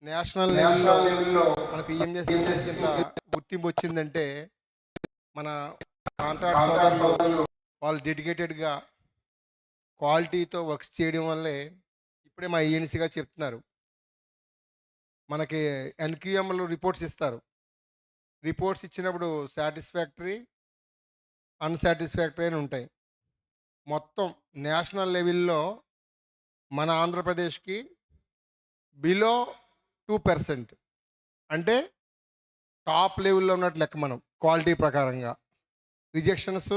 National లెవెల్లో మన పిఎంజెస్ ఇంత గుర్తింపు వచ్చిందంటే మన కాంట్రాక్ట్ సోదరులు వాళ్ళు డెడికేటెడ్గా క్వాలిటీతో వర్క్స్ చేయడం వల్లే ఇప్పుడే మా ఈఎన్సీ గారు చెప్తున్నారు. మనకి ఎన్క్యూఎంలు రిపోర్ట్స్ ఇస్తారు. రిపోర్ట్స్ ఇచ్చినప్పుడు సాటిస్ఫాక్టరీ, అన్సాటిస్ఫాక్టరీ అని ఉంటాయి. మొత్తం నేషనల్ లెవెల్లో మన ఆంధ్రప్రదేశ్కి బిలో 2%, అంటే టాప్ లెవెల్లో ఉన్నట్టు లెక్క. మనం క్వాలిటీ ప్రకారంగా రిజెక్షన్స్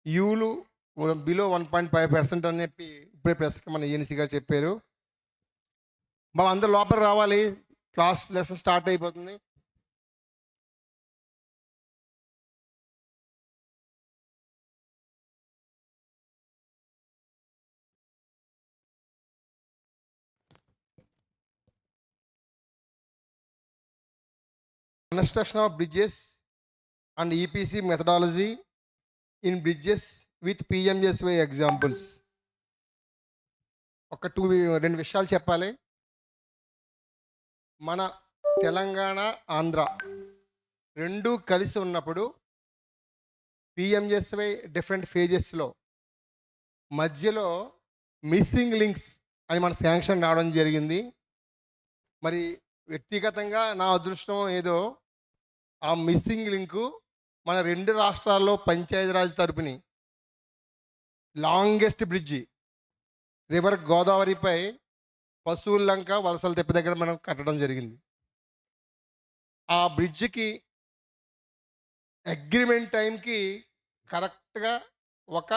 యూలు బిలో 1.5% అని చెప్పి ఇప్పుడే ప్రెస్కి మన ఈఎన్సీ గారు చెప్పారు. మనం అందరూ లోపల రావాలి, క్లాస్ లెసన్ స్టార్ట్ అయిపోతుంది. Construction of bridges and EPC methodology in bridges with Pmgsy examples. ఒక రెండు విషయాలు చెప్పాలి. మన తెలంగాణ, ఆంధ్ర రెండు కలిసి ఉన్నప్పుడు Pmgsy డిఫరెంట్ ఫేజెస్లో మధ్యలో మిస్సింగ్ లింక్స్ అని మన శాంక్షన్ రావడం జరిగింది. మరి వ్యక్తిగతంగా నా అదృష్టం ఏదో ఆ మిస్సింగ్ లింకు మన రెండు రాష్ట్రాల్లో పంచాయతీరాజ్ తరపుని లాంగెస్ట్ బ్రిడ్జి రివర్ గోదావరిపై పశువుల లంక వలసల తెప్ప దగ్గర మనం కట్టడం జరిగింది. ఆ బ్రిడ్జికి అగ్రిమెంట్ టైంకి కరెక్ట్గా ఒక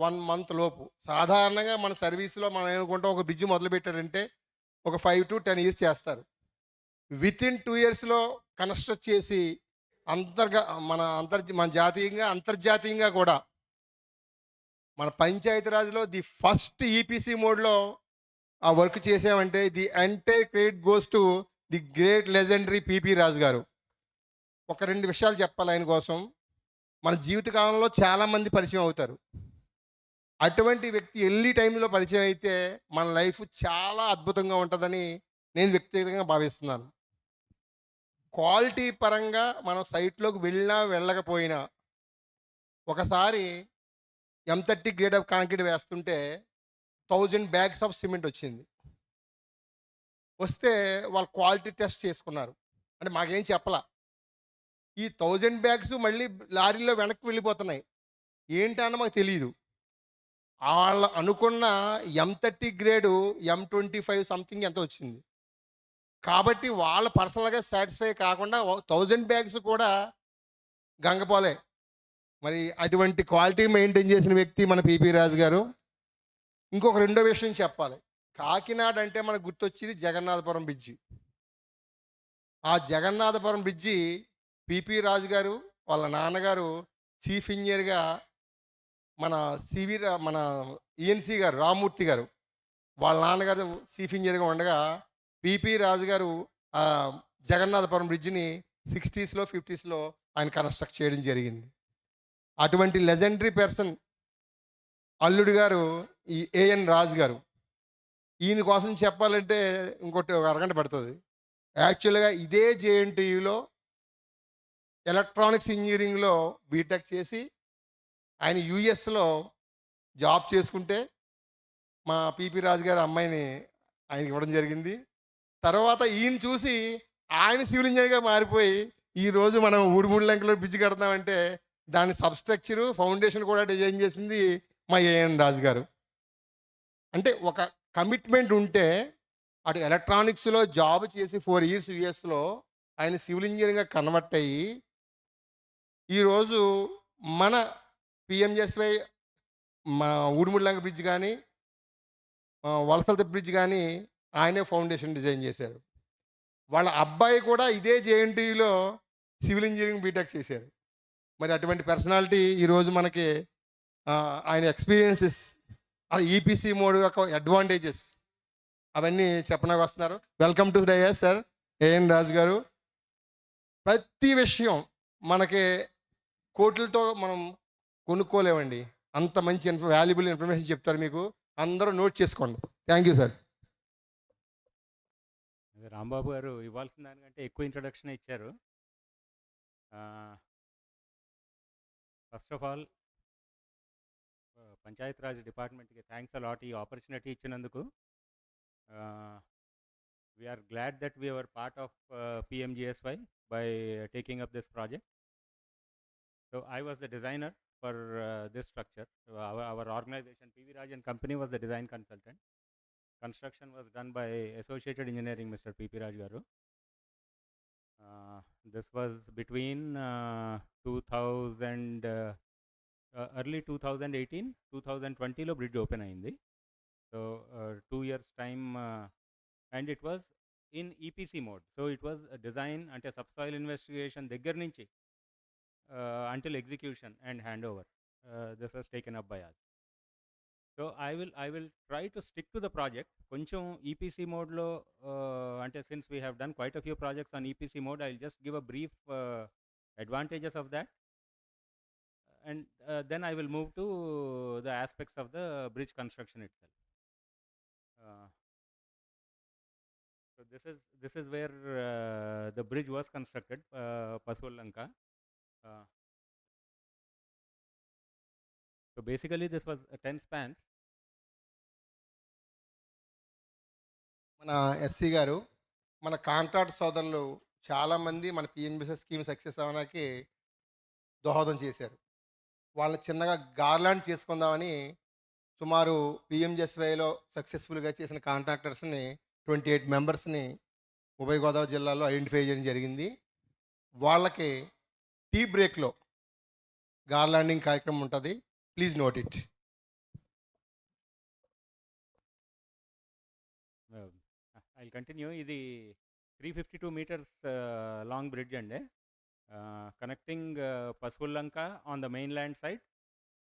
1 month లోపు. సాధారణంగా మన సర్వీస్లో మనం ఏమనుకుంటాం, ఒక బ్రిడ్జి మొదలు పెట్టారంటే ఒక 5 to 10 years చేస్తారు. వితిన్ 2 yearsలో కన్స్ట్రక్ట్ చేసి మన జాతీయంగా అంతర్జాతీయంగా కూడా మన పంచాయతీరాజ్లో ది ఫస్ట్ ఈపీసీ మోడ్లో ఆ వర్క్ చేసామంటే the entire credit goes to the great legendary PP Raju garu. ఒక 2 విషయాలు చెప్పాలి ఆయన కోసం. మన జీవితకాలంలో చాలామంది పరిచయం అవుతారు. అటువంటి వ్యక్తి ఎర్లీ టైంలో పరిచయం అయితే మన లైఫ్ చాలా అద్భుతంగా ఉంటుందని నేను వ్యక్తిగతంగా భావిస్తున్నాను. క్వాలిటీ పరంగా మనం సైట్లోకి వెళ్ళినా వెళ్ళకపోయినా ఒకసారి M30 గ్రేడ్ ఆఫ్ కాంక్రీట్ వేస్తుంటే 1000 bags ఆఫ్ సిమెంట్ వచ్చింది. వస్తే వాళ్ళు క్వాలిటీ టెస్ట్ చేసుకున్నారు. అంటే మాకేం చెప్పలా. ఈ 1000 bags మళ్ళీ లారీలో వెనక్కి వెళ్ళిపోతున్నాయి. ఏంటన్నా మాకు తెలియదు. వాళ్ళు అనుకున్న M30 గ్రేడు M25 సంథింగ్ ఎంత వచ్చింది. కాబట్టి వాళ్ళ పర్సనల్గా సాటిస్ఫై కాకుండా 1000 bags కూడా గంగపోలే. మరి అటువంటి క్వాలిటీ మెయింటైన్ చేసిన వ్యక్తి మన పిపి రాజు గారు. ఇంకొక రెండో విషయం చెప్పాలి. కాకినాడ అంటే మనకు గుర్తొచ్చేది జగన్నాథపురం బ్రిడ్జి. ఆ జగన్నాథపురం బ్రిడ్జి పిపి రాజు గారు వాళ్ళ నాన్నగారు చీఫ్ ఇంజనీర్గా మన ఈఎన్సీ గారు రామ్మూర్తి గారు వాళ్ళ నాన్నగారు చీఫ్ ఇంజనీర్గా ఉండగా పిపి రాజు గారు జగన్నాథపురం బ్రిడ్జిని 60s, 50s ఆయన కన్స్ట్రక్ట్ చేయడం జరిగింది. అటువంటి లెజెండరీ పర్సన్ అల్లుడు గారు ఈ ఏఎన్ రాజు గారు. ఈయన కోసం చెప్పాలంటే ఇంకోటి అరగంట పడుతుంది. యాక్చువల్గా ఇదే జేఎన్టీయూలో ఎలక్ట్రానిక్స్ ఇంజనీరింగ్లో బీటెక్ చేసి ఆయన యూఎస్లో జాబ్ చేసుకుంటే మా పిపి రాజు గారి అమ్మాయిని ఆయనకి ఇవ్వడం జరిగింది. తర్వాత ఈయన చూసి ఆయన సివిల్ ఇంజనీర్గా మారిపోయి ఈరోజు మనం 3 లంకలో బ్రిడ్జ్ కడతామంటే దాని సబ్స్ట్రక్చరు ఫౌండేషన్ కూడా డిజైన్ చేసింది మా ఏఎన్ రాజు గారు. అంటే ఒక కమిట్మెంట్ ఉంటే అటు ఎలక్ట్రానిక్స్లో జాబ్ చేసి 4 years యూఎస్లో ఆయన సివిల్ ఇంజనీరింగ్గా కన్వర్ట్ అయ్యి ఈరోజు మన పిఎంజెస్వై మా 3 లంక బ్రిడ్జ్ కానీ వలసల బ్రిడ్జ్ కానీ ఆయనే ఫౌండేషన్ డిజైన్ చేశారు. వాళ్ళ అబ్బాయి కూడా ఇదే జేఎన్టీయూలో సివిల్ ఇంజనీరింగ్ బీటెక్ చేశారు. మరి అటువంటి పర్సనాలిటీ ఈరోజు మనకి ఆయన ఎక్స్పీరియన్సెస్, ఈపీసీ మోడ్ యొక్క అడ్వాంటేజెస్ అవన్నీ చెప్పడానికి వస్తున్నారు. Welcome to dais sir AN Raju garu. ప్రతి విషయం మనకి కోట్లతో మనం కొనుక్కోలేమండి. అంత మంచి వాల్యుబుల్ ఇన్ఫర్మేషన్ చెప్తారు మీకు. అందరూ నోట్ చేసుకోండి. Thank you sir. రాంబాబు గారు ఇవ్వాల్సిన దానికంటే ఎక్కువ ఇంట్రొడక్షన్ ఇచ్చారు. First of all panchayat raj డిపార్ట్మెంట్కి థ్యాంక్స్ అలాట్ ఈ ఆపర్చునిటీ ఇచ్చినందుకు. We are glad that we are part of PMGSY by taking up this project. So I was the designer for this structure. Our organization, PV Raj and Company, was the design consultant. Construction was done by Associated Engineering, Mr. PP Raj Garu. This was between 2000 early 2018 2020లో bridge open అయింది. So 2 years time, and it was in EPC mode. So it was design అంటే subsoil investigation దగ్గర నుంచి until execution and handover. This was taken up by us. So I will try to stick to the project. Koncham EPC mode lo, ante since we have done quite a few projects on EPC mode, I'll just give a brief advantages of that, and then I will move to the aspects of the bridge construction itself. So this is where the bridge was constructed, Pasuvalanka. So basically this was 10 spans. మన SC గారు, మన contract సోదరులు చాలామంది మన పిఎంబిఎస్ scheme success అవ్వడానికి దోహదం చేశారు. వాళ్ళని చిన్నగా గార్లాండ్ చేసుకుందామని సుమారు పిఎంజెస్వైలో సక్సెస్ఫుల్గా చేసిన కాంట్రాక్టర్స్ని 28 మెంబర్స్ని ఉభయ గోదావరి జిల్లాలో ఐడెంటిఫై చేయడం జరిగింది. వాళ్ళకి టీ బ్రేక్లో గార్లాండింగ్ కార్యక్రమం ఉంటుంది. Please note it. I'll continue. ఇది 352 meters long bridge అండి, connecting Pasuvalanka on the mainland side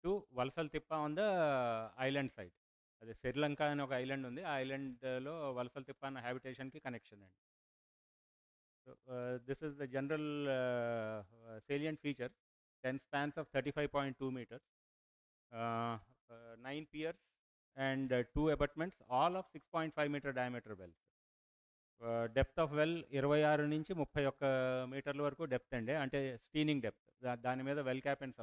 to Valsaltippa on the island side. అదే శ్రీలంక అని ఒక ఐలాండ్ ఉంది, ఆ ఐలాండ్లో వలసల్తిప్ప అన్న హ్యాబిటేషన్కి కనెక్షన్ అండి. So this is the general salient feature. 10 spans of 35.2 meters, 9 piers and 2 abutments, all of 6.5 meter diameter wells. Depth of well 26 నుంచి 31 మీటర్ల వరకు డెప్త్ అండి, అంటే స్టీనింగ్ డెప్త్. దాని మీద well cap and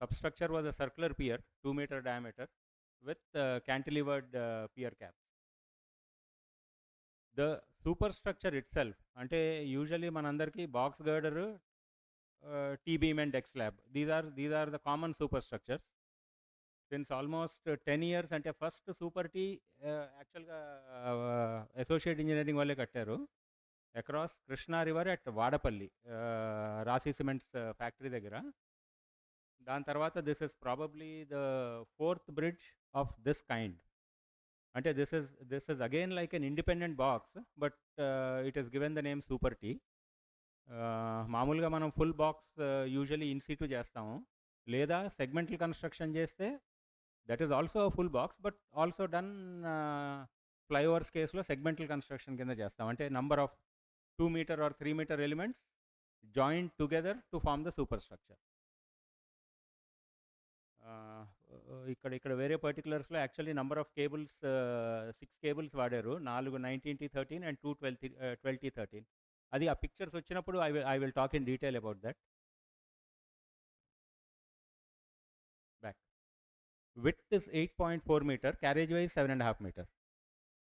substructure was a circular pier 2 meter diameter with cantilevered pier cap. The superstructure itself, అంటే usually మనందరికీ box గర్డర్, T-beam and deck slab, these are the common superstructures. Since almost 10 years, అంటే first super T యాక్చువల్గా associate engineering వాళ్ళే కట్టారు across Krishna river at Vadapalli, Rasi cements factory దగ్గర. దాని తర్వాత this is probably the 4th bridge of this kind. అంటే this is again like an independent box, but it is given the name super T. మామూలుగా మనం full box usually in situ చేస్తాము, లేదా segmental construction చేస్తే that is also full box, but also done flyovers కేసులో segmental construction కింద చేస్తాం. అంటే number of 2 meter or 3 meter elements joint together to form the superstructure. ఇక్కడ వేరే పర్టికులర్స్లో actually number of cables 6 cables వాడారు, 4 19T13 and 2 12T13. అది ఆ పిక్చర్స్ వచ్చినప్పుడు I will talk in detail about that. Back width is 8.4 meter, carriageway is 7.5 meter.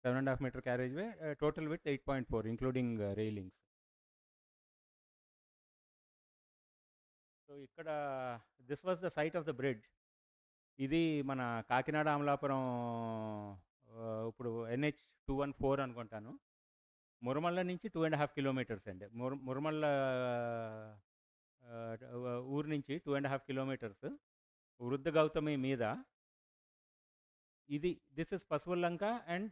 7.5 meter carriageway, total width 8.4 including railings. So ఇక్కడ this was the site of the bridge. ఇది మన కాకినాడ అమలాపురం, ఇప్పుడు NH214 అనుకుంటాను, మురమల్ల నుంచి 2.5 kilometers అండి. మురమల్ల ఊరు నుంచి 2.5 kilometers వృద్ధ గౌతమి మీద. ఇది దిస్ ఇస్ పసువల్లంక, అండ్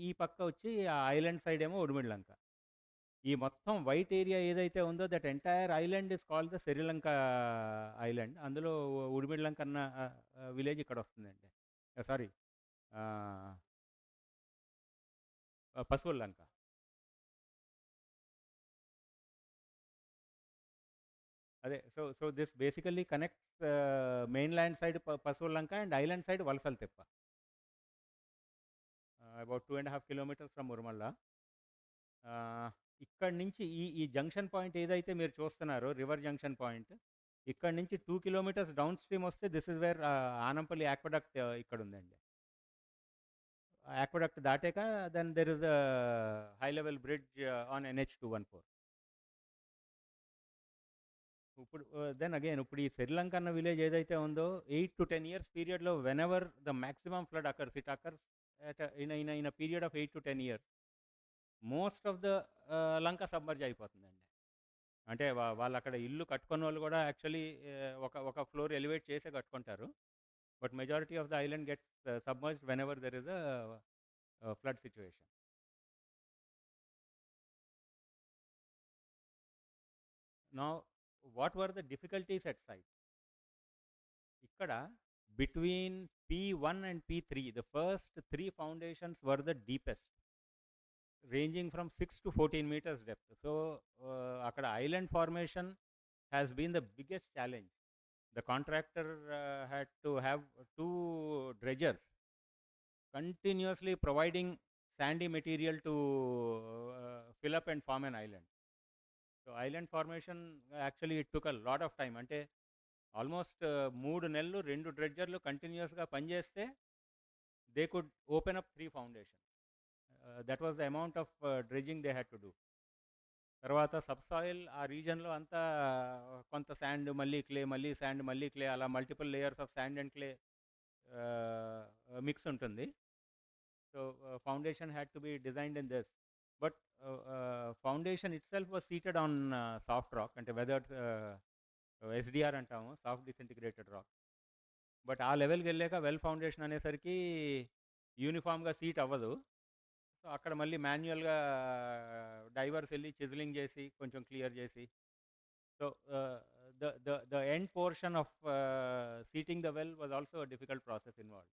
ఈ పక్క వచ్చి ఆ ఐలాండ్ సైడ్ ఏమో ఉడిమిడ్లంక. ఈ మొత్తం వైట్ ఏరియా ఏదైతే ఉందో that entire island is called the Sri Lanka island. అందులో ఉడిమిడ్లంక అన్న విలేజ్ ఇక్కడ వస్తుందండి, సారీ పసువల్లంక. అదే so this basically connects mainland side Pasuvallanka and island side Valasaltippa, about 2.5 kilometers from Urmalla. ఇక్కడి నుంచి ఈ జంక్షన్ పాయింట్ ఏదైతే మీరు చూస్తున్నారో రివర్ జంక్షన్ పాయింట్, ఇక్కడి నుంచి 2 కిలోమీటర్స్ డౌన్ స్ట్రీమ్ వస్తే this is where Anampalli aqueduct ఇక్కడ ఉందండి. యాక్వడక్ట్ దాటాక then there is a high level bridge on NH-214. ఇప్పుడు దెన్ అగైన్ ఇప్పుడు ఈ శ్రీలంక అన్న విలేజ్ ఏదైతే ఉందో 8 to 10 ఇయర్స్ పీరియడ్‌లో whenever the maximum flood occurs, it occurs at in a period of 8 to 10 years. Most of the Lanka submerge అయిపోతుందండి. అంటే వాళ్ళక్కడ ఇల్లు కట్టుకున్నోళ్ళు కూడా యాక్చువల్లీ ఒక ఒక ఫ్లోర్ ఎలివేట్ చేసే కట్టుకుంటారు. But majority of the island gets submerged whenever there is a flood situation. Now what were the difficulties at site? ఇక్కడ between P1 and P3 the first 3 foundations were the deepest, ranging from 6 to 14 meters depth. So అక్కడ island formation has been the biggest challenge. The contractor had to have 2 dredgers continuously providing sandy material to fill up and form an island. So island formation actually it took a lot of time. అంటే almost 3 నెలలు 2 డ్రెడ్జర్లు కంటిన్యూస్గా పనిచేస్తే they could open up 3 foundation. That was the amount of dredging they had to do. తర్వాత subsoil ఆ రీజన్లో అంతా కొంత sand మళ్ళీ clay, మళ్ళీ శాండ్ మళ్ళీ క్లే, అలా multiple layers of sand and clay mix ఉంటుంది. So foundation had to be designed in this. But foundation itself was seated on soft rock, అంటే వెదర్ SDR అంటాము, సాఫ్ట్ డిసింటిగ్రేటెడ్ రాక్. బట్ ఆ లెవెల్కి వెళ్ళాక well foundation అనేసరికి యూనిఫామ్గా seat అవ్వదు. So అక్కడ మళ్ళీ మాన్యువల్గా డైవర్స్ వెళ్ళి చిజిలింగ్ చేసి కొంచెం క్లియర్ చేసి, so the end portion of seating the well was also difficult process involve.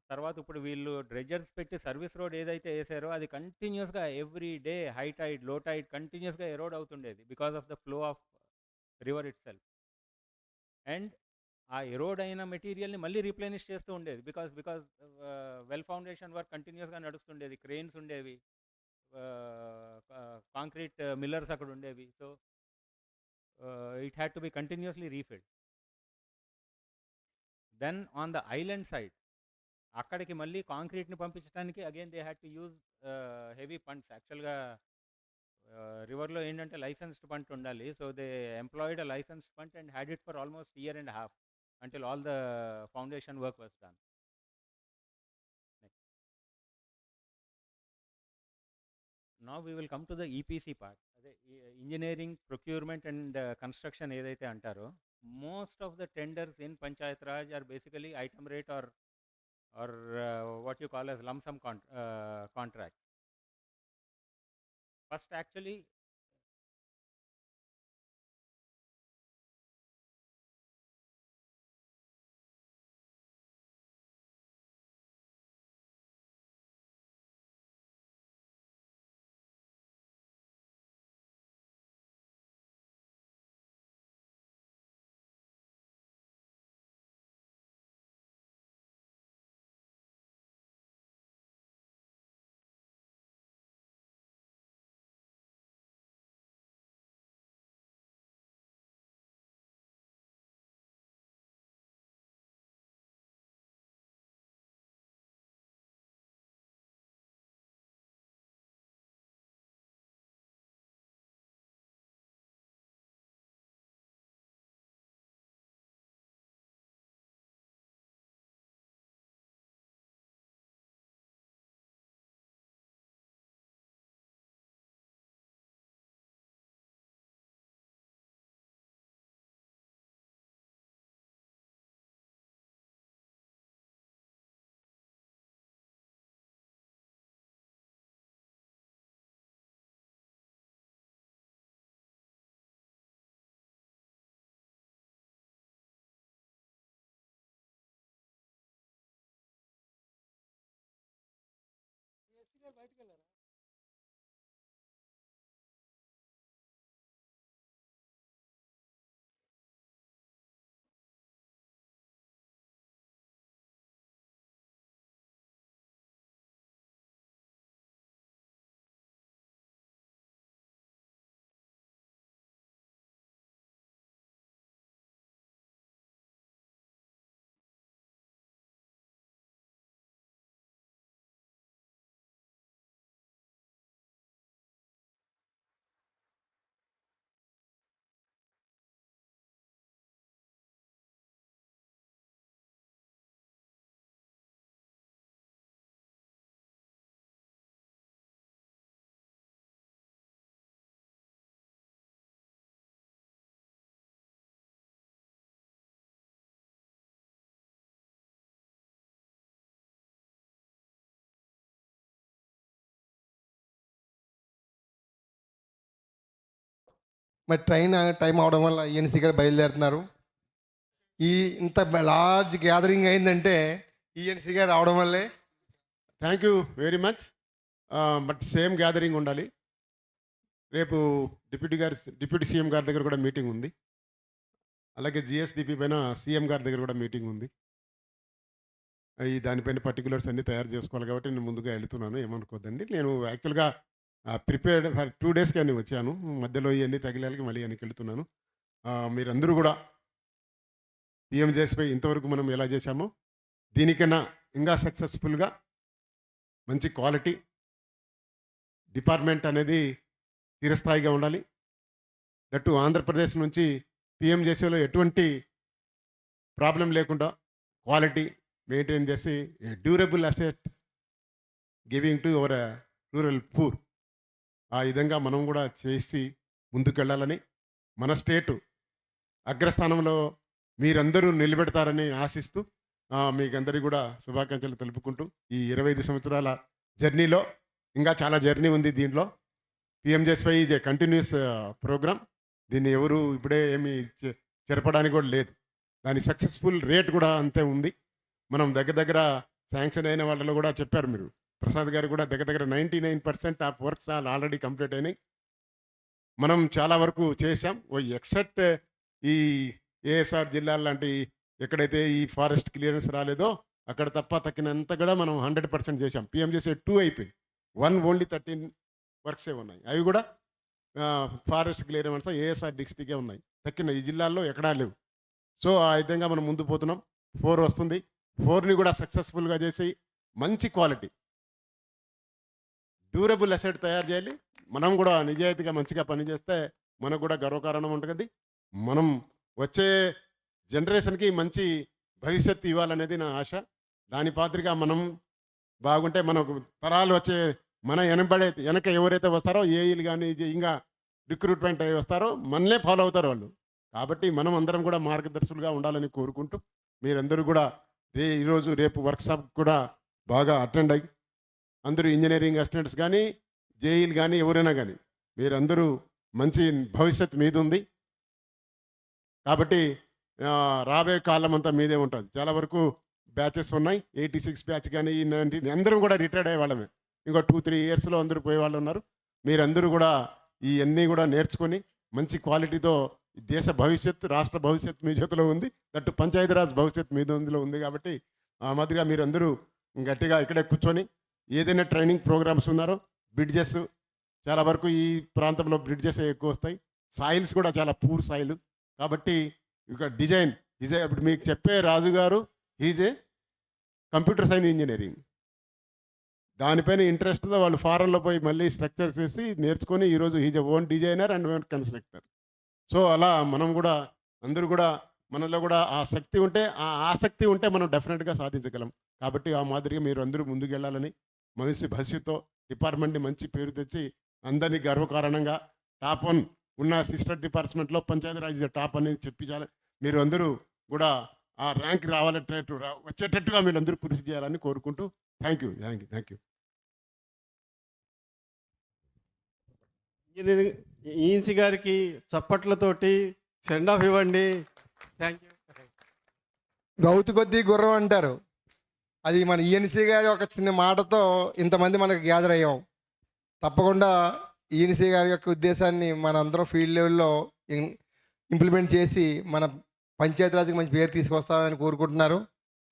తర్వాత ఇప్పుడు వీళ్ళు డ్రెడ్జర్స్ పెట్టి సర్వీస్ రోడ్ ఏదైతే వేసారో అది కంటిన్యూస్గా every day high tide low tide కంటిన్యూస్గా ఎరోడ్ అవుతుండేది because of the flow of river itself. And ఆ ఎరోడ్ అయిన మెటీరియల్ని మళ్ళీ రీప్లేనిష్ చేస్తూ ఉండేది బికాస్ వెల్ ఫౌండేషన్ వర్క్ కంటిన్యూస్గా నడుస్తుండేది, క్రెయిన్స్ ఉండేవి, కాంక్రీట్ మిల్లర్స్ అక్కడ ఉండేవి. So it had to be continuously refilled. Then on the island side అక్కడికి మళ్ళీ కాంక్రీట్ని పంపించడానికి again they had to use heavy pumps. యాక్చువల్గా రివర్లో ఏంటంటే లైసెన్స్డ్ పంట్ ఉండాలి. So they employed a licensed punt and had it for almost year and half until all the foundation work was done. Now we will come to the EPC part. అదే engineering procurement and construction ఏదైతే అంటారో, most of the tenders in panchayat raj are basically item rate are what you call as lump sum contract. First actually బయటకు వెళ్ళారా? మరి train time అవడం వల్ల ENC గారు బయలుదేరుతున్నారు. ఈ ఇంత లార్జ్ గ్యాదరింగ్ అయిందంటే ఈఎన్సీ గారు రావడం వల్లే. Thank you very much. But same gathering ఉండాలి. రేపు డిప్యూటీ సీఎం గారి దగ్గర కూడా మీటింగ్ ఉంది. అలాగే జిఎస్డిపి పైన సీఎం గారి దగ్గర కూడా మీటింగ్ ఉంది. ఈ దానిపైన పర్టికులర్స్ అన్నీ తయారు చేసుకోవాలి కాబట్టి నేను ముందుగా వెళ్తున్నాను, ఏమనుకోద్దండి. నేను యాక్చువల్గా ప్రిపేర్డ్ ఫర్ 2 డేస్కి అని వచ్చాను. మధ్యలో ఇవన్నీ తగిలాలకి మళ్ళీ వెనక్కి వెళ్తున్నాను. మీరందరూ కూడా పిఎంజేఎస్పై ఇంతవరకు మనం ఎలా చేశామో దీనికన్నా ఇంకా సక్సెస్ఫుల్గా మంచి క్వాలిటీ డిపార్ట్మెంట్ అనేది చిరస్థాయిగా ఉండాలి. దట్టు ఆంధ్రప్రదేశ్ నుంచి పిఎంజేసీలో ఎటువంటి ప్రాబ్లం లేకుండా క్వాలిటీ మెయింటైన్ చేసి durable asset giving to our rural poor, ఆ విధంగా మనం కూడా చేసి ముందుకెళ్ళాలని, మన స్టేటు అగ్రస్థానంలో మీరందరూ నిలబెడతారని ఆశిస్తూ మీకందరికీ కూడా శుభాకాంక్షలు తెలుపుకుంటూ ఈ 25 సంవత్సరాల జర్నీలో ఇంకా చాలా జర్నీ ఉంది. దీంట్లో PMGSY is a continuous programme. దీన్ని ఎవరు ఇప్పుడే ఏమి చెరపడానికి కూడా లేదు. దాని సక్సెస్ఫుల్ రేట్ కూడా అంతే ఉంది. మనం దగ్గర శాంక్షన్ అయిన వాళ్ళలో కూడా చెప్పారు మీరు, ప్రసాద్ గారు కూడా దగ్గర 99% ఆఫ్ వర్క్స్ ఆల్రెడీ కంప్లీట్ అయినాయి. మనం చాలా వరకు చేసాం. ఎక్సెప్ట్ ఈ ఏఎస్ఆర్ జిల్లాల లాంటి ఎక్కడైతే ఈ ఫారెస్ట్ క్లియరెన్స్ రాలేదో అక్కడ తక్కినంత కూడా మనం 100% చేసాం. పిఎంజేసీ 2 అయిపోయి 1 ఓన్లీ 13 వర్క్సే ఉన్నాయి. అవి కూడా ఫారెస్ట్ క్లియరెన్స్ ఏఎస్ఆర్ డిస్ట్రిక్టే ఉన్నాయి. తక్కిన ఈ జిల్లాల్లో ఎక్కడా లేవు. సో ఆ విధంగా మనం ముందు పోతున్నాం. 4 వస్తుంది. 4ని కూడా సక్సెస్ఫుల్గా చేసి మంచి క్వాలిటీ డ్యూరబుల్ అసెట్ తయారు చేయాలి. మనం కూడా నిజాయితీగా మంచిగా పనిచేస్తే మనకు కూడా గర్వకారణం ఉంటుంది. మనం వచ్చే జనరేషన్కి మంచి భవిష్యత్తు ఇవ్వాలనేది నా ఆశ. దాని పాత్రగా మనం బాగుంటే మనకు తరాలు వచ్చే మన వెనక ఎవరైతే వస్తారో ఏఈలు కానీ ఇంకా రిక్రూట్మెంట్ అయ్యి వస్తారో మనలే ఫాలో అవుతారు వాళ్ళు. కాబట్టి మనం అందరం కూడా మార్గదర్శులుగా ఉండాలని కోరుకుంటూ మీరందరూ కూడా ఈరోజు రేపు వర్క్షాప్ కూడా బాగా అటెండ్ అయ్యి అందరూ ఇంజనీరింగ్ అసిస్టెంట్స్ కానీ జేఈలు కానీ ఎవరైనా కానీ మీరందరూ మంచి భవిష్యత్తు మీద ఉంది. కాబట్టి రాబోయే కాలం అంతా మీదే ఉంటుంది. చాలా వరకు బ్యాచెస్ ఉన్నాయి. 86 బ్యాచ్ కానీ 90 అందరం కూడా రిటైర్డ్ అయ్యే వాళ్ళమే. ఇంకో 2-3 ఇయర్స్లో అందరూ పోయే వాళ్ళు ఉన్నారు. మీరందరూ కూడా ఇవన్నీ కూడా నేర్చుకొని మంచి క్వాలిటీతో దేశ భవిష్యత్తు, రాష్ట్ర భవిష్యత్తు మీ చేతిలో ఉంది. దట్టు పంచాయతీరాజ్ భవిష్యత్తు మీ అందులో ఉంది. కాబట్టి ఆ మాదిరిగా మీరందరూ గట్టిగా ఇక్కడే కూర్చొని ఏదైనా ట్రైనింగ్ ప్రోగ్రామ్స్ ఉన్నారో బ్రిడ్జెస్, చాలా వరకు ఈ ప్రాంతంలో బ్రిడ్జెస్ ఎక్కువ వస్తాయి. సాయిల్స్ కూడా చాలా పూర్ సాయిల్. కాబట్టి ఇక డిజైన్ ఇప్పుడు మీకు చెప్పే రాజు గారు is a computer science engineering, దానిపైన ఇంట్రెస్ట్తో వాళ్ళు ఫారెన్లో పోయి మళ్ళీ స్ట్రక్చర్ చేసి నేర్చుకొని ఈరోజు is a own designer and own constructor. So అలా మనం కూడా అందరూ కూడా మనలో కూడా ఆ శక్తి ఉంటే, ఆ ఆసక్తి ఉంటే మనం డెఫినెట్గా సాధించగలం. కాబట్టి ఆ మాదిరిగా మీరు అందరూ ముందుకెళ్ళాలని, మంచి భవిష్యత్తుతో డిపార్ట్మెంట్ని మంచి పేరు తెచ్చి అందరినీ గర్వకారణంగా టాప్ 1 ఉన్న సిస్టర్ డిపార్ట్మెంట్లో పంచాయతీరాజ్ టాప్ అని చెప్పించాలి. మీరు అందరూ కూడా ఆ ర్యాంక్ వచ్చేటట్టుగా మీరు అందరూ కృషి చేయాలని కోరుకుంటూ థ్యాంక్ యూ. ఇంజనీరింగ్ ఈఎన్సీ గారికి చప్పట్లతోటి సెండ్ ఆఫ్ ఇవ్వండి. Thank you. రౌతు కొద్దీ గుర్రం అంటారు. అది మన ఈఎన్సీ గారి ఒక చిన్న మాటతో ఇంతమంది మనకు గ్యాదర్ అయ్యాం. తప్పకుండా ఈఎన్సీ గారి యొక్క ఉద్దేశాన్ని మన అందరం ఫీల్డ్ లెవెల్లో ఇంప్లిమెంట్ చేసి మన పంచాయతీరాజ్కి మంచి పేరు తీసుకొస్తామని కోరుకుంటున్నారు.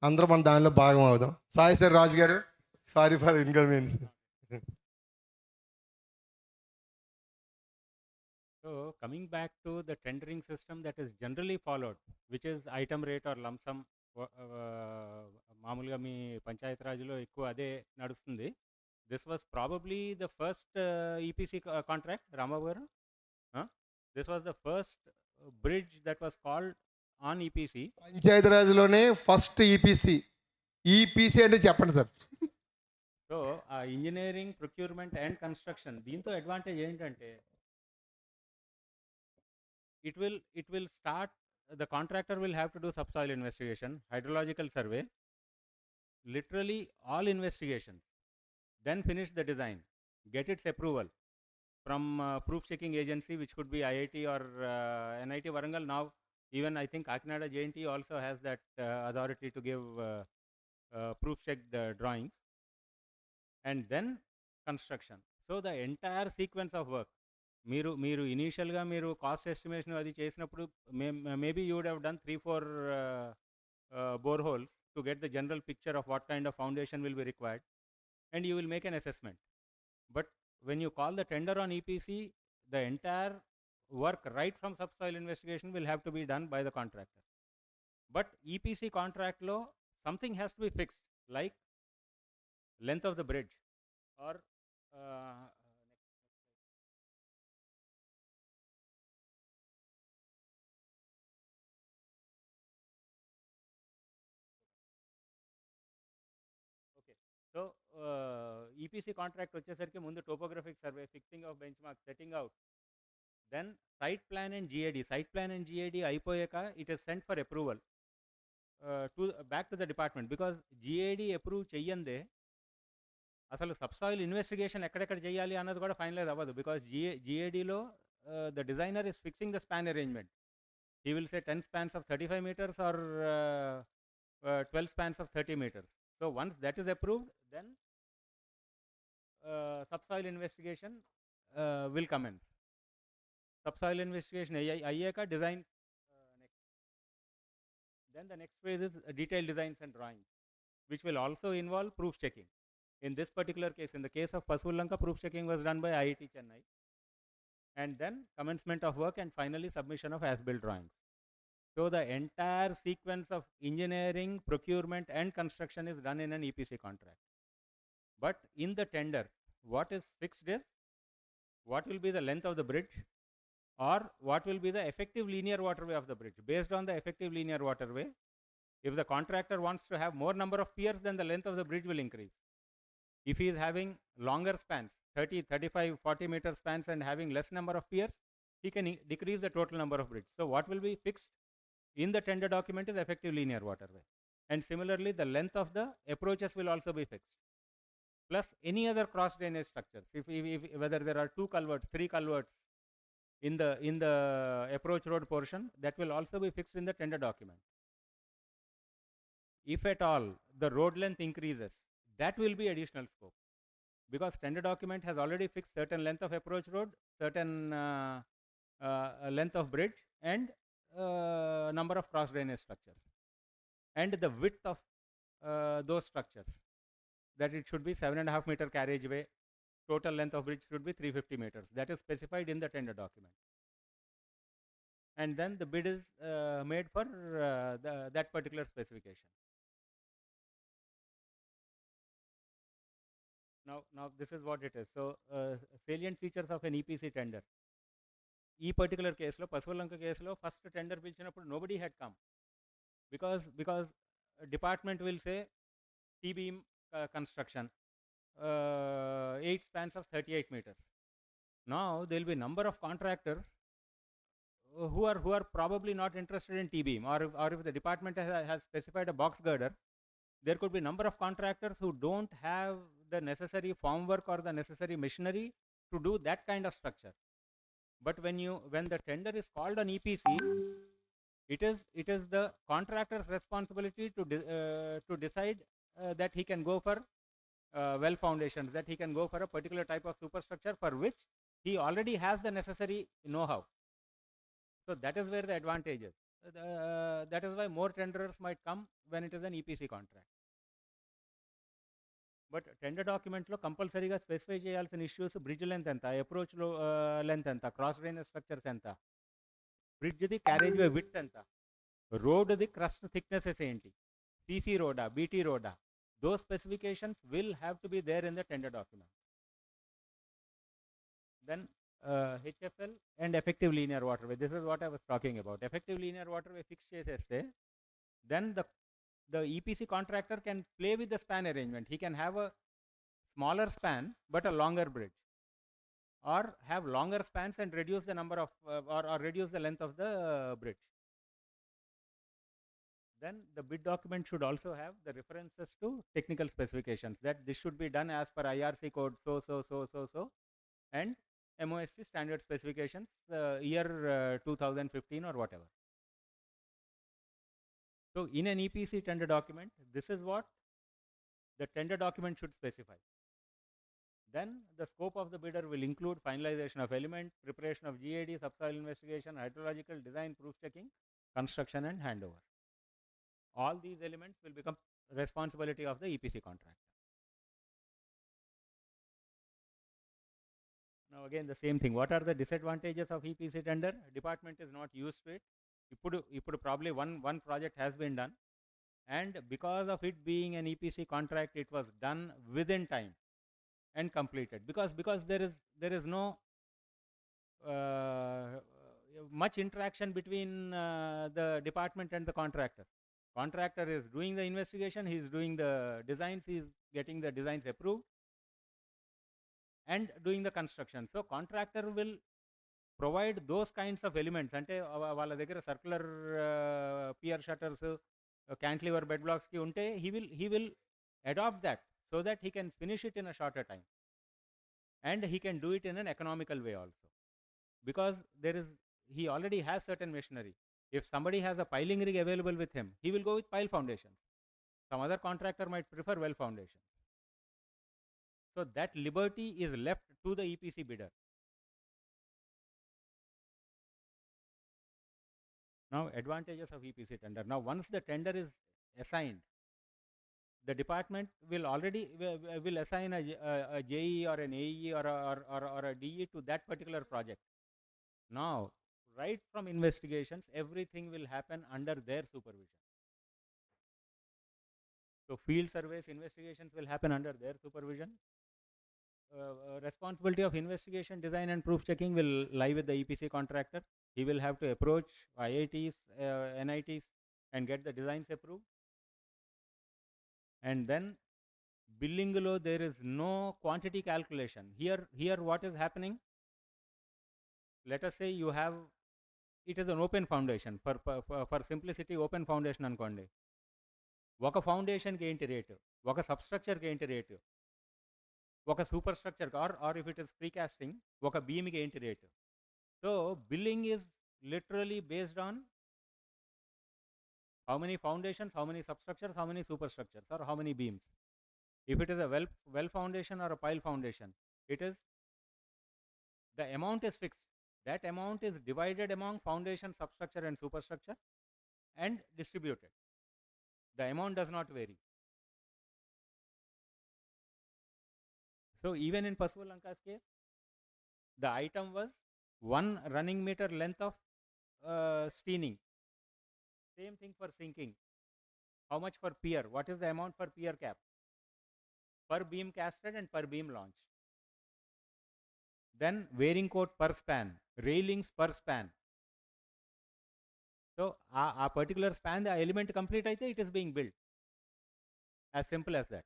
అందరూ మన దానిలో భాగం అవుదాం. సాయి సార్, రాజు గారు, sorry for inconvenience. So coming back to the tendering system that is generally followed, which is item rate or lump sum, మామూలుగా మీ పంచాయత్ రాజ్లో ఎక్కువ అదే నడుస్తుంది. This was probably the first EPC contract, Rambabu garu. This was the first bridge that was called on EPC. పంచాయతీరాజ్లోనే first EPC. EPC అంటే చెప్పండి sir. So ఆ engineering, procurement and construction, దీంతో advantage ఏంటంటే it will start, the contractor will have to do subsoil investigation, hydrological survey, literally all investigations, then finish the design, get its approval, from proof checking agency, which could be IIT or NIT Warangal. Now, even I think Kakinada Jntu also has that authority to give proof checked drawings. And then construction. So the entire sequence of work, మీరు ఇనీషియల్గా మీరు cost estimation అది చేసినప్పుడు maybe you would have done 3-4 boreholes to get the general picture of what kind of foundation will be required, and you will make an assessment. But when you call the tender on EPC, the entire work right from subsoil investigation will have to be done by the contractor. But EPC contract law, something has to be fixed, like length of the bridge or okay. So EPC contract వచ్చేసరికి ముందు topographic survey, fixing of benchmark, setting out, then site plan and GAD. Site plan and GAD అయిపోయాక it is sent for approval back to the department, because GAD approve చెయ్యందే అసలు subsoil investigation ఎక్కడెక్కడ చేయాలి అన్నది కూడా finalise అవ్వదు, because GADలో the designer is fixing the span arrangement. He will say 10 spans of 35 meters or 12 spans of 30 meters. So once that is approved, then subsoil investigation will commence. Subsoil investigation అయ్యాక design next. Then the next phase is detailed designs and drawings, which will also involve proof checking. In this particular case, in the case of Pasulanka, proof checking was done by IIT Chennai, and then commencement of work and finally submission of as-built drawings. So the entire sequence of engineering, procurement and construction is done in an EPC contract. But in the tender, what is fixed is what will be the length of the bridge, or what will be the effective linear waterway of the bridge. Based on the effective linear waterway, if the contractor wants to have more number of piers, then the length of the bridge will increase. If he is having longer spans, 30, 35, 40 meter spans and having less number of piers, he can decrease the total number of bridges. So what will be fixed in the tender document is effective linear waterway. And similarly, the length of the approaches will also be fixed, plus any other cross drainage structures. If whether there are 2 culverts, 3 culverts in the approach road portion, that will also be fixed in the tender document. If at all the road length increases, that will be additional scope, because tender document has already fixed certain length of approach road, certain length of bridge, and number of cross drainage structures, and the width of those structures, that it should be 7.5 meter carriageway, total length of bridge should be 350 meters. That is specified in the tender document, and then the bid is made for that particular specification. Now this is what it is. So salient features of an EPC tender. ఈ particular కేసులో, పశువులంక కేసులో first tender పిలిచినప్పుడు nobody had come, because department will say T-beam construction, 8 spans of 38 meters. Now there will be number of contractors who are probably not interested in T-beam, or if the department has specified a box girder, there could be number of contractors who don't have the necessary formwork or the necessary machinery to do that kind of structure. But when the tender is called on EPC, it is the contractor's responsibility to decide that he can go for well foundations, that he can go for a particular type of superstructure for which he already has the necessary know-how. So that is where the advantage is. That is why more tenders might come when it is an EPC contract. But tender డాక్యుమెంట్లో కంపల్సరీగా specify చేయాల్సిన issues bridge length ఎంత, అప్రోచ్లో length ఎంత, cross drainage structures ఎంత, బ్రిడ్జ్ది carriageway width ఎంత, రోడ్ది క్రస్ట్ థిక్నెసెస్ ఏంటి, సీసీ రోడా, బీటీ రోడా, those specifications will have to be there in the tender document. Then HFL and effective linear waterway, this is what I was talking about. Effective linear waterway fix చేసేస్తే then the EPC contractor can play with the span arrangement. He can have a smaller span but a longer bridge, or have longer spans and reduce the number of or reduce the length of the bridge. Then the bid document should also have the references to technical specifications, that this should be done as per IRC code so, and MOST standard specifications, year 2015 or whatever. So in an EPC tender document, this is what the tender document should specify. Then the scope of the bidder will include finalization of element, preparation of GAD, subsoil investigation, hydrological design, proof checking, construction and handover. All these elements will become responsibility of the EPC contractor. Now again the same thing. What are the disadvantages of EPC tender? Department is not used to it. Ippudu probably one project has been done, and because of it being an EPC contract, it was done within time and completed, because there is no much interaction between the department and the contractor. Contractor is doing the investigation, he is doing the designs, he is getting the designs approved and doing the construction. So contractor will provide those kinds of elements. Ante వాళ్ళ దగ్గర circular pier shutters, cantilever bed blocks ki unte, he will adopt that so that he can finish it in a shorter time, and he can do it in an economical way also, because he already has certain machinery. If somebody has a piling rig available with him, he will go with pile foundations. Some other contractor might prefer well foundations. So that liberty is left to the EPC bidder. Now advantages of EPC tender. Now once the tender is assigned, the department will assign a JE or an AE or a DE to that particular project. Now, right from investigations, everything will happen under their supervision. So field surveys, investigations will happen under their supervision. Responsibility of investigation, design and proof checking will lie with the EPC contractor. He will have to approach IITs, NITs and get the designs approved. And then billing lo, there is no quantity calculation. Here what is happening? Let us say you have, it is an open foundation. For simplicity, open foundation ankondi. Oka foundation ki enti rate, oka substructure ki enti rate, oka superstructure or if it is precasting, oka beam ki enti rate. So billing is literally based on how many foundations, how many substructures, how many superstructures, or how many beams. If it is a well foundation or a pile foundation, the amount is fixed. That amount is divided among foundation, substructure and superstructure and distributed. The amount does not vary. So even in Pasuvalanka's case, the item was 1 running meter length of steening. Same thing for sinking. How much for pier? What is the amount for pier cap? Per beam casted and per beam launched. Then wearing coat per span, railings per span. So a particular span, the element complete aithe, it is being built. As simple as that.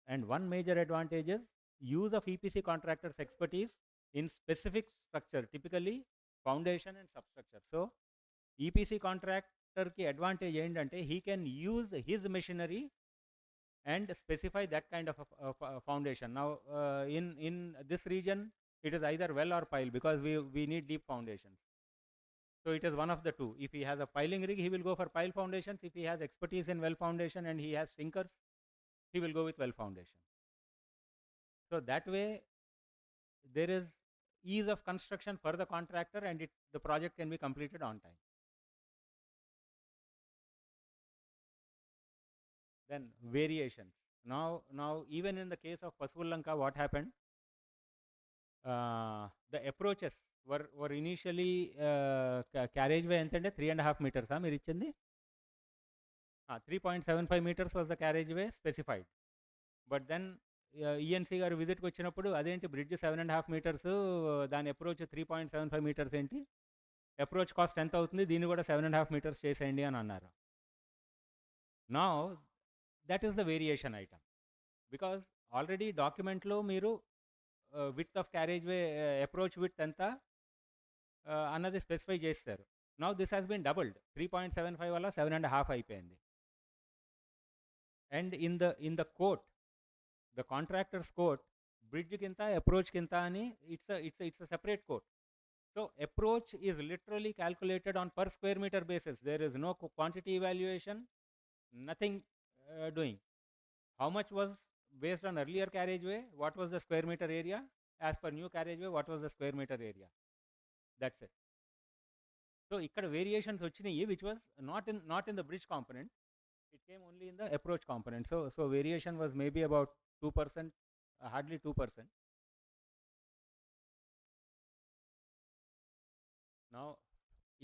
And one major advantage is use of EPC contractors' expertise in specific structure, typically foundation and substructure. So EPC contractor ki advantage endante, he can use his machinery and specify that kind of a foundation. Now in this region, it is either well or pile, because we need deep foundations. So it is one of the two. If he has a piling rig, he will go for pile foundations. If he has expertise in well foundation and he has sinkers, he will go with well foundation. So that way there is ease of construction for the contractor, and the project can be completed on time. Then variations. Now even in the case of Pasuvalanka, what happened? The approaches were initially carriageway entante 3.5 meters. Meer ichindi 3.75 meters was the carriageway specified. But then ENC garu visit vachinappudu adenti bridge 7.5 meters, dani approach 3.75 meters enti, approach cost ఎంత అవుతుంది, దీన్ని కూడా 7.5 meters చేసేయండి అని అన్నారు. Now that is the variation item, because already document lo మీరు width of carriageway, approach width ఎంత అన్నది స్పెసిఫై చేస్తారు. Now this has been doubled, 3.75 వల్ల 7.5 అయిపోయింది. And in the quote, the contractor's quote, bridge kinta, approach kinta ani, it's a separate code. So approach is literally calculated on per square meter basis. There is no quantity evaluation, nothing doing. How much was based on earlier carriageway? What was the square meter area? As per new carriageway, what was the square meter area? That's it. So ikkada variations vachinayi which was not in the bridge component. It came only in the approach component. So variation was maybe about 2%, hardly 2%. Now,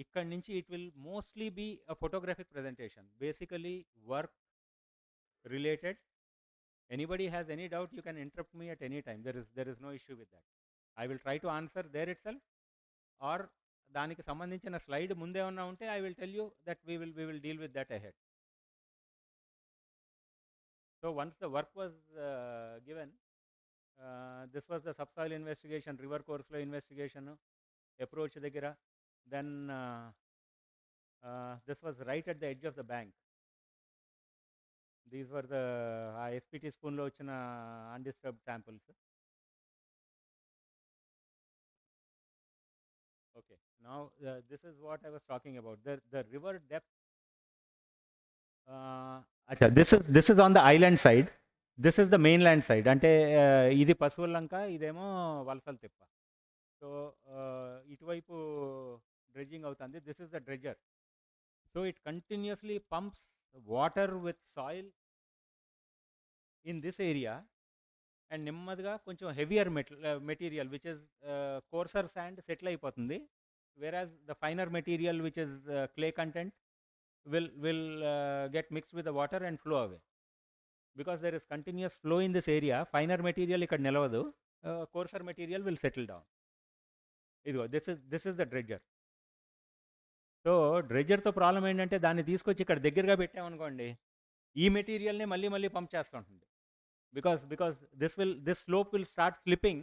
ikkad nunchi it will mostly be a photographic presentation, basically work related. Anybody has any doubt, you can interrupt me at any time. There is no issue with that. I will try to answer there itself, or దానికి సంబంధించిన slide ముందే ఉన్నా ఉంటే I will tell you that we will deal with that ahead. So once the work was given, this was the subsoil investigation, river course flow investigation, approach దగ్గర. Then this was right at the edge of the bank. These were the SPT spoon lo vachina undisturbed samples. Okay, now this is what I was talking about. The river depth. This is on the island side. This is the mainland side. Ante idi Pasuvalanka, idemo Valsaltippa. So ఇటువైపు dredging అవుతుంది. This is the dredger. So it continuously pumps water with soil in this area, and నెమ్మదిగా కొంచెం heavier material which is coarser sand settle అయిపోతుంది, whereas the finer material which is clay content will get mixed with the water and flow away. Because there is continuous flow in this area, finer material ఇక్కడ నిలవదు, coarser material will settle down. ఇదిగో this is the dredger. So డ్రెడ్జర్తో problem ఏంటంటే దాన్ని తీసుకొచ్చి ఇక్కడ దగ్గరగా పెట్టామనుకోండి, ఈ మెటీరియల్ని మళ్ళీ పంప్ చేస్తూ ఉంటుంది. Because this slope will start slipping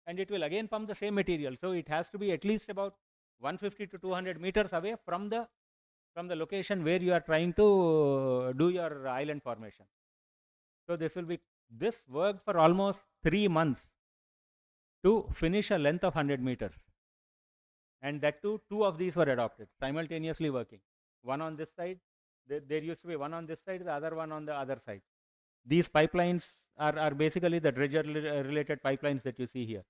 and it will again pump the same material. So it has to be at least about 150 to 200 meters away from the location where you are trying to do your island formation. So this worked for almost 3 months to finish a length of 100 meters. And that too, 2 of these were adopted, simultaneously working. One on this side, there used to be one on this side, the other one on the other side. These pipelines are basically the dredger related pipelines that you see here.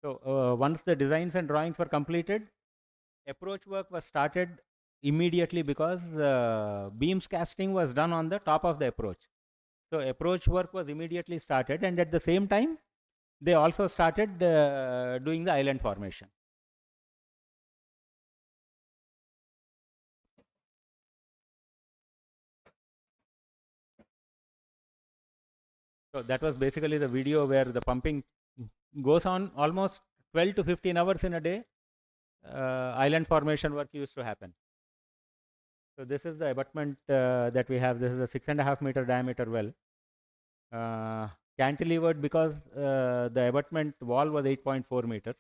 So once the designs and drawings were completed, approach work was started immediately, because beams casting was done on the top of the approach. So approach work was immediately started, and at the same time they also started doing the island formation. So that was basically the video where the pumping goes on almost 12 to 15 hours in a day. Island formation work used to happen. So this is the abutment that we have. This is a 6.5 meter diameter well. Cantilevered because the abutment wall was 8.4 meters.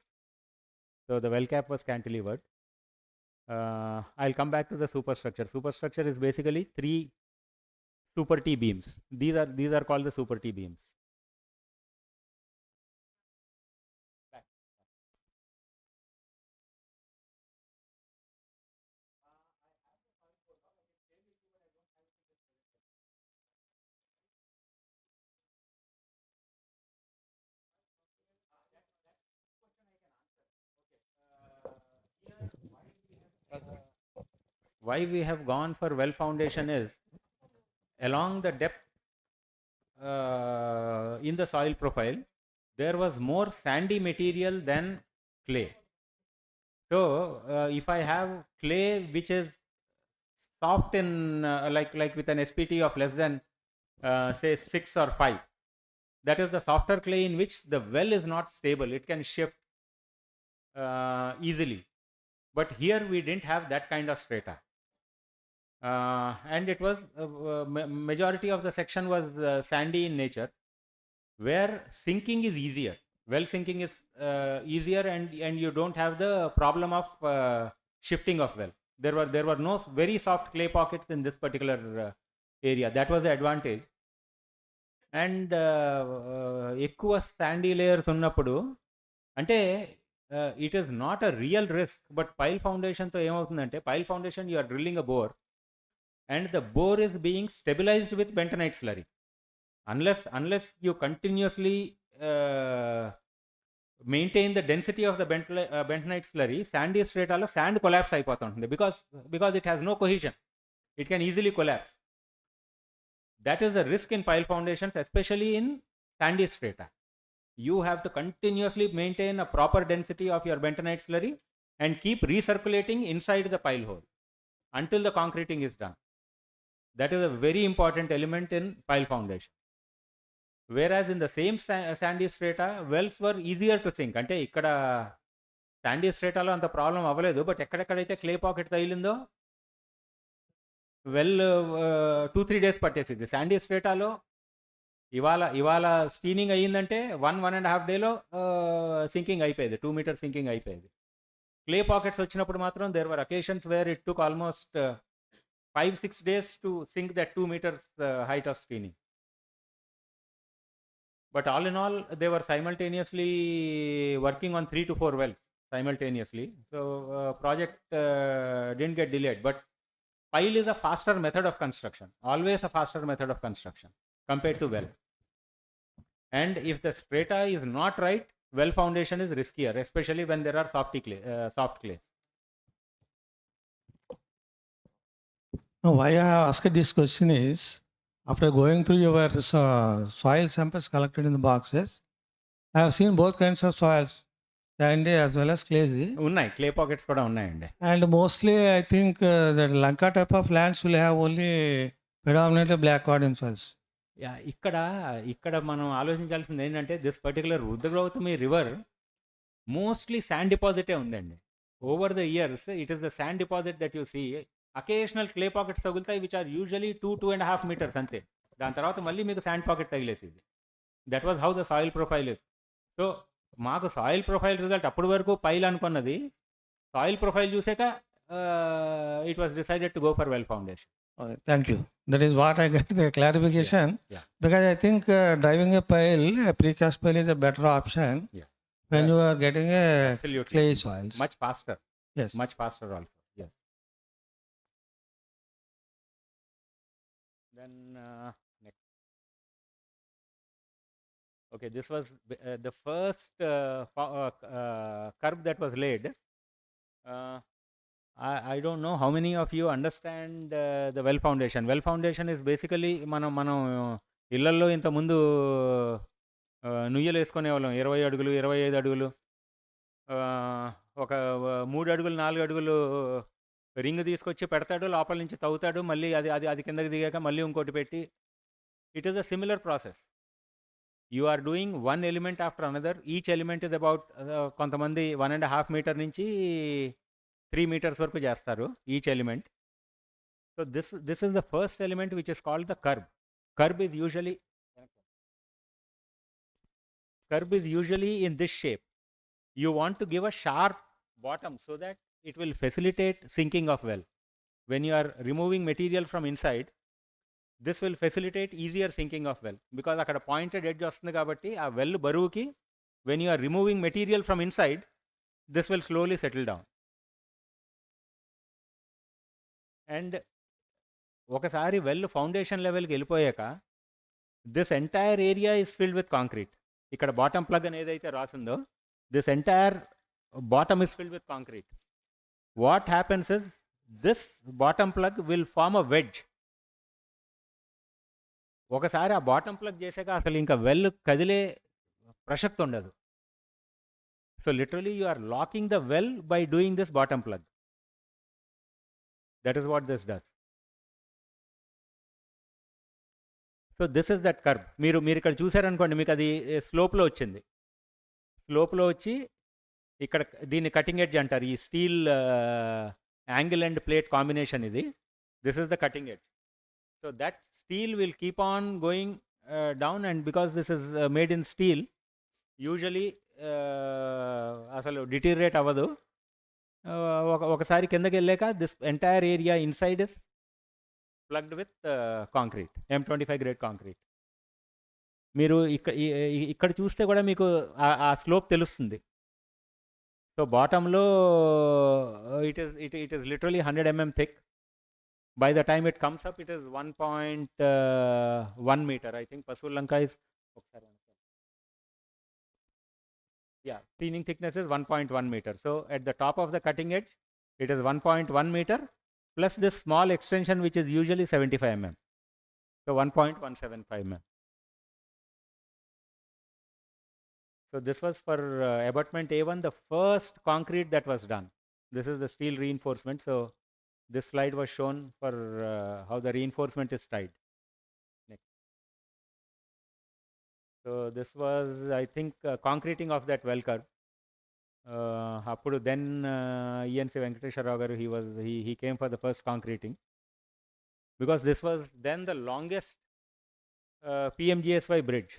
So the well cap was cantilevered. I'll come back to the superstructure. Superstructure is basically 3 super T beams. These are called the super T beams. Why we have gone for well foundation is, along the depth in the soil profile, there was more sandy material than clay. So if I have clay which is soft in like with an SPT of less than say 6 or 5, that is the softer clay in which the well is not stable, it can shift easily. But here we didn't have that kind of strata. And it was majority of the section was sandy in nature, where sinking is easier. Well sinking is easier, and you don't have the problem of shifting of well. There were no very soft clay pockets in this particular area. That was the advantage. And ఎక్కువ sandy layers ఉన్నప్పుడు అంటే it is not a real risk, but pile ఫౌండేషన్తో ఏమవుతుందంటే, pile foundation you are drilling a bore and the bore is being stabilised with bentonite slurry. Unless you continuously maintain the density of the bentonite slurry, sandy స్ట్రేటాలో sand collapse అయిపోతుంటుంది because it has no cohesion. It can easily collapse. That is the risk in pile foundations, especially in sandy strata. You have to continuously maintain a proper density of your bentonite slurry and keep recirculating inside the pile hole until the concreting is done. That is a very important element in pile foundation. Whereas in the same sandy strata, wells were easier to sink. Ante ikkada sandy strata lo anta problem avaledu, but ekkadekadaithe clay pocket tagilindo well 2-3 days పట్టేసింది. Sandy స్ట్రేటాలో ఇవాళ steining అయ్యిందంటే 1.5 డేలో sinking అయిపోయేది, 2 meters sinking అయిపోయేది. Clay pockets వచ్చినప్పుడు మాత్రం there were occasions where it took almost 5-6 days to sink that 2 meters height of steining. But all in all they were simultaneously working on 3 to 4 wells simultaneously. So project didn't get delayed. But pile is a faster method of construction, always a faster method of construction compared to well. And if the strata is not right, well foundation is riskier, especially when there are soft clays. Now, why I asked this question is, after going through your soil samples collected in the boxes, I have seen both kinds of soils, sandy as well as clayzy. ఉన్నాయి, clay pockets కూడా ఉన్నాయండి. And mostly, I think that Lanka type of lands will have only predominantly black cotton soils. ఇక్కడ మనం ఆలోచించాల్సింది ఏంటంటే, this particular Rudragautami river mostly sand డిపాజిటే ఉందండి. Over the years it is the sand deposit that you see. Occasional clay pockets తగులుతాయి which are usually 2.5 meters అంతే. దాని తర్వాత మళ్ళీ మీకు శాండ్ పాకెట్ తగిలేసింది. That was how the soil profile is. So మాకు సాయిల్ ప్రొఫైల్ రిజల్ట్ అప్పటి వరకు పైల్ అనుకున్నది, సాయిల్ ప్రొఫైల్ చూసాక it was decided to go for well foundation. Okay, thank you. That is what I get the clarification. Yeah. Because I think driving a pile, a precast pile is a better option when you are getting a Absolutely. clay soils. Much faster. Yes. Much faster also. Yes. Then next. Okay, this was the first curb that was laid. I don't know how many of you understand the well foundation. Well foundation is basically మనం ఇళ్లల్లో ఇంతకుముందు నుయ్యలు వేసుకునేవాళ్ళం, 20 అడుగులు 25 అడుగులు, ఒక 3 అడుగులు 4 అడుగులు ring తీసుకొచ్చి పెడతాడు, లోపల నుంచి తవ్వుతాడు, మళ్ళీ అది కిందకి దిగాక మళ్ళీ ఇంకోటి పెట్టి. It is a similar process. You are doing one element after another. Each element is about కొంతమంది 1.5 meter నుంచి 3 meters వరకు చేస్తారు each element. So this is the first element which is called the curb. Curb is usually in this shape. You want to give a sharp bottom so that it will facilitate sinking of well. When you are removing material from inside, this will facilitate easier sinking of well, because అక్కడ pointed edge వస్తుంది కాబట్టి ఆ well బరువుకి when you are removing material from inside, this will slowly settle down. And ఒకసారి well foundation లెవెల్కి వెళ్ళిపోయాక this entire area is filled with concrete. ఇక్కడ bottom plug అని ఏదైతే రాసిందో, this entire bottom is filled with concrete. What happens is this bottom plug will form a wedge. ఒకసారి ఆ bottom plug చేశాక అసలు ఇంకా వెల్ కదిలే ప్రసక్తి ఉండదు. So literally you are locking the well by doing this bottom plug. That is what this does. So this is that curve. మీరు ఇక్కడ చూసారనుకోండి, మీకు అది స్లోప్లో వచ్చింది. స్లోప్లో వచ్చి ఇక్కడ దీన్ని కటింగ్ ఎడ్జ్ అంటారు. ఈ steel angle and plate combination ఇది. This is the cutting edge. So that steel will keep on going down, and because this is made in steel, usually అసలు డిటీరియేట్ అవ్వదు. ఒకసారి కిందకి వెళ్ళాక this entire area inside is plugged with concrete, M25 grade concrete. మీరు ఇక్కడ చూస్తే కూడా మీకు ఆ స్లోప్ తెలుస్తుంది. సో బాటంలో it is literally 100 mm thick. By the time it comes up, it is 1.1 meter. I think Pasulanka is, yeah, screening thickness is 1.1 meter. So at the top of the cutting edge, it is 1.1 meter plus this small extension which is usually 75 mm. So 1.175 mm. So this was for abutment A1, the first concrete that was done. This is the steel reinforcement. So this slide was shown for how the reinforcement is tied. Next. So this was, I think, concreting of that well curve. Appudu then ENC Venkateshwara Rao garu, he came for the first concreting, because this was then the longest Pmgsy bridge.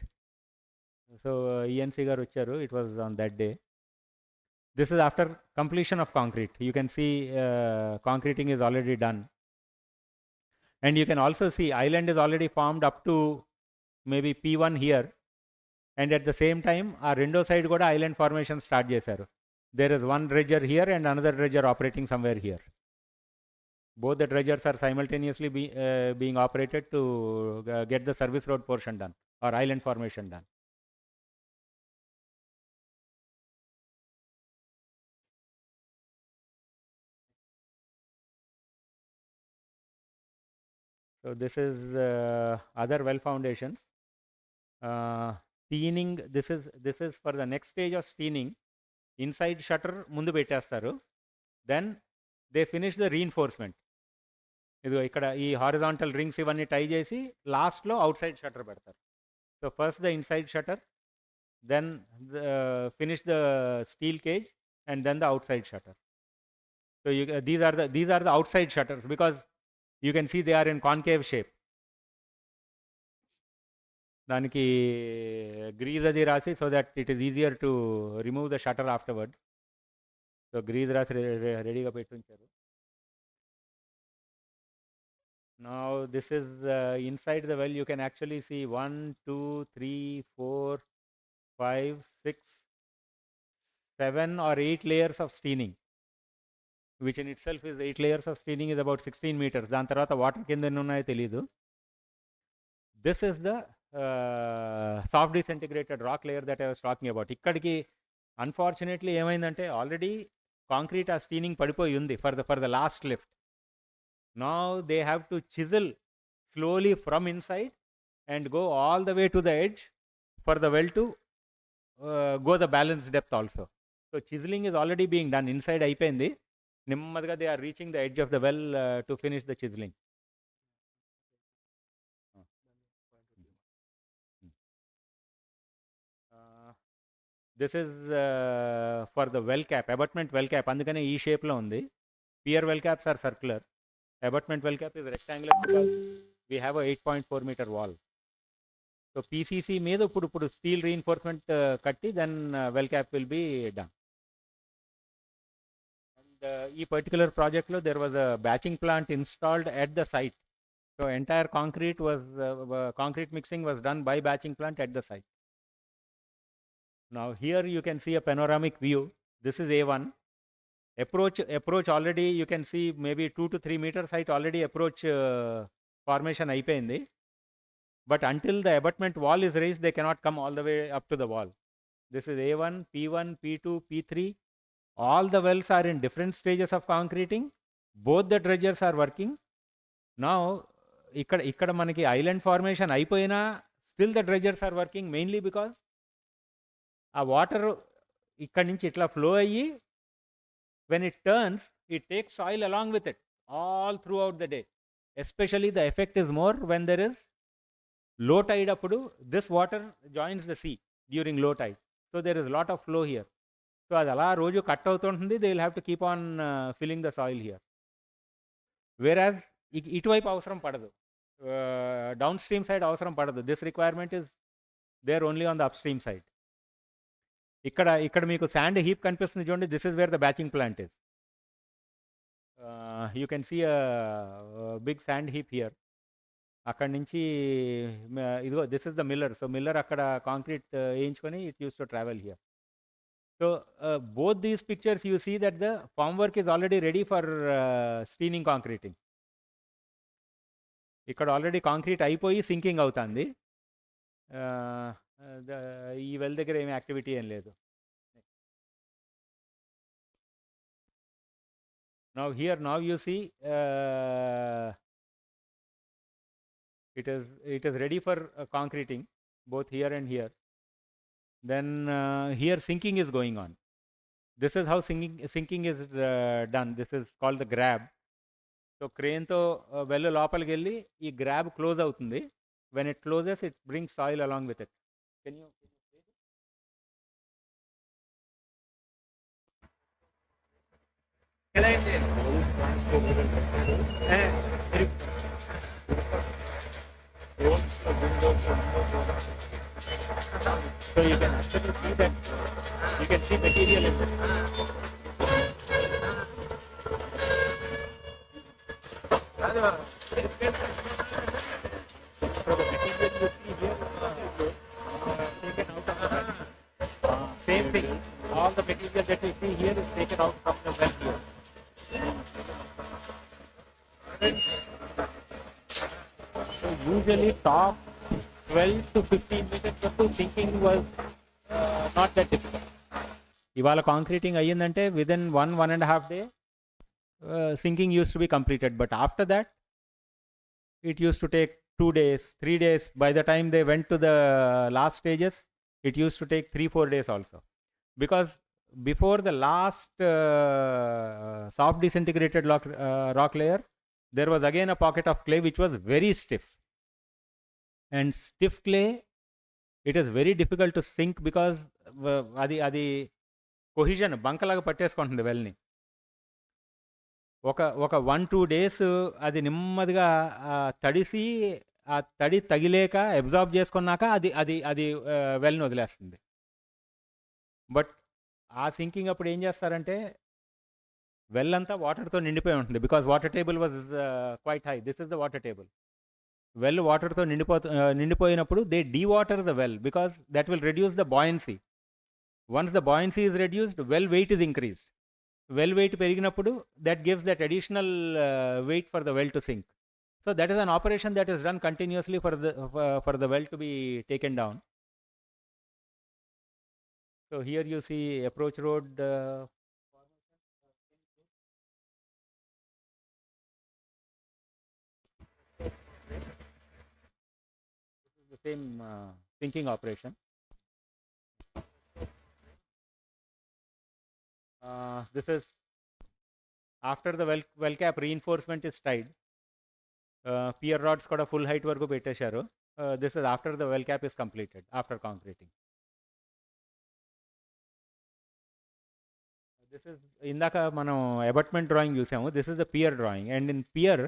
So ENC garu vacharu, it was on that day. This is after completion of concrete. You can see concreting is already done. And you can also see island is already formed up to maybe P1 here. And at the same time, our rendo side goda island formation start chesaru. There is one dredger here and another dredger operating somewhere here. Both the dredgers are simultaneously being operated to get the service road portion done or island formation done. So this is other well foundations. Steening, this is for the next stage of steening. Inside shutter mundu pettestaru. Then they finish the reinforcement. ఇదిగో ఇక్కడ ఈ horizontal rings ఇవన్నీ tie చేసి లాస్ట్లో outside shutter పెడతారు. So first the inside shutter, then finish the steel cage and then the outside shutter. So these are the outside shutters because you can see they are in concave shape. దానికి grease అది రాసి so that it is easier to remove the shutter afterward. So grease రాసి రెడీగా పెట్టి ఉంచారు. Now this is inside the well. You can actually see 1, 2, 3, 4, 5, 6, 7 or 8 layers of steening, which in itself is 8 layers of steening is about 16 meters. Dan tarvata water kinda unnayo teliyadu. This is the soft disintegrated rock layer that I was talking about. Ikkadiki unfortunately emaindante already concrete a steening padipoyi undi for the last lift. Now they have to chisel slowly from inside and go all the way to the edge for the well to go the balance depth also. So chiseling is already being done inside అయిపోయింది. నెమ్మదిగా they are reaching the edge of the well to finish the chiseling. This is for the well cap, abutment well cap. అందుకనే ఈ షేప్లో ఉంది. Pier well caps are circular. Abutment well cap is rectangular because we have a 8.4 meter wall. So PCC మీద ఇప్పుడు steel reinforcement కట్టి then well cap will be done. And ఈ particular project లో there was a batching plant installed at the site. So entire concrete mixing was done by batching plant at the site. Now here you can see a panoramic view. This is A1. Approach already you can see maybe 2 to 3 meters height already approach formation అయిపోయింది. But until the abutment wall is raised, they cannot come all the way up to the wall. This is A1, P1, P2, P3. All the wells are in different stages of concreting. Both the dredgers are working. Now ఇక్కడ మనకి island formation అయిపోయినా still the dredgers are working mainly because ఆ water ఇక్కడ నుంచి ఇట్లా flow అయ్యి when it turns, it takes soil along with it all throughout the day. Especially the effect is more when there is low tide appudu. This water joins the sea during low tide. So there is a lot of flow here. So adi ala roju cut avutuntundi, they will have to keep on filling the soil here. Whereas ఇటువైపు అవసరం పడదు, downstream side అవసరం పడదు. This requirement is there only on the upstream side. ఇక్కడ మీకు sand heap కనిపిస్తుంది చూడండి. This is wear the బ్యాచింగ్ plant is. You can see a big sand heap here. అక్కడ నుంచి ఇదిగో this is the miller. So miller అక్కడ concrete వేయించుకొని it used to travel here. So both these pictures you see that the formwork is already ready for steining concreting. ఇక్కడ already concrete అయిపోయి sinking అవుతుంది. ఈ well దగ్గర ఏమి activity ఏం లేదు. Now here, now you see it is ready for concreting both here and here. Then here sinking is going on. This is how sinking is done. This is called the grab. So crane to well lopaliki velli ee grab close avutundi. When it closes, it brings soil along with it. Can you so you can actually see that you can see material in it. So the material you see here taken out of the well. Same thing, all the material that you see here is taken out from the well here. So usually top 12 to 15 minutes of sinking was not that difficult. ఇవాళ concreting అయ్యిందంటే within 1.5 day sinking used to be completed, but after that it used to take 2 days, 3 days. By the time they went to the last stages, it used to take 3-4 days also, because before the last soft disintegrated rock layer, there was again a pocket of clay which was very stiff. And stiff clay, it is very difficult to sink because adi cohesion బంకలాగా పట్టేసుకుంటుంది వెల్ని. ఒక 1-2 days అది నెమ్మదిగా తడిసి ఆ తడి తగిలేక absorb చేసుకున్నాక అది వెల్ని వదిలేస్తుంది. But ఆ సింకింగ్ అప్పుడు ఏం చేస్తారంటే వెల్ అంతా వాటర్తో నిండిపోయి ఉంటుంది, because water table was quite high. This is the water table. Well వాటర్తో నిండిపోయినప్పుడు they dewater the well, because that will reduce the buoyancy. Once the buoyancy is reduced, well weight is increased. Well weight పెరిగినప్పుడు that gives that additional weight for the well to sink. So that is an operation that is run continuously for the well to be taken down. So here you see approach road. Same sinking operation. This is after the well cap reinforcement is tied. Pier rods kuda full height varaku pettesharu. This is after the well cap is completed, after concreting. This is indaka manam abutment drawing chusamu. This is the pier drawing, and in pier,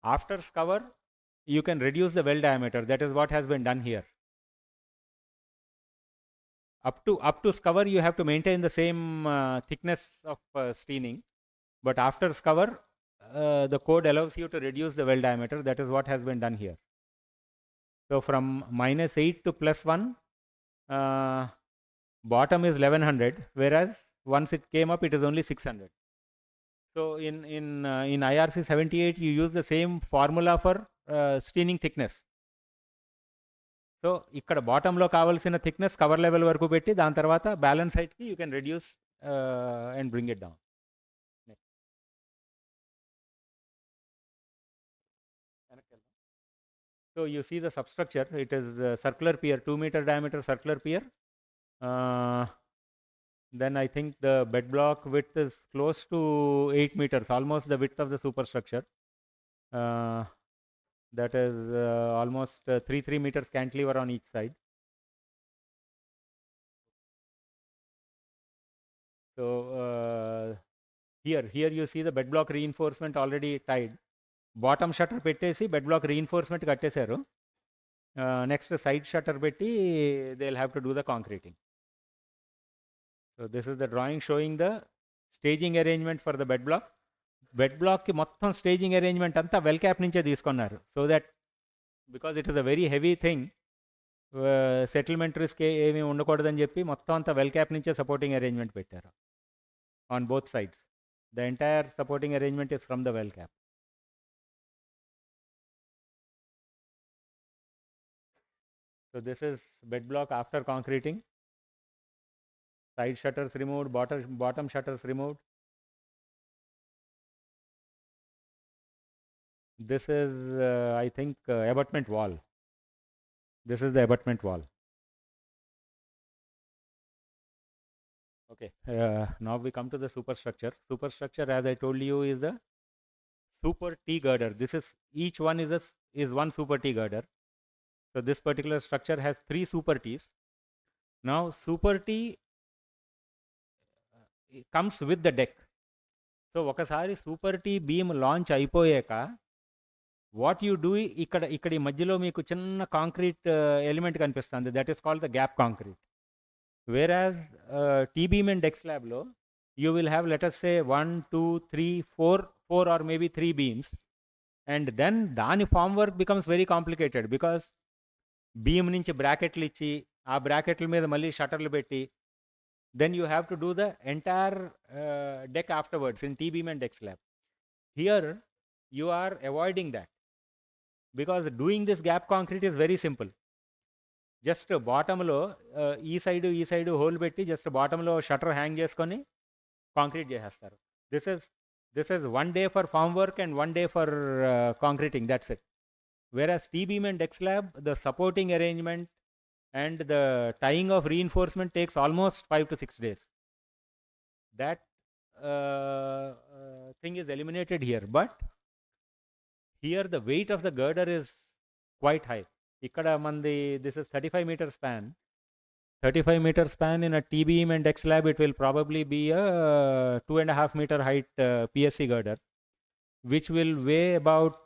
after cover, you can reduce the well diameter. That is what has been done here. Up to scour, you have to maintain the same thickness of steening, but after scour, the code allows you to reduce the well diameter. That is what has been done here. So from -8 to +1, bottom is 1100, whereas once it came up, it is only 600. So in IRC 78, you use the same formula for steening thickness. So ఇక్కడ బాటంలో కావాల్సిన thickness cover level వరకు పెట్టి దాని తర్వాత balance హైట్కి you can reduce and bring it down. So you see the substructure. It is circular pier, 2 meter diameter circular pier. Then I think the bed block width is close to 8 meters, almost the width of the superstructure. That is almost 3 meters cantilever on each side. So here you see the bed block reinforcement already tied. Bottom shutter pettesi bed block reinforcement kattesaru. Next side shutter petti they'll have to do the concreting. So this is the drawing showing the staging arrangement for the bed బ్లాక్కి మొత్తం staging arrangement అంతా well cap నుంచే తీసుకున్నారు. So that because it is a very heavy thing, settlement risk ఏమీ ఉండకూడదని చెప్పి మొత్తం అంతా వెల్ క్యాప్ నుంచే సపోర్టింగ్ అరేంజ్మెంట్ పెట్టారు on both sides. The entire supporting arrangement is from the well cap. So this is bed block after concreting. Side shutters removed, bottom shutters removed. This is, I think, abutment wall. This is the abutment wall. Okay, now we come to the superstructure. Superstructure, as I told you, is the super T girder. This is, each one is one super T girder. So this particular structure has 3 super Ts. Now super T comes with the deck. So ఒకసారి super T beam launch అయిపోయాక what you do, ఇక్కడ ఈ మధ్యలో మీకు చిన్న concrete element కనిపిస్తుంది, that is called the gap concrete. Whereas T beam and deck స్లాబ్లో you will have letters say 1 2 3 4 or maybe 3 beams, and then దాని formwork becomes very complicated because beam నుంచి బ్రాకెట్లు ఇచ్చి ఆ బ్రాకెట్ల మీద మళ్ళీ షట్టర్లు పెట్టి then you have to do the entire deck afterwards in T-beam and deck slab. Here you are avoiding that because doing this gap concrete is very simple. Just bottom lo ee side hole petti just bottom lo shutter hang cheskoni concrete chestaru. This is one day for form work and one day for concreting, that's it. Whereas T-beam and deck slab, the supporting arrangement and the tying of reinforcement takes almost 5 to 6 days. That thing is eliminated here, but here the weight of the girder is quite high. Ikkada mandi, this is 35 meter span. 35 meter span in a T-beam and deck slab, it will probably be a 2.5 meter height PSC girder, which will weigh about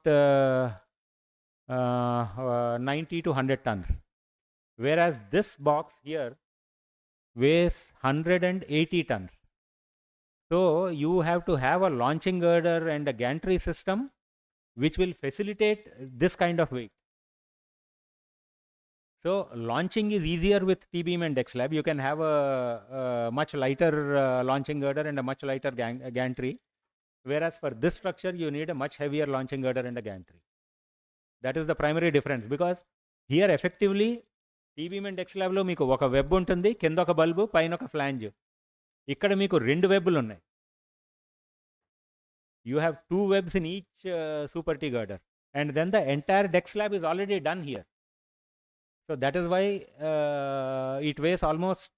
90 to 100 tons. Whereas this box here weighs 180 tons. So you have to have a launching girder and a gantry system which will facilitate this kind of weight. So launching is easier with T-beam and deck slab. You can have a much lighter launching girder and a much lighter gantry. Whereas for this structure you need a much heavier launching girder and a gantry. That is the primary difference, because here effectively T beam and deck స్లాబ్లో మీకు ఒక web ఉంటుంది, కింద ఒక bulb, పైన ఒక flange. ఇక్కడ మీకు 2 వెబ్బులు ఉన్నాయి. You have 2 webs in each super T girder, and then the entire deck slab is already done here. So that is why it weighs almost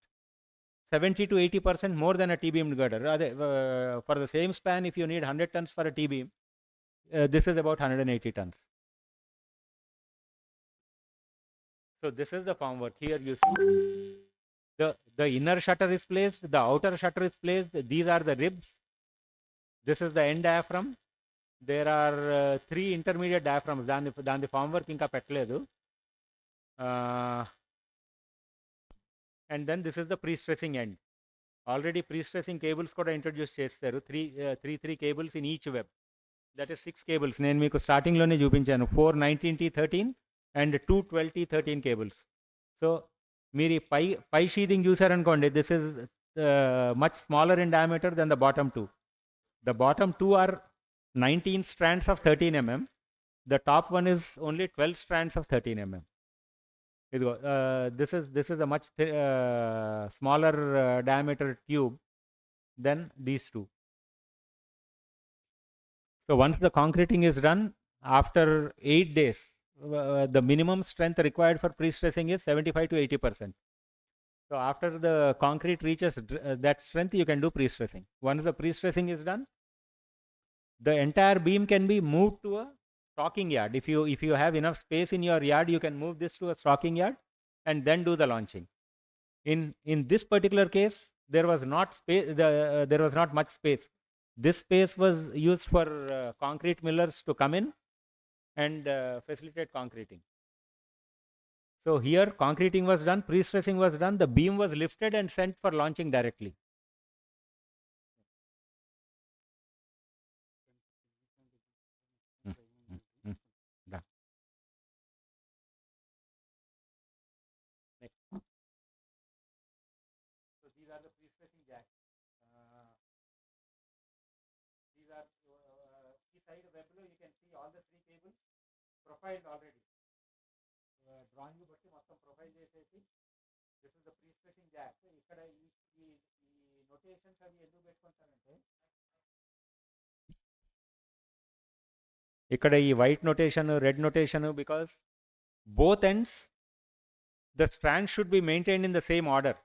70 to 80% more than a T-beam girder. For the same span, if you need 100 tons for a T-beam, this is about 180 tons. So this is the form work. Here you see the inner shutter is placed, the outer shutter is placed. These are the ribs. This is the end diaphragm. There are 3 intermediate diaphragms. దాని form work ఇంకా పెట్టలేదు. And then this is the pre-stressing end. Already pre-stressing cables కూడా introduce చేస్తారు. 3 cables in each web. That is 6 cables. నేను మీకు starting లోనే చూపించాను. 4 19T13 and 2 12T13 cables. So మీరు పై షీదింగ్ చూసారనుకోండి, this is much smaller in diameter than the bottom 2. The bottom 2 are 19 strands of 13 mm. The top one is only 12 strands of 13 mm. This is a much smaller diameter tube than these two. So once the concreting is done, after 8 days, the minimum strength required for pre-stressing is 75 to 80%. So after the concrete reaches that strength, you can do pre-stressing. Once the pre-stressing is done, the entire beam can be moved to a stocking yard. If you have enough space in your yard, you can move this to a stocking yard and then do the launching. In this particular case, there was not space. There was not much space. This space was used for concrete millers to come in and facilitate concreting. So here concreting was done, pre-stressing was done, the beam was lifted and sent for launching directly. pre-stressing jacks. These are the side web lo you can see all the 3 cables profiled already. Drawing బట్టి మొత్తం profile చేసేసి this is the pre-stressing jack. ఇక్కడ ఈ notations అవి ఎందుకు పెట్టుకుంటారంటే ఇక్కడ ఈ white notation red notation because both ends the strand should be maintained in the same order.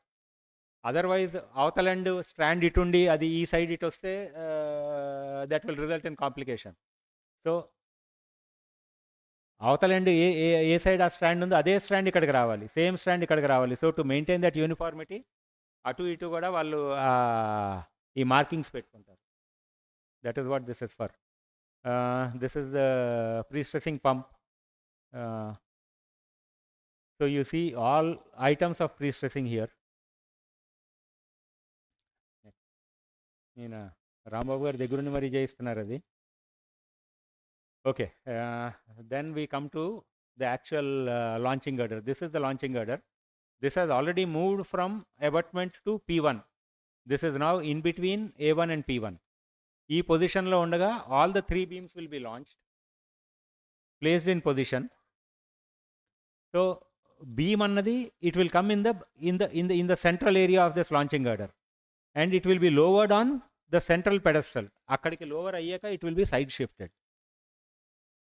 Otherwise అవతల end strand ఇటుండి అది ఈ సైడ్ ఇటు వస్తే that will result in complication. So అవతల end ఏ సైడ్ ఆ స్ట్రాండ్ ఉందో అదే స్ట్రాండ్ ఇక్కడికి రావాలి, సేమ్ స్ట్రాండ్ ఇక్కడికి రావాలి. So to maintain that uniformity అటు ఇటు కూడా వాళ్ళు ఈ మార్కింగ్స్ పెట్టుకుంటారు. That is what this is for. This is the pre-stressing pump. So you see all items of pre-stressing here. నేను రాంబాబు గారి దగ్గరుండి మరీ చేయిస్తున్నారు అది. Okay, then we come to the actual launching girder. This is the launching girder. This has already moved from abutment to P1. This is now in between A1 and P1. ఈ పొజిషన్లో ఉండగా all the 3 beams will be launched, placed in position. So beam అన్నది it will come in the central area of this launching girder and it will be lowered on the central pedestal. అక్కడికి lower అయ్యాక it will be side shifted.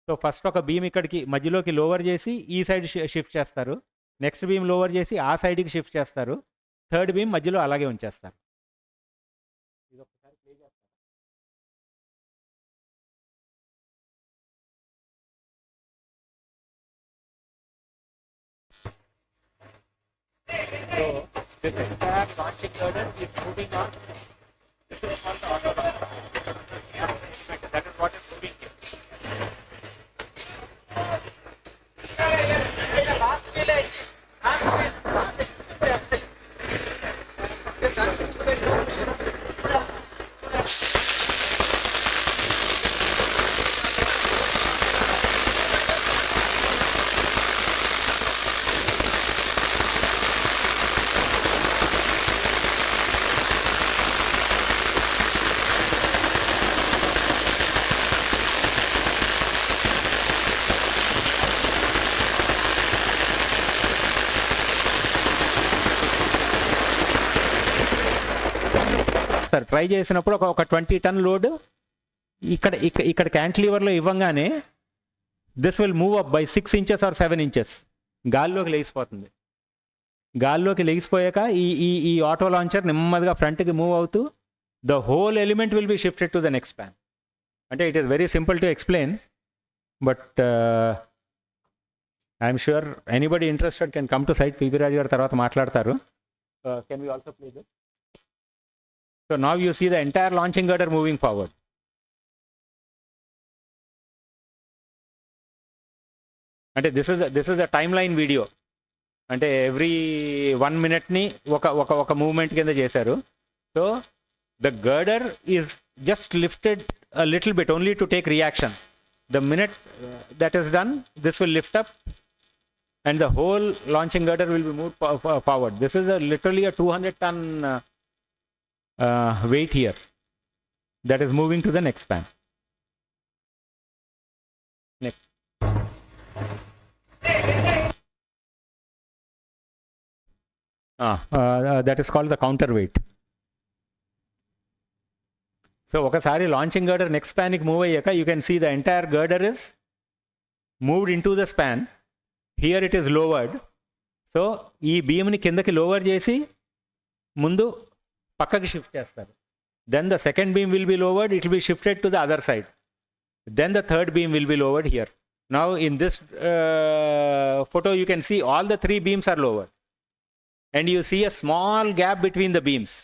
So first ఒక beam ఇక్కడికి మధ్యలోకి lower చేసి ఈ side shift చేస్తారు, next beam lower చేసి ఆ సైడ్కి షిఫ్ట్ చేస్తారు, థర్డ్ బీమ్ మధ్యలో అలాగే ఉంచేస్తారు. ఇది ఒకసారి ప్లే చేస్తారు. So this entire launching girder is moving on. This is called the auto launcher. That is what is moving here. Sir try చేసినప్పుడు ఒక 20 టన్ లోడ్ ఇక్కడ క్యాంటిలీవర్లో ఇవ్వగానే this will move up by 6 inches or 7 inches. గాల్లోకి లేచిపోతుంది. గాల్లోకి లేచిపోయాక ఈ auto launcher నెమ్మదిగా ఫ్రంట్కి move అవుతూ the whole element will be shifted to the next span. అంటే it is very simple to explain, but I'm sure anybody interested can come to site. PP Raju garu తర్వాత మాట్లాడతారు. Can we also play this? So now you see the entire launching girder moving forward. అంటే this is the timeline video. అంటే every 1 minute ని ఒక movement కింద చేశారు. So the girder is just lifted a little bit only to take reaction. The minute that is done, this will lift up and the whole launching girder will be moved forward. This is literally a 200 ton weight here that is moving to the next span. Next. That is called the counterweight. So ఒకసారి launching girder next span కి move అయ్యాక you can see the entire girder is moved into the span. Here it is lowered. So ఈ beam ని కిందకి lower చేసి ముందు పక్కకి shift చేస్తారు. Then the second beam will be lowered, it will be shifted to the other side. Then the third beam will be lowered here. Now in this photo you can see all the 3 beams are lowered and you see a small gap between the beams.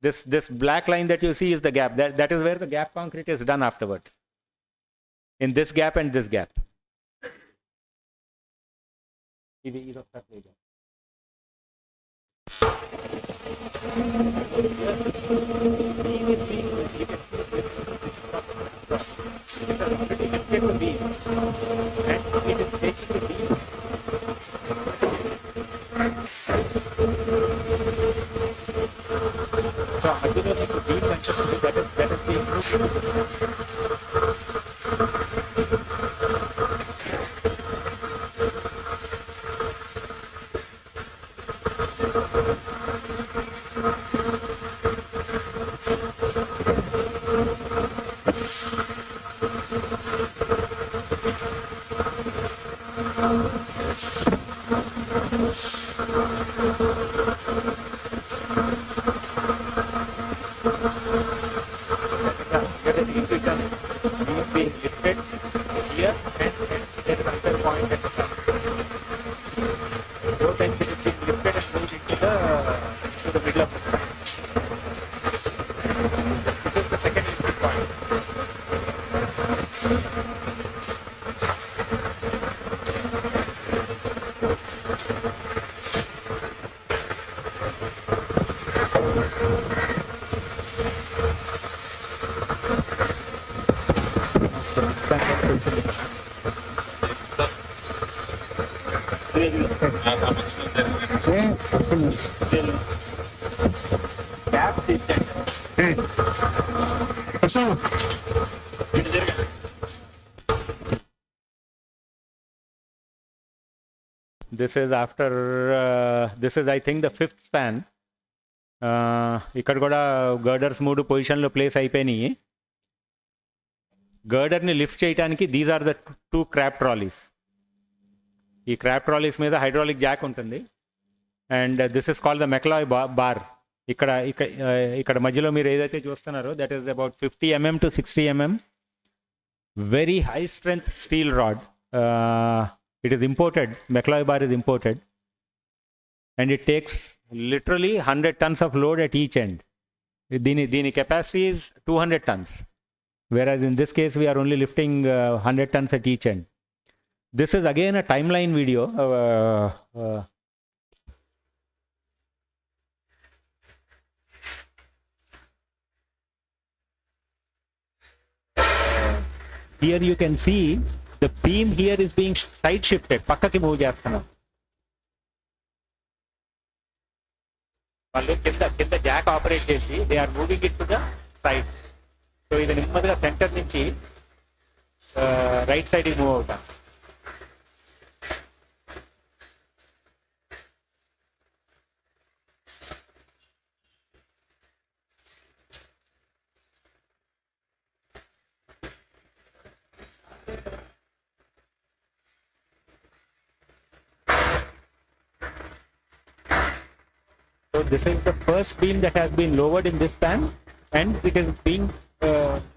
This black line that you see is the gap. That is where the gap concrete is done afterwards. In this gap and this gap. ఇది ఒకసారి play చేయండి. that is being being lifted here and there is another point at the top. Both ends it is being lifted and moved into the middle of the span. This is the second lifting point. Gap distance. This is after, this is I think the fifth span. ఇక్కడ కూడా గర్డర్స్ 3 పొజిషన్లో place అయిపోయినాయి. గర్డర్ని lift చేయడానికి these are the 2 crab trolleys. ఈ crab trolleys మీద hydraulic jack ఉంటుంది. And this is called the Macalloy bar. ఇక్కడ మధ్యలో మీరు ఏదైతే చూస్తున్నారో that is about 50 mm to 60 mm. Very high strength steel rod. It is imported. Macalloy bar is imported. And it takes literally 100 tons of load at each end. Dini capacity is 200 tons. Whereas in this case we are only lifting 100 tons at each end. This is again a timeline video. Here you can see the beam here is being side shifted. Pakkaki move chestunna. వాళ్ళు కింద jack operate చేసి they are moving it to the side. So ఇది నెమ్మదిగా centre నుంచి right సైడ్కి move అవుతాం. So this is the first beam that has been lowered in this span and it is being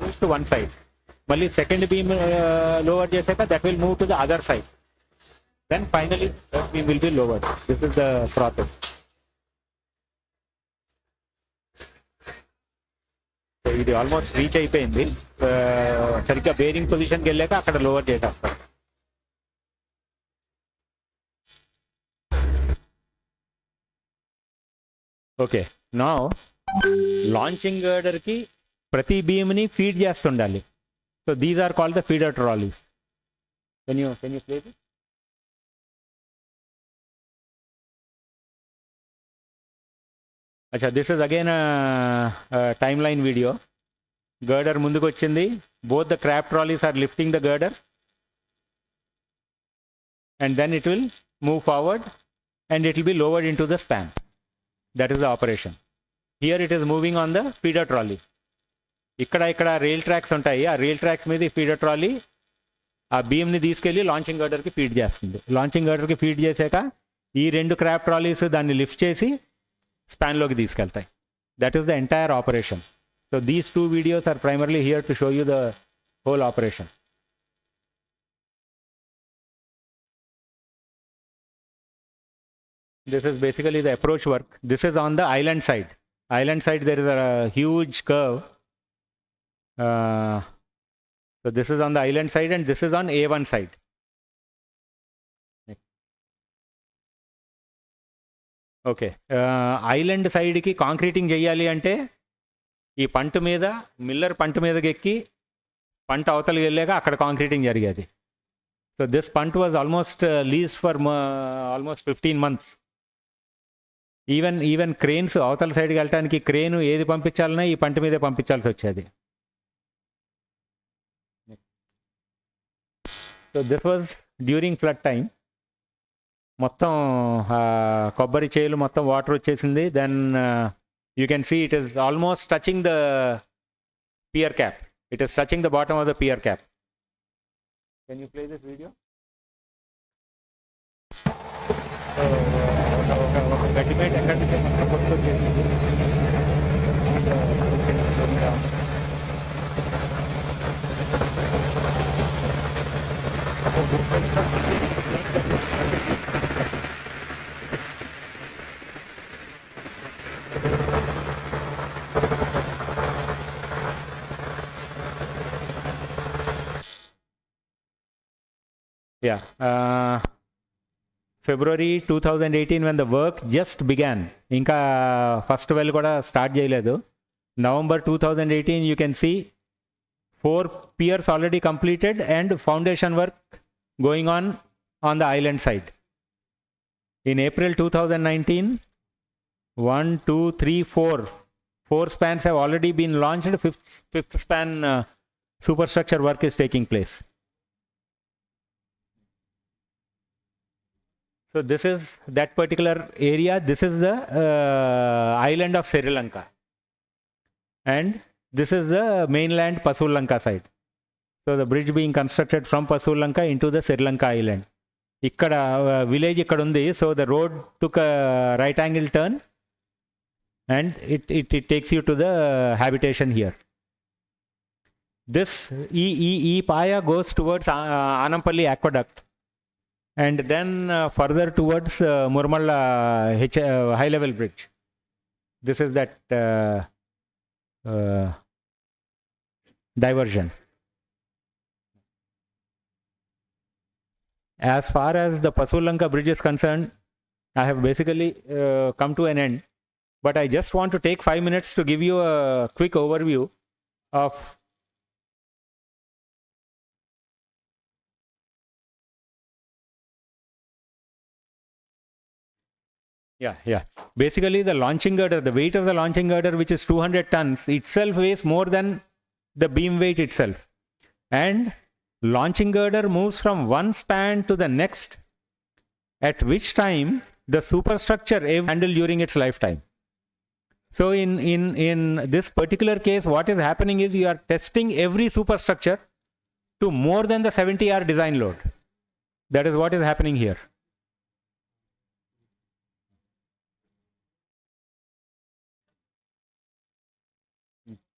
moved to one side. Malli second beam lower chesaka that will move to the other side. Then finally third beam will be lowered. This is the process. So ఇది almost reach అయిపోయింది. సరిగ్గా bearing పొజిషన్కి వెళ్ళాక అక్కడ lower చేసేస్తారు. Okay, నా launching గర్డర్కి ప్రతి బీమ్ని ఫీడ్ చేస్తుండాలి. So these are called the feeder trolleys. Can you play it? అచ్చా, this is again timeline video. Girder ముందుకు వచ్చింది. Both the crab trolleys are lifting the girder and then it will move forward and it will be lowered into the span. That is the operation. Here it is moving on the feeder trolley. ఇక్కడ rail tracks ఉంటాయి. ఆ rail tracks మీద ఈ feeder trolley ఆ బీమ్ని తీసుకెళ్ళి launching గర్డర్కి feed చేస్తుంది. Launching గర్డర్కి feed చేశాక ఈ రెండు క్రాప్ ట్రాలీస్ దాన్ని లిఫ్ట్ చేసి స్పాన్లోకి తీసుకెళ్తాయి. That is the entire operation. So these 2 videos are primarily here to show you the whole operation. This is basically the approach work. This is on the island side. Island side there is a huge curve. So this is on the island side and this is on A1 side. Okay, island సైడ్కి concreting చేయాలి అంటే ఈ పంట మీద Miller పంట మీదకి ఎక్కి పంట అవతలకి వెళ్ళాక అక్కడ కాంక్రీటింగ్ జరిగేది. సో దిస్ పంట was almost lease for almost 15 months. Even cranes అవతల సైడ్కి వెళ్ళటానికి క్రెయిన్ ఏది పంపించాలన్నా ఈ పంట మీదే పంపించాల్సి వచ్చేది. So this was during flood time. మొత్తం కొబ్బరి చేలు మొత్తం వాటర్ వచ్చేసింది. Then you can see it is almost touching the pier cap. It is touching the bottom of the pier cap. Can you play this video? ఒక గడ్డి మేట ఎక్కడి నుంచి మొత్తం కొట్టుకొచ్చేసింది. Yeah. February 2018 when the work just began. ఇంకా first well కూడా start చేయలేదు. November 2018 you can see 4 piers already completed and foundation work going on the island side. In April 2019, 1, 2, 3, 4 spans have already been launched. Fifth span superstructure work is taking place. So this is that particular area. This is the island of Sri Lanka, and this is the mainland Pasul Lanka side. So the bridge being constructed from Pasul Lanka into the Sri Lanka island. Ikkada village ikkada undi. So the road took a right angle turn, and it takes you to the habitation here. This E Paya goes towards Anampalli Aqueduct. And then further towards Murmalla high level bridge. This is that diversion. As far as the Pasul Lanka bridge is concerned, I have basically come to an end. But I just want to take 5 minutes to give you a quick overview of Yeah. Basically, the launching girder, the weight of the launching girder, which is 200 tons, itself weighs more than the beam weight itself. And launching girder moves from one span to the next, at which time the superstructure handled during its lifetime. So in this particular case, what is happening is you are testing every superstructure to more than the 70R design load. That is what is happening here.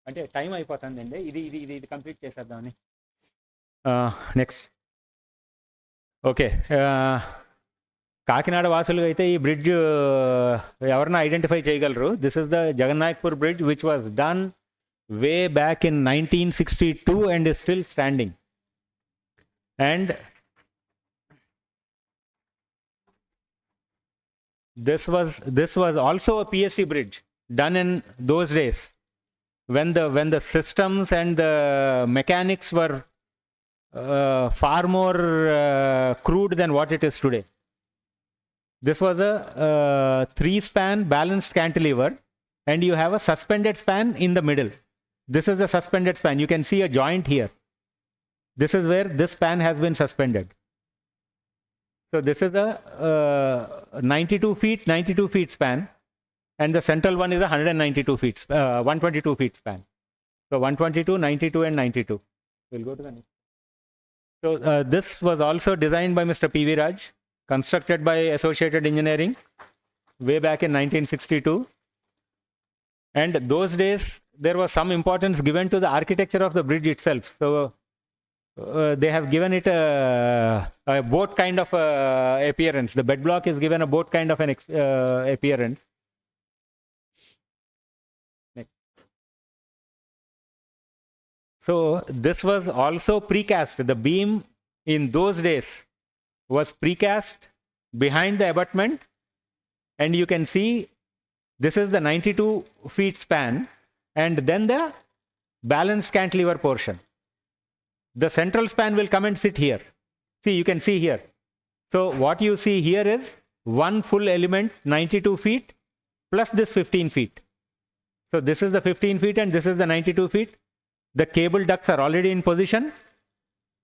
అంటే time అయిపోతుందండి. ఇది complete చేసేద్దామని. Next okay. Kakinada వాసులు అయితే ఈ bridge ఎవరన్నా identify చేయగలరు. This is the Jagannaikpur bridge which was done way back in 1962 and is still standing. And this was also a PSC bridge done in those days. When the systems and the mechanics were far more crude than what it is today. This was a 3-span balanced cantilever, and you have a suspended span in the middle. This is the suspended span. You can see a joint here. This is where this span has been suspended. So this is a 92 feet span. And the central one is a 192 feet, 122 feet span. So 122, 92, and 92. We'll go to the next. So this was also designed by Mr. P.V. Raj, constructed by Associated Engineering way back in 1962. And those days, there was some importance given to the architecture of the bridge itself. So they have given it a boat kind of appearance. The bed block is given a boat kind of an appearance. So this was also precast. The beam in those days was precast behind the abutment, and you can see this is the 92 feet span, and then the balanced cantilever portion. The central span will come and sit here. See, you can see here. So what you see here is one full element, 92 feet, plus this 15 feet. So this is the 15 feet and this is the 92 feet. The cable ducts are already in position.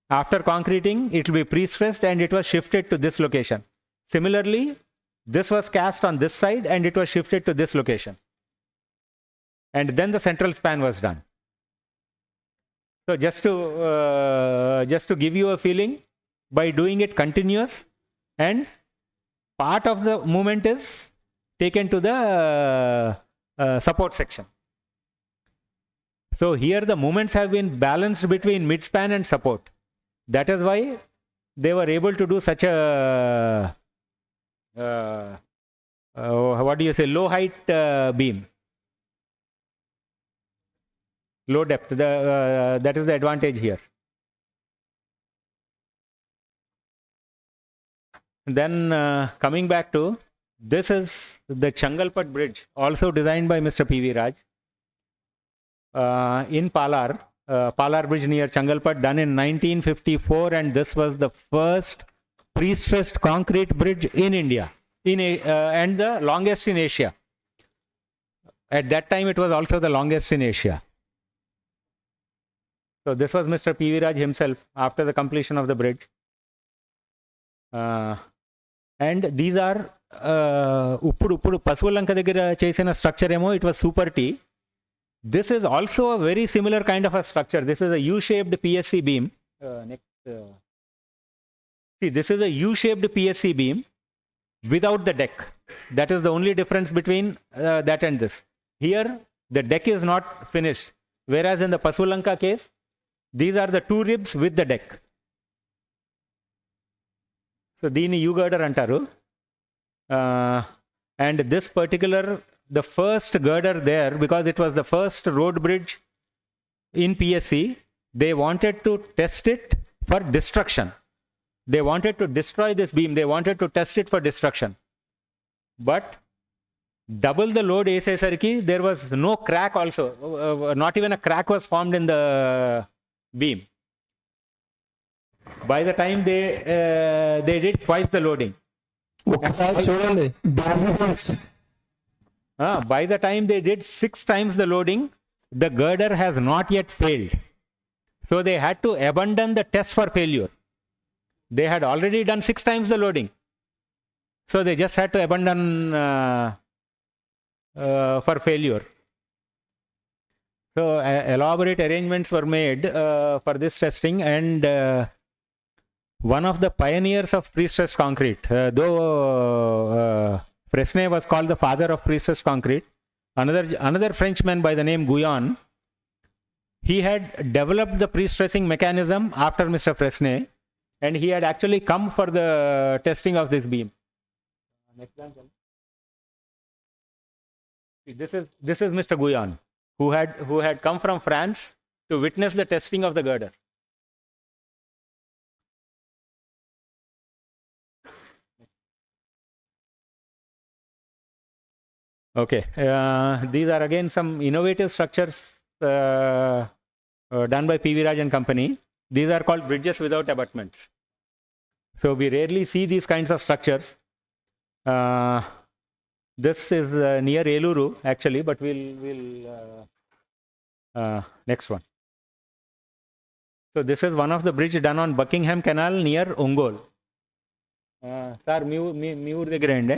After concreting, it will be pre-stressed and it was shifted to this location. Similarly, this was cast on this side and it was shifted to this location. And then the central span was done. So just to give you a feeling, by doing it continuous, and part of the movement is taken to the support section. So here the moments have been balanced between midspan and support. That is why they were able to do such a what do you say, low height beam, low depth. That is the advantage here. Then coming back to, this is the Changalpat bridge, also designed by Mr. P.V. Raj in Palar. Palar bridge near Changalpat, done in 1954, and this was the first pre-stressed concrete bridge in India, and the longest in Asia. At that time, it was also the longest in Asia. So this was Mr. P.V. Raj himself after the completion of the bridge. And these are Uppudu Pasuvalanka Daggara chesina structure emo, it was Super T. This is also a very similar kind of a structure. This is a U-shaped PSC beam. See, this is a U-shaped PSC beam without the deck. That is the only difference between that and this. Here, the deck is not finished. Whereas in the Pasuvalanka case, these are the two ribs with the deck. So, Dini U-girder antaru. And this particular, the first girder there, because it was the first road bridge in PSC, they wanted to test it for destruction. They wanted to destroy this beam. They wanted to test it for destruction. But double the load ASSRki, there was no crack also. Not even a crack was formed in the beam. By the time they did twice the loading. By the time they did 6 times the loading, the girder has not yet failed. So they had to abandon the test for failure. They had already done 6 times the loading. So they just had to abandon for failure. So elaborate arrangements were made for this testing, and one of the pioneers of pre-stressed concrete, though Fresnay was called the father of pre-stressed concrete, another Frenchman by the name Guyon, he had developed the pre-stressing mechanism after Mr. Fresnay, and he had actually come for the testing of this beam. Next example. This is Mr. Guyon, who had come from France to witness the testing of the girder. Okay, these are again some innovative structures done by P.V. Raj and company. These are called bridges without abutments. So we rarely see these kinds of structures. This is near Eluru actually, but we'll next one. So this is one of the bridge done on Buckingham Canal near Ongole. Sir, మీ ఊరి దగ్గర అండి.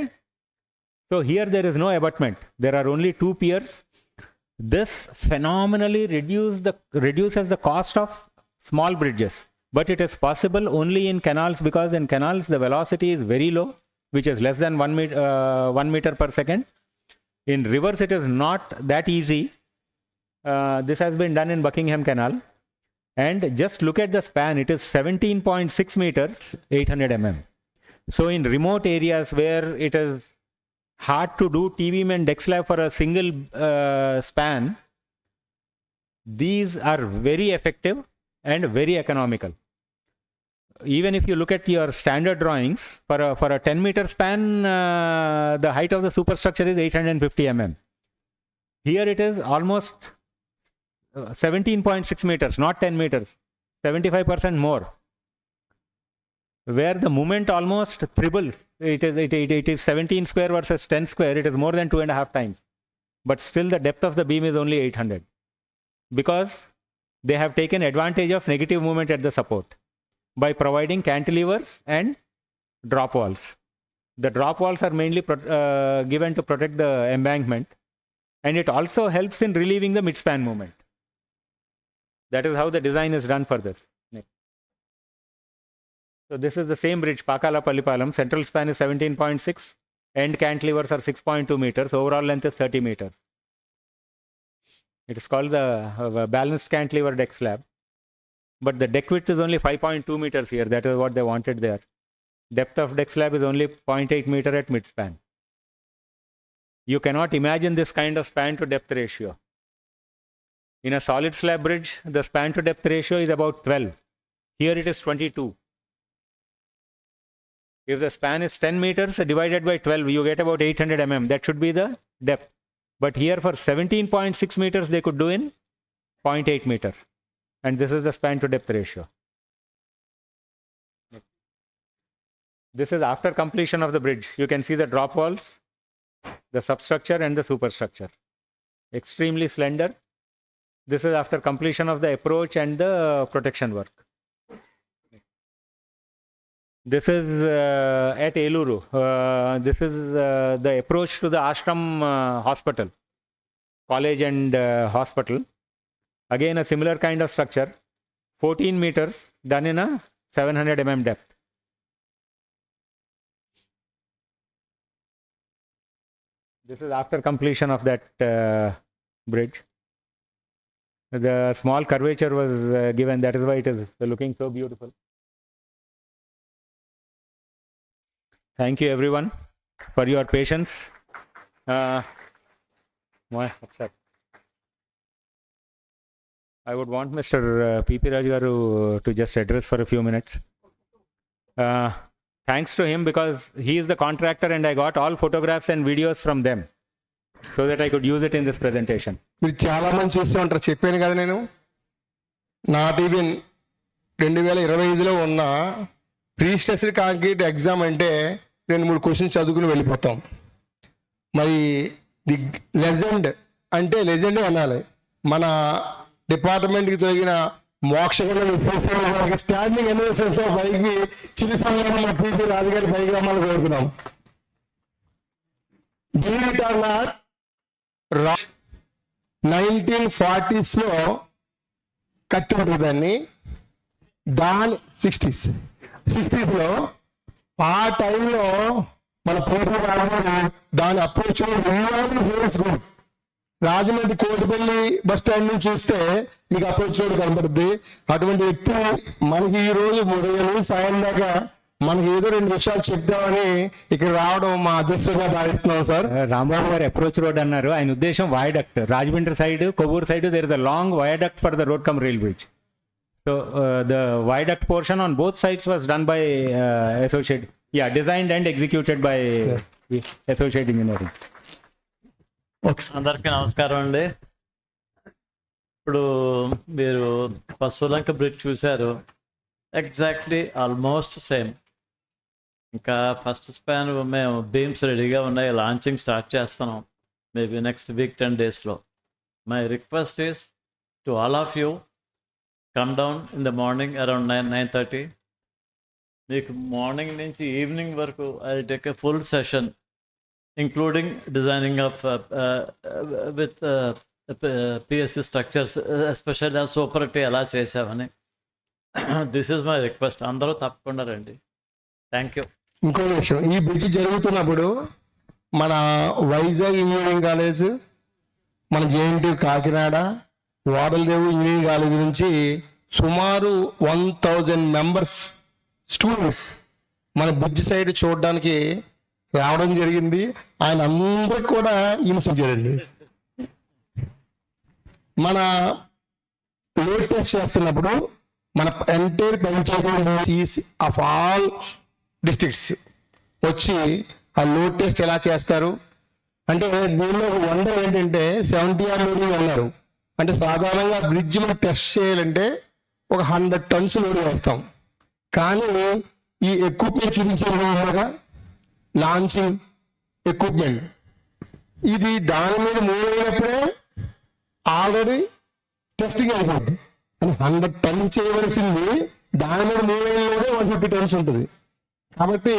So here there is no abutment. There are only 2 piers. This phenomenally reduces the cost of small bridges. But it is possible only in canals, because in canals the velocity is very low, which is less than 1 meter per second. In rivers it is not that easy. This has been done in Buckingham Canal. And just look at the span. It is 17.6 meters, 800 mm. So in remote areas where it is hard to do T-beam and deck slab for a single span, these are very effective and very economical. Even if you look at your standard drawings, for a 10-meter span, the height of the superstructure is 850 mm. Here it is almost 17.6 meters, not 10 meters, 75% more. where the moment almost triple. It is 17 square versus 10 square. It is more than 2.5 times. But still the depth of the beam is only 800. Because they have taken advantage of negative moment at the support by providing cantilevers and drop walls. The drop walls are mainly given to protect the embankment, and it also helps in relieving the midspan moment. That is how the design is done for this. Next. So this is the same bridge, Pakala-Pallipalam. Central span is 17.6. End cantilevers are 6.2 meters. Overall length is 30 meters. It is called the balanced cantilever deck slab. But the deck width is only 5.2 meters here. That is what they wanted there. Depth of deck slab is only 0.8 meter at midspan. You cannot imagine this kind of span to depth ratio. In a solid slab bridge, the span to depth ratio is about 12. Here it is 22. If the span is 10 meters divided by 12, you get about 800 mm. That should be the depth. But here for 17.6 meters, they could do in 0.8 meter. And this is the span to depth ratio. This is after completion of the bridge. You can see the drop walls, the substructure and the superstructure. Extremely slender. This is after completion of the approach and the protection work. This is at Eluru. This is the approach to the ashram hospital, college and hospital. Again, a similar kind of structure, 14 meters, done in a 700 mm depth. This is after completion of that bridge. The small curvature was given, that is why it is looking so beautiful. Thank you everyone for your patience. I would want Mr. P.P. Raj Garu to just address for a few minutes. Thanks to him, because he is the contractor and I got all photographs and videos from them so that I could use it in this presentation. మీరు చాలా మంది చూస్తూ ఉంటారు, చెప్పాను కదా నేను. Not even 2025లో ఉన్న pre stressed concrete exam అంటే 2-3 క్వశ్చన్స్ చదువుకుని వెళ్ళిపోతాం. మరి ది లెజెండ్ అంటే లెజెండ్ అనాలి. మన డిపార్ట్మెంట్కి తొలగిన మోక్ష స్టాండింగ్ ఎలివేషన్తో పైకి చిన్న సమయంలో మా పీపీ రాజుగారి పరిగ్రామాలు కోరుతున్నాం. 1940s కట్టి ఉంటుంది దాన్ని, దాని 60s లో ఆ టైంలో మన పీపీ దాని approach Rajahmundry Kotipalli bus stand నుంచి చూస్తే మీకు అప్రోచ్ రోడ్ కనబడుద్ది. అటువంటి వ్యక్తి మనకి ఈ రోజు ఉదయం సాయం దాకా మనకి ఏదో 2 విషయాలు చెప్తామని ఇక్కడ రావడం మా అదృష్టంగా భావిస్తున్నాం సార్. రాంబాబు గారు అప్రోచ్ రోడ్ అన్నారు, ఆయన ఉద్దేశం viaduct. Rajahmundry side, Kovvur side there is a long viaduct for the road cum rail bridge. So the viaduct portion on both sides was done by associate, designed and executed by associate engineering. అందరికీ నమస్కారం అండి. ఇప్పుడు మీరు Pasuvulanka bridge చూశారు, exactly almost same. ఇంకా first span మేము beams రెడీగా ఉన్నాయి, లాంచింగ్ స్టార్ట్ చేస్తున్నాం మేబీ నెక్స్ట్ వీక్ 10 daysలో. My request is to all of you, come down in the morning around 9-9:30. మీకు మార్నింగ్ నుంచి ఈవినింగ్ వరకు I take a full session including designing of with PSC structures, especially సూపర్టీ ఎలా చేసామని. This is my request. అందరూ తప్పకుండా రండి. Thank you. ఇంకో విషయం, ఈ బ్రిడ్జ్ జరుగుతున్నప్పుడు మన వైజాగ్ ఇంజనీరింగ్ కాలేజ్, మన Jntu కాకినాడ, వాడలదేవు ఇంజనీరింగ్ కాలేజ్ నుంచి సుమారు 1000 members స్టూడెంట్స్ మన బ్రిడ్జ్ సైడ్ చూడడానికి రావడం జరిగింది. ఆయన అందరికి కూడా హింసించారండి. మన లోడ్ టెస్ట్ చేస్తున్నప్పుడు మన entire panchayati of all districts వచ్చి ఆ లోడ్ టెస్ట్ ఎలా చేస్తారు అంటే, దీనిలో వండర్ ఏంటంటే 70 లోడింగ్ అన్నారు. అంటే సాధారణంగా బ్రిడ్జ్ మనం టెస్ట్ చేయాలంటే ఒక 100 tons లోడ్ వేస్తాం, కానీ ఈ ఎక్విప్మెంట్ చూపించారు లాంచింగ్ ఎక్విప్మెంట్, ఇది దాని మీద మూవ్ అయినప్పుడే ఆల్రెడీ టెస్టింగ్ అయిపోద్ది. అని 100 టన్స్ చేయవలసింది దాని మీద మూవ్ అయినదే 150 టన్స్ ఉంటుంది. కాబట్టి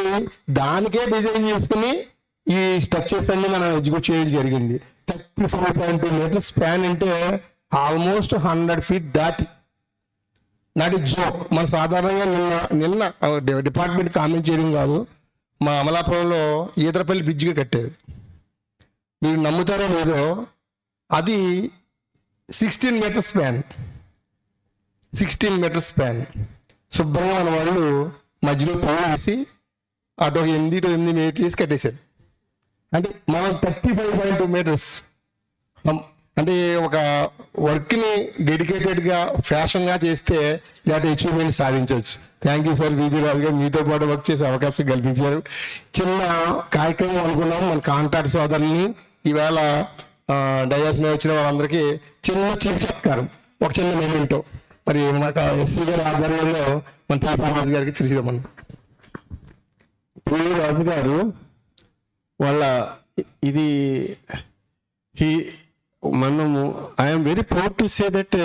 దానికే డిజైన్ చేసుకుని ఈ స్ట్రక్చర్స్ అన్ని మనం ఎగ్జిక్యూట్ చేయడం జరిగింది. 34.2 మీటర్స్ స్పాన్ అంటే ఆల్మోస్ట్ 100 ఫీట్ దాటి. Not joke. మన సాధారణంగా నిన్న డిపార్ట్మెంట్ కామెంట్ చేయడం కాదు, మా అమలాపురంలో ఈదరపల్లి బ్రిడ్జిగా కట్టారు. మీరు నమ్ముతారో లేదో, అది 16 మీటర్స్ స్పాన్. 16 metres span. శుభ్రంగా మన వాళ్ళు మధ్యలో పవర్ వేసి అటు 8 మీటర్స్ తీసి కట్టేశారు. అంటే మనం 35.2 మీటర్స్ అంటే ఒక వర్క్ని డెడికేటెడ్గా ఫ్యాషన్గా చేస్తే ఇలాంటి అచీవ్మెంట్ సాధించవచ్చు. థ్యాంక్ యూ సార్ విబి రాజు గారు, మీతో పాటు వర్క్ చేసే అవకాశం కల్పించారు. చిన్న కార్యక్రమం అనుకున్నాం. మన కాంట్రాక్ట్ సోదరుల్ని ఈవేళ డయాస్ మీద వచ్చిన వాళ్ళందరికీ చిన్న సత్కారం, ఒక చిన్న మెమెంటో. మరి మాకు ఎస్సీ గారి ఆధ్వర్యంలో మన తాపా రాజు గారికి శ్రీరమన్ రాజు గారు వాళ్ళ ఇది మనము I'm very proud to say that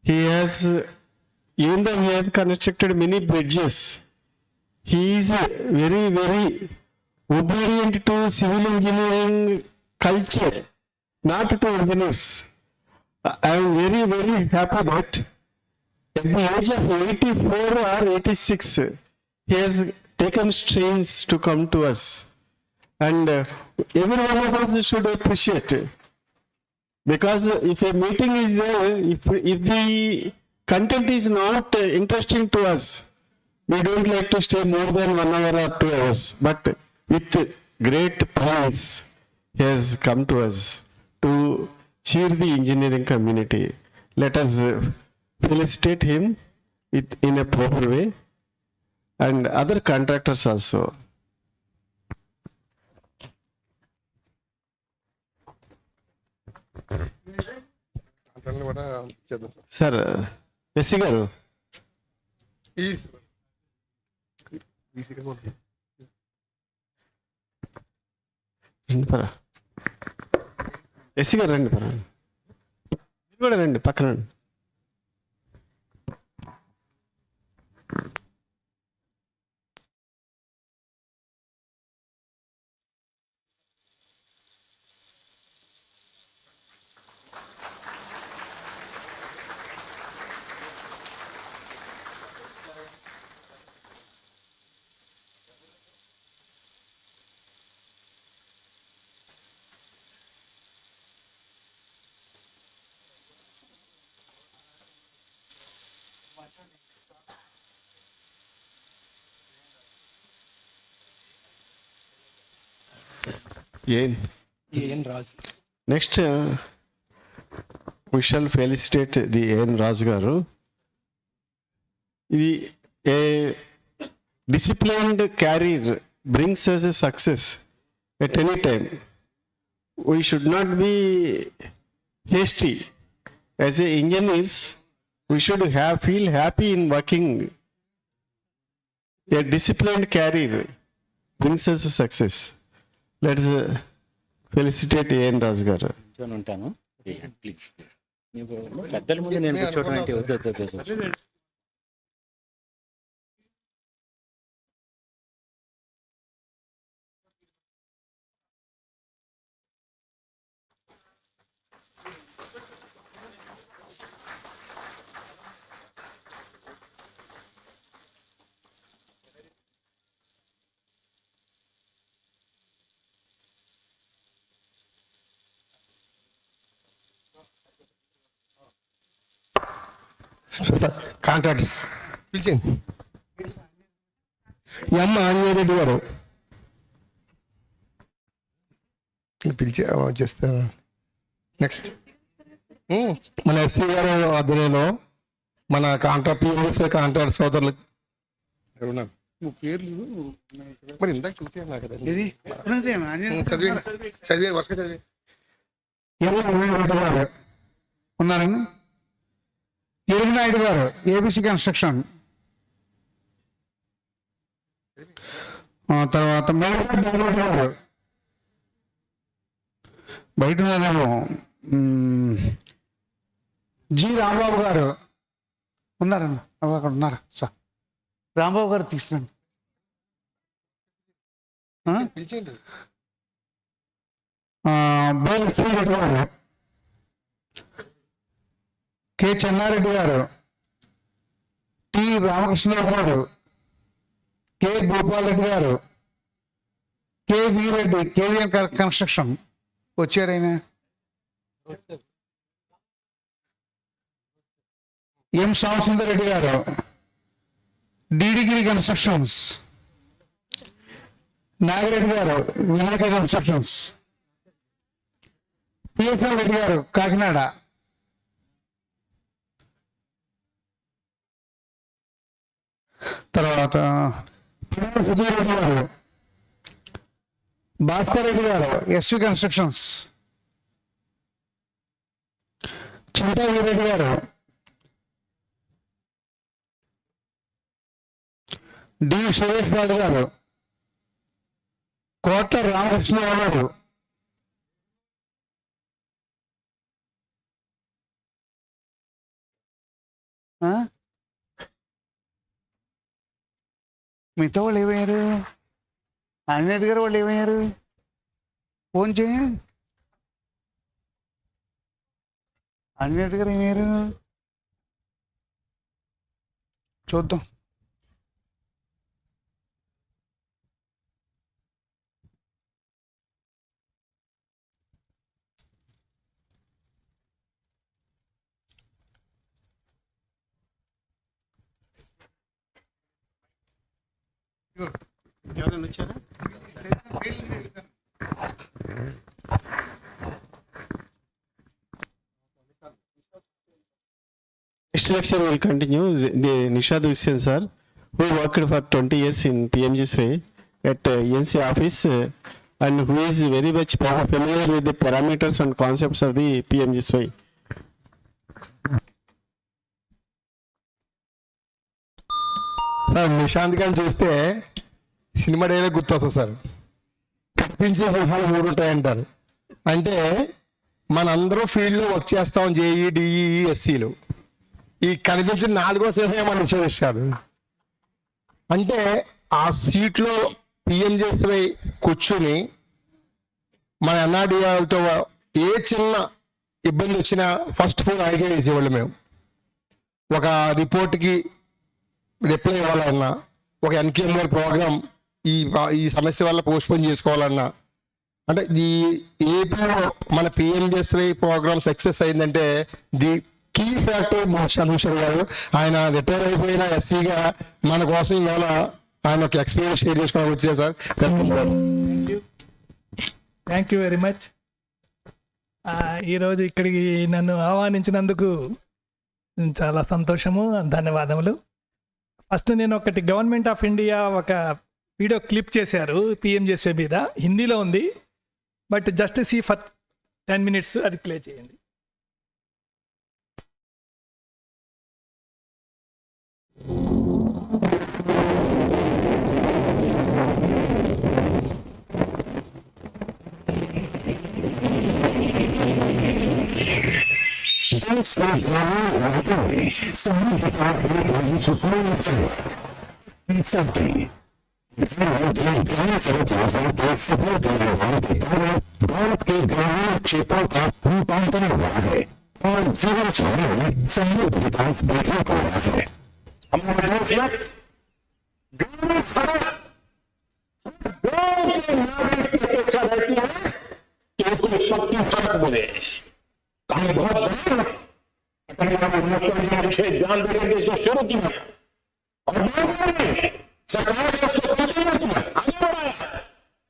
he has, even though he has constructed many bridges, he is very obedient to civil engineering culture, not to engineers. I am very happy that at the age of 84 or 86 he has taken strains to come to us, and every one of us should appreciate, because if a meeting is there, if the content is not interesting to us, we don't like to stay more than 1 hour or 2 hours, but with great promise he has come to us to cheer the engineering community. Let us felicitate him in a proper way, and other contractors also. Sir SC గారు, రండి పరా. SC గారు రండి పరా, మీరు కూడా రండి పక్కన రండి. Next we shall felicitate the N. Raju garu. ఇది a disciplined career brings us a success at any time. We should not be hasty. As a engineers, we should feel happy in working. A disciplined career brings us a success. Let's felicitate N. Raju garu. ఉంటాను please. పెద్దల ముందు నేను కూర్చోవడం అంటే వద్దు. Contractors పిలిచండి. ఎమ్మ ఆంజనేయుడు గారు పిలిచి చేస్తా. నెక్స్ట్ మన ఎస్సీ గారు ఆధ్వర్యంలో మన Pmgsy కాంట్రాక్ట్ సోదరులు పేర్లు మరి ఇందాక చూసాను నాకు కదా, చదివి వర్ష చదివి ఉన్నారండి. ఎరునాయుడు గారు ఏబిసి కన్స్ట్రక్షన్, తర్వాత బయట ఉన్నారేమో జి రాంబాబు గారు ఉన్నారన్న, అక్కడ ఉన్నారు సార్. రాంబాబు గారు తీసుకురండి. గారు, కె చెన్నారెడ్డి గారు, టి రామకృష్ణరావు గారు, కె గోపాల్ రెడ్డి గారు, కె వి రెడ్డి, కేవీఎన్ కన్స్ట్రక్షన్ వచ్చారైనా. ఎం సామసుందర్ రెడ్డి గారు, డిడిగిరి కన్స్ట్రక్షన్స్, నాగిరెడ్డి గారు, వినాయక కన్స్ట్రక్షన్స్, పిఎస్ఎల్ రెడ్డి గారు, కాకినాడ, తర్వాత సుధీర్ రెడ్డి గారు, భాస్కర్ రెడ్డి గారు, ఎస్వి కన్స్ట్రక్షన్స్, చింతా వీరెడ్డి గారు, డి సురేష్ బాబు గారు, కోట్ల రామకృష్ణరావు గారు, మిగతా వాళ్ళు ఏమయ్యారు? ఆంజనేయుడు గారు వాళ్ళు ఏమయ్యారు? ఫోన్ చేయండి. ఆంజనేయుడు గారు ఏమయ్యారు చూద్దాం. ఎవరైనా వచ్చారా? Next lecture will continue. The Nishad Hussain sir, who worked for 20 years in Pmgsy at NC office and who is very much familiar with the parameters and concepts of the Pmgsy. Sir Nishant గారిని చూస్తే cinema dialogue గుర్తొస్తుంది sir. కనిపించే సింహాలు 3 ఉంటాయంటారు. అంటే మనందరూ ఫీల్డ్లో work చేస్తాం, JEE, DE, ఎస్సీలు. ఈ కనిపించిన 4వ సింహం మనం నిషేధిస్తారు. అంటే ఆ సీట్లో పిఎంజేసీ కూర్చుని మన ఎన్ఆర్డీఆర్తో ఏ చిన్న ఇబ్బంది వచ్చినా ఫస్ట్ ఫోన్ ఆయనకే వేసేవాళ్ళు మేము. ఒక రిపోర్ట్కి రిప్లై ఇవ్వాలన్నా, ఒక ఎన్కేఎంఆర్ ప్రోగ్రామ్ ఈ సమస్య వల్ల పోస్ట్పోన్ చేసుకోవాలన్నా, అంటే ఈ ఏపీలో మన పిఎంజేసీ ప్రోగ్రామ్ సక్సెస్ అయిందంటే ది కీ ఫ్యాక్టర్ మా చంద్రశేఖర్ గారు. ఆయన రిటైర్ అయిపోయిన ఎస్సీగా మన కోసం ఇవాళ ఆయన ఒక ఎక్స్పీరియన్స్ షేర్ చేసుకోవడానికి వచ్చారు sir. Thank you very much. ఈరోజు ఇక్కడికి నన్ను ఆహ్వానించినందుకు చాలా సంతోషము, ధన్యవాదములు. ఫస్ట్ నేను ఒకటి గవర్నమెంట్ ఆఫ్ ఇండియా ఒక వీడియో క్లిప్ చేశారు పిఎంజేసీ మీద, హిందీలో ఉంది, but just see for 10 minutes అది ప్లే చేయండి. ध्यान देकर इसको शुरू किया और सरकार ने उसको आगे बढ़ाया,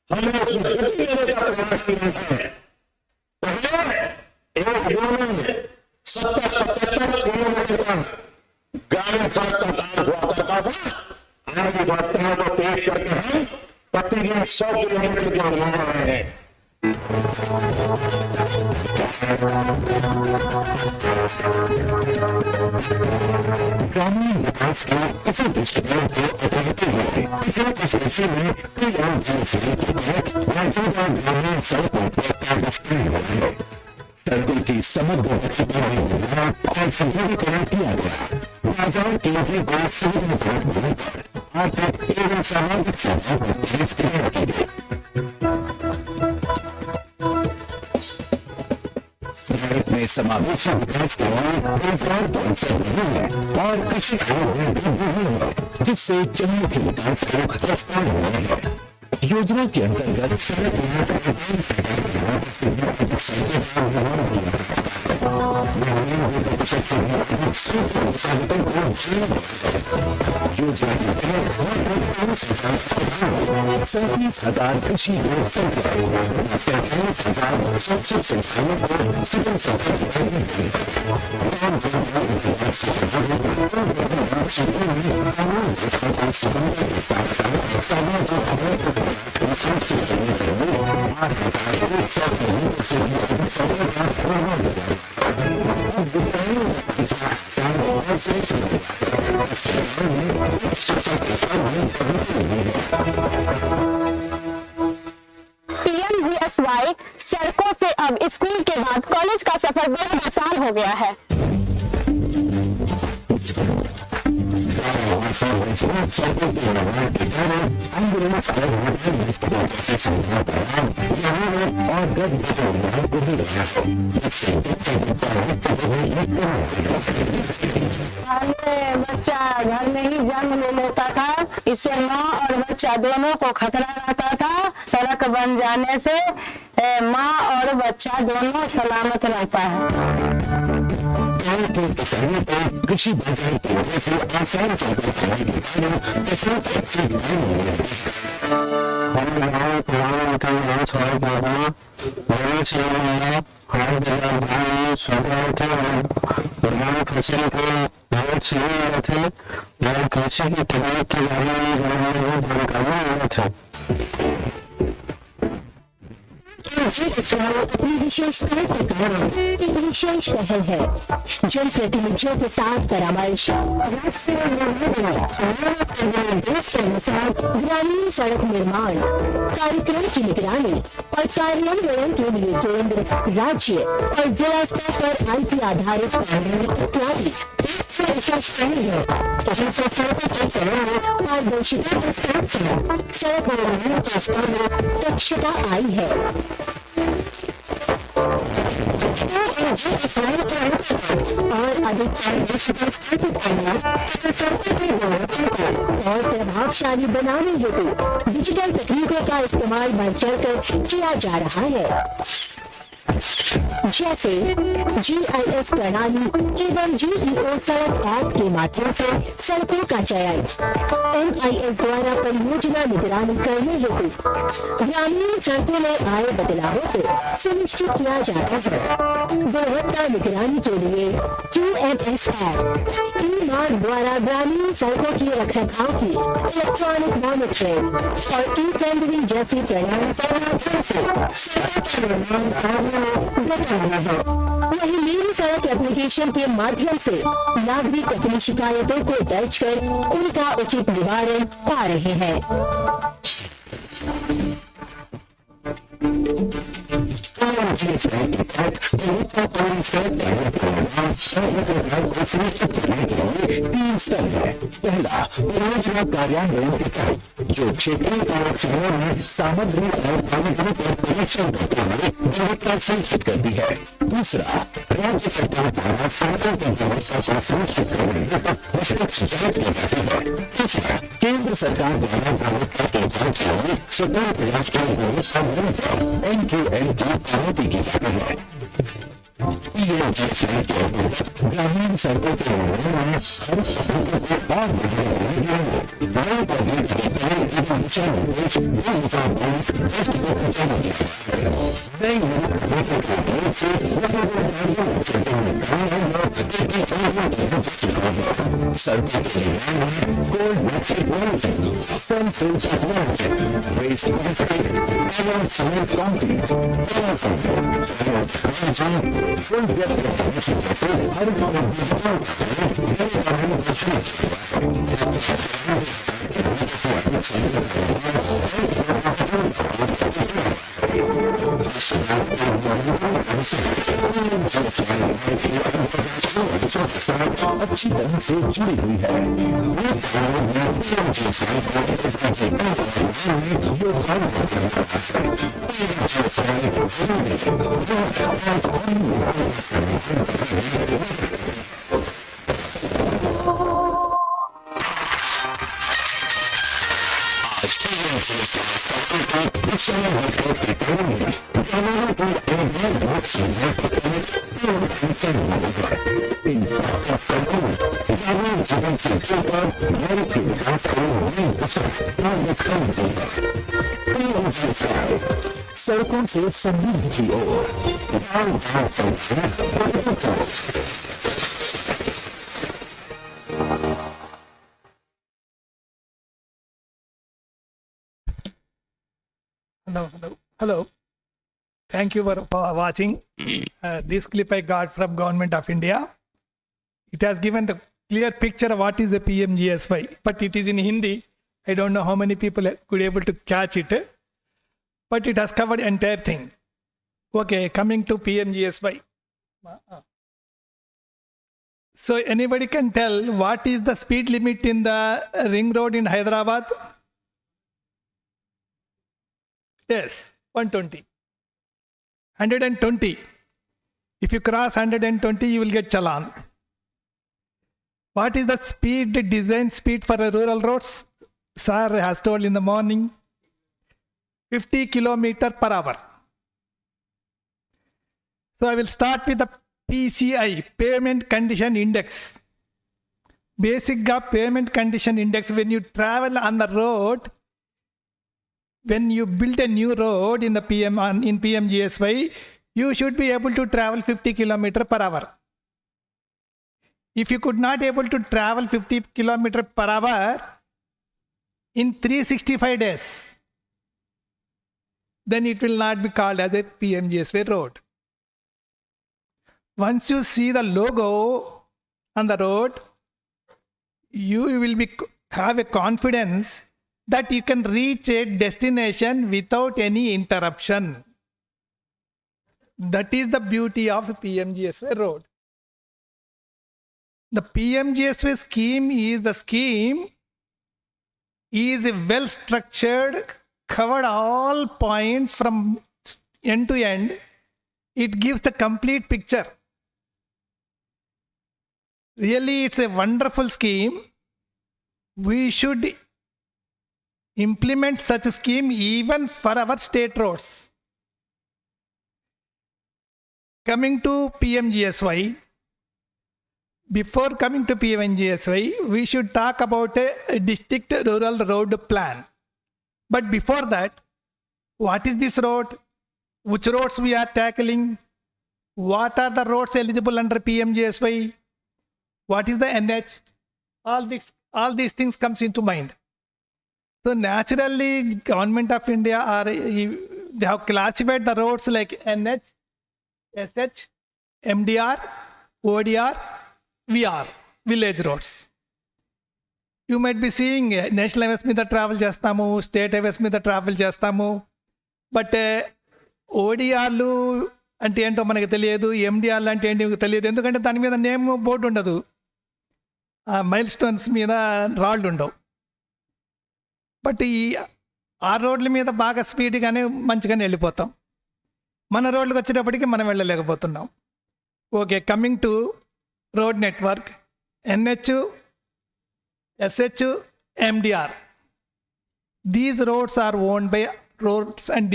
हमने उसमें गति देने का प्रयास किया है. पहले एक दिन में 70-75 किलोमीटर का गाड़ी सड़क का काम हुआ करता था. आज घटनाओं को तेज करके हम प्रतिदिन 100 किलोमीटर की ओर बढ़ रहे हैं. ग्रामीण विकास के इसी दृष्टिकोण को अपनाते हुए पिछले कुछ वर्षों में कई और जिले के तहत मौजूदा ग्रामीण सड़कों पर कार्य शुरू हुआ है। सड़कों की समग्र रखरखाव योजना और सुदृढ़ीकरण किया गया। बाजार केंद्रीय को सुविधाजनक होने पर आर्थिक एवं सामाजिक सेवाओं को तेज किया गया। भारत में समावेशी विकास के लिए रोजगार के अवसर बढ़े हैं और कृषि आय में वृद्धि हुई है, जिससे जमीन के विकास को रफ्तार हुआ है। योजना के अंतर्गत सड़क योजना के तहत 37,000 कृषि योग संख्या 37,700 संस्थानों को सुगम PMGSY सड़कों से अब स्कूल के बाद कॉलेज का सफर बहुत आसान हो गया है। बच्चा घर में ही जन्म ले लेता था, इससे माँ और बच्चा दोनों को खतरा रहता था। सड़क बन जाने से माँ और बच्चा दोनों सलामत रहता है। किसानों को कृषि बाजार की वजह से आसान चौका चलाई फसल को बहुत सही थे और कृषि की तकनीक के बारे में जानकारी थे। अपनी विशेषताओं के कारण एक विशेष पहल है। जन प्रतिनिधियों के साथ परामर्श के अनुसार ग्रामीण सड़क निर्माण कार्यक्रम की निगरानी और कार्यान्वयन के लिए केंद्र, राज्य और जिला स्तर पर आईटी आधारित इत्यादि पारदर्शिता के साथ साथ सड़क निर्माण के स्तर में दक्षता आई है। और अधिक पारदर्शिता स्थापित करना और प्रभावशाली बनाने हेतु डिजिटल तकनीकों का इस्तेमाल बढ़ चढ़कर किया जा रहा है, जैसे GIS प्रणाली एवं GEO सड़क ऐप के माध्यम से सड़कों का चयन, MIS द्वारा परियोजना निगरानी करने हेतु ग्रामीण सड़कों में आए बदलावों को सुनिश्चित किया जाता है। गुणवत्ता निगरानी के लिए QMS ऐप द्वारा ग्रामीण सड़कों की रखरखाव की इलेक्ट्रॉनिक मॉनिटरिंग और टेंडरिंग जैसी प्रणाली के माध्यम से वही मेरी सड़क एप्लीकेशन के माध्यम से नागरिक अपनी शिकायतों को दर्ज कर उनका उचित निवारण पा रहे हैं। तीन स्तर है। पहला, परियोजना कार्यान्वयन के तहत जो क्षेत्रीय आरक्षणों में सामग्री और आवेदनों पर परीक्षण करते हुए गुणवत्ता सुनिश्चित करती है। दूसरा, राज्य सरकार द्वारा सड़कों की गुणवत्ता को सुनिश्चित करने में विस्तृत सुझाव किया जाता है। तीसरा, केंद्र सरकार द्वारा गुणवत्ता के जांच के लिए स्वतंत्र राष्ट्रीय गुणवत्ता नियंत्रण NQL की अनुमति की जाती है। ग्रामीण सड़कों के निर्माण में और अच्छी तरह से जुड़ी हुई है। सड़कों से समृद्धि की ओर Hello. Thank you for watching. This clip I got from Government of India. It has given the clear picture of what is the PMGSY, but it is in Hindi. I don't know how many people could able to catch it, but it has covered entire thing. Okay, coming to PMGSY. So anybody can tell what is the speed limit in the ring road in Hyderabad? Yes, 120. 120. If you cross 120, you will get challan. What is the speed, design speed for rural roads? Sir has told in the morning, 50 km per hour. So I will start with the PCI, Pavement Condition Index. Basic Pavement Condition Index, when you travel on the road, when you build a new road in the in PMGSY, you should be able to travel 50 km per hour. If you could not able to travel 50 km per hour in 365 days, then it will not be called as a PMGSY road. Once you see the logo on the road, you will have a confidence that you can reach a destination without any interruption. That is the beauty of PMGSY road. The PMGSY scheme is well structured, covered all points from end to end. It gives the complete picture. Really, it's a wonderful scheme. We should implement such a scheme even for our state roads. Coming to PMGSY, before coming to PMGSY, we should talk about a district rural road plan. But before that, what is this road? Which roads we are tackling? What are the roads eligible under PMGSY? What is the NH? All these things comes into mind. So naturally, Government of India they have classified the roads like NH, SH, MDR, ODR, VR, village roads. You might be seeing national highways మీద travel చేస్తాము, state highways మీద travel చేస్తాము. But ఓడిఆర్లు అంటే ఏంటో మనకి తెలియదు, ఎండిఆర్లు అంటే ఏంటో తెలియదు. ఎందుకంటే దాని మీద నేమ్ బోర్డు ఉండదు, మైల్ స్టోన్స్ మీద రాళ్ళు ఉండవు. బట్ ఆ రోడ్ల మీద బాగా స్పీడ్గానే మంచిగానే వెళ్ళిపోతాం. మన రోడ్లకు వచ్చేటప్పటికి మనం వెళ్ళలేకపోతున్నాం. Okay, coming to road network, NH, SH, MDR. These roads are owned by roads and